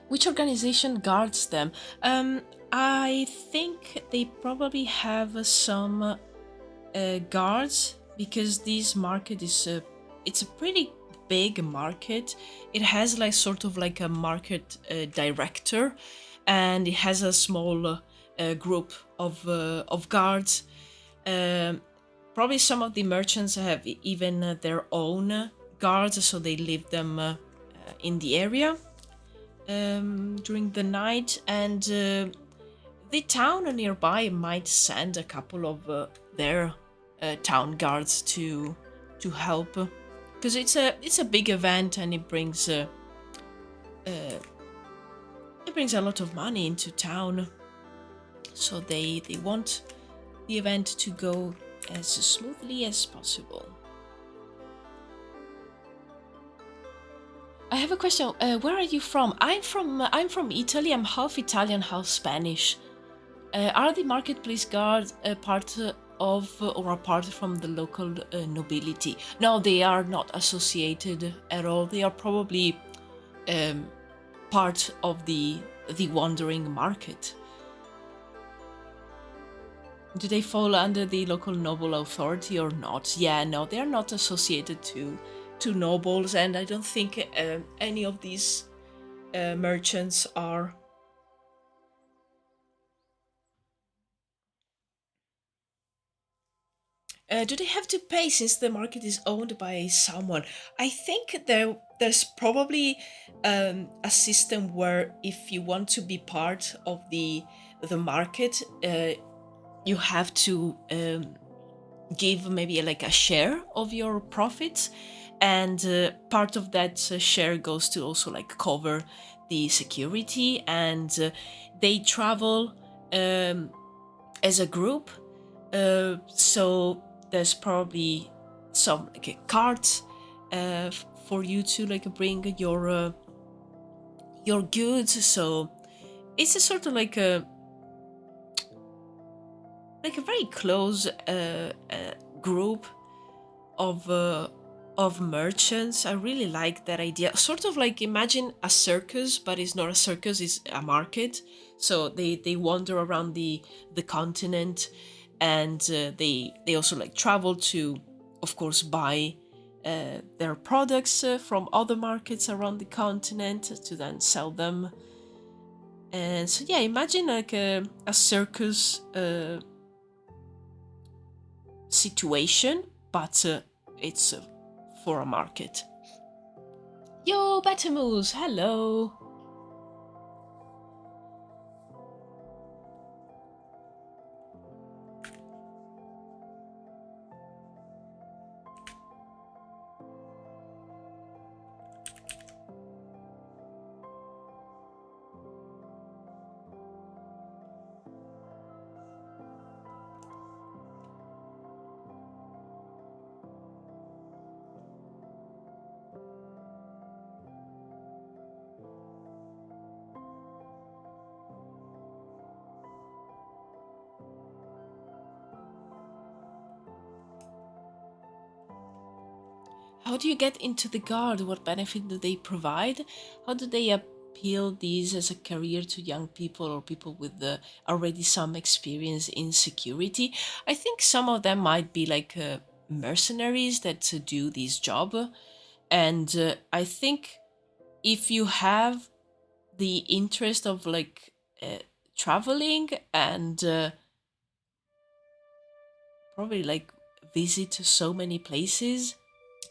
Which organization guards them? I think they probably have some guards, because this market is it's a pretty big market. It has like sort of like a market director, and it has a small group of guards. Probably some of the merchants have even their own guards, so they leave them in the area during the night, and the town nearby might send a couple of their town guards to help, because it's a big event, and it brings a lot of money into town, so they want the event to go as smoothly as possible. I have a question. Where are you from? I'm from Italy. I'm half Italian, half Spanish. Are the marketplace guards a part of or apart from the local nobility? No, they are not associated at all. They are probably part of the wandering market. Do they fall under the local noble authority or not? Yeah, no, they are not associated to nobles, and I don't think any of these merchants are. Do they have to pay since the market is owned by someone? I think there's probably a system where if you want to be part of the market, you have to give maybe like a share of your profits, and part of that share goes to also like cover the security, and they travel as a group, so there's probably some like a cart for you to like bring your goods. So it's a sort of like a very close group of merchants. I really like that idea. Sort of like, imagine a circus, but it's not a circus; it's a market. So they wander around the continent, and they also like travel to, of course, buy their products from other markets around the continent to then sell them. And so yeah, imagine like a circus situation, but it's for a market. Yo, Betamoose, hello. How do you get into the guard? What benefit do they provide? How do they appeal these as a career to young people or people with already some experience in security? I think some of them might be like mercenaries that do this job. And I think if you have the interest of like traveling and probably like visit so many places,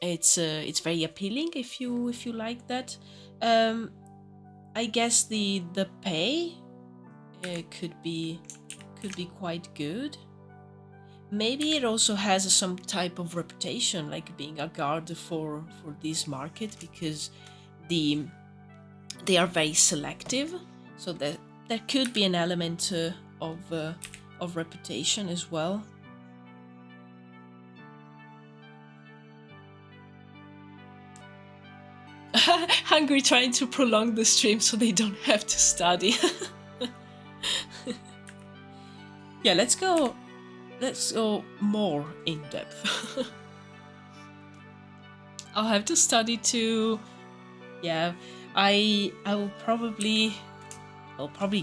it's very appealing if you like that. I guess the pay could be quite good. Maybe it also has some type of reputation, like being a guard for this market, because they are very selective. So that there could be an element of reputation as well. Hungry trying to prolong the stream so they don't have to study. Yeah, let's go more in depth. I'll have to study too. Yeah, I'll probably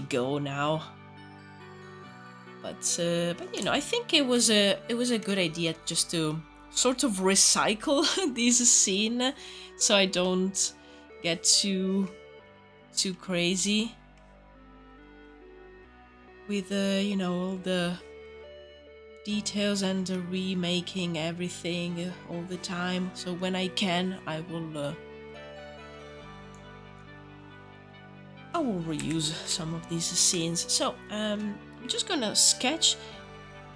go now. But you know, I think it was a good idea just to sort of recycle this scene, so I don't get too crazy with you know, all the details and the remaking everything all the time. So when I can, I will reuse some of these scenes. So I'm just gonna sketch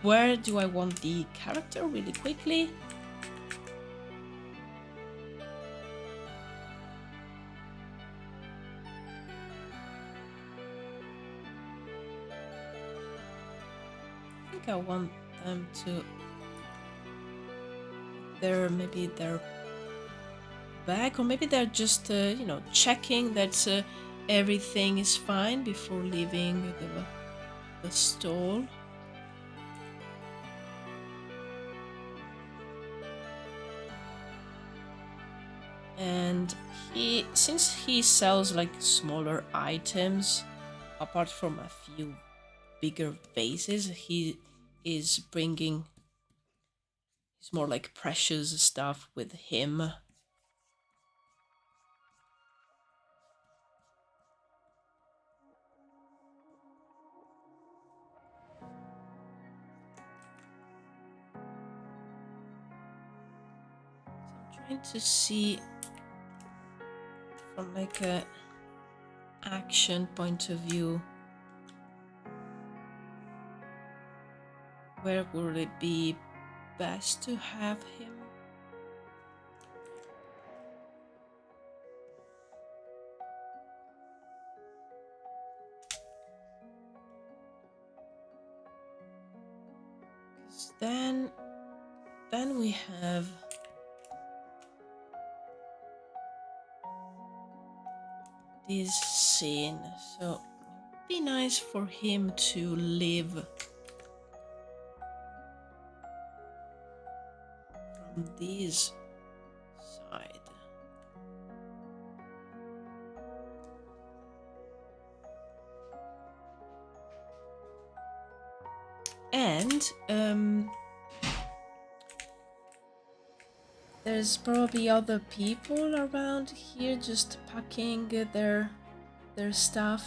where do I want the character really quickly. I think I want them to maybe they're back, or maybe they're just you know, checking that everything is fine before leaving the stall. And since he sells like smaller items, apart from a few bigger vases, he is bringing his more like precious stuff with him. Trying to see from like a action point of view, where would it be best to have him? Because then we have this scene, so it'd be nice for him to live from this side. And there's probably other people around here just packing their stuff.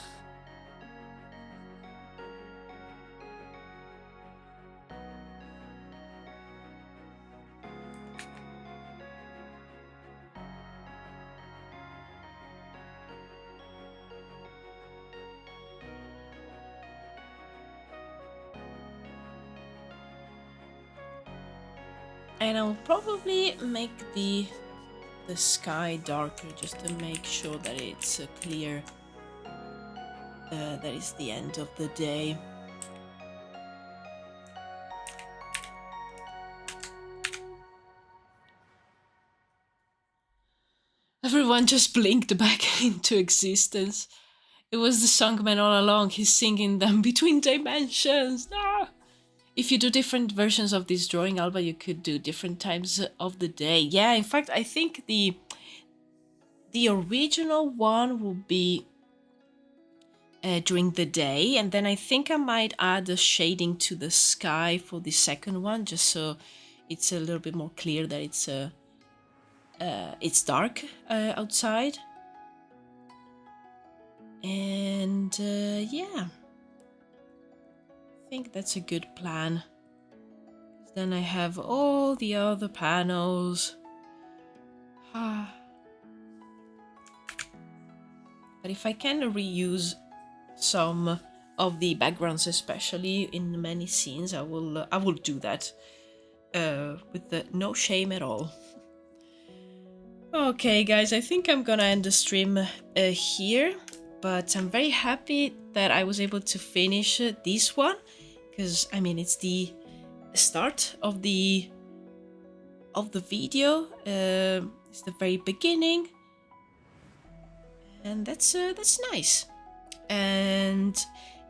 And I'll probably make the sky darker just to make sure that it's clear that it's the end of the day. Everyone just blinked back into existence. It was the songman all along. He's singing them between dimensions. Ah! If you do different versions of this drawing, Alba, you could do different times of the day. Yeah, in fact, I think the original one will be during the day, and then I think I might add a shading to the sky for the second one, just so it's a little bit more clear that it's dark outside. And yeah, I think that's a good plan. Then I have all the other panels. But if I can reuse some of the backgrounds, especially in many scenes. I will do that with no shame at all. Okay, guys, I think I'm gonna end the stream here, but I'm very happy that I was able to finish this one, because I mean it's the start of the video. It's the very beginning, and that's nice. And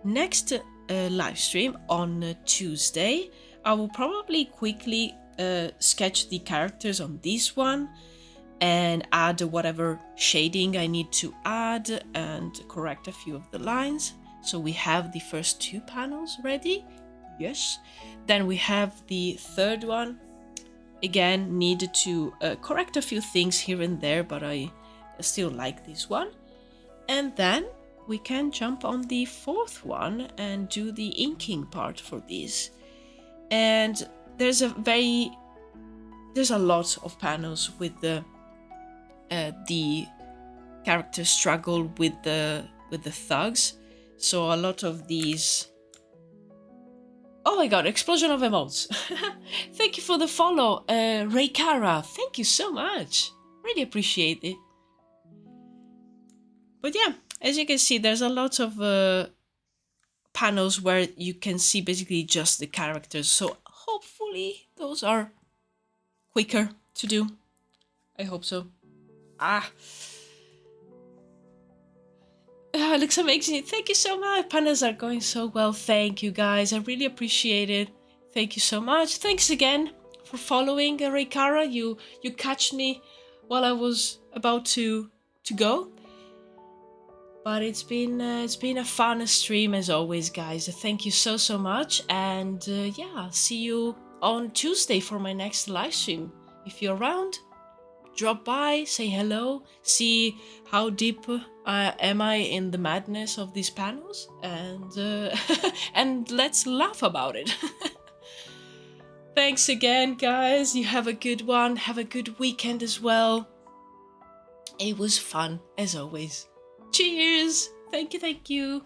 next live stream on Tuesday, I will probably quickly sketch the characters on this one and add whatever shading I need to add and correct a few of the lines. So we have the first 2 panels ready. Yes. Then we have the third one. Again, needed to correct a few things here and there, but I still like this one. And then we can jump on the 4th one and do the inking part for this. And there's a lot of panels with the characters struggle with the thugs. So a lot of these. Oh my god, explosion of emotes. Thank you for the follow, Raykara. Thank you so much. Really appreciate it. But yeah, as you can see, there's a lot of panels where you can see basically just the characters. So hopefully those are quicker to do. I hope so. Looks amazing. Thank you so much. Panels are going so well. Thank you, guys. I really appreciate it. Thank you so much. Thanks again for following, Raykara. You catch me while I was about to go. But it's been a fun stream as always, guys. Thank you so much. And yeah, I'll see you on Tuesday for my next live stream. If you're around, drop by, say hello, see how deep am I in the madness of these panels, and and let's laugh about it. Thanks again, guys. You have a good one. Have a good weekend as well. It was fun as always. Cheers. Thank you.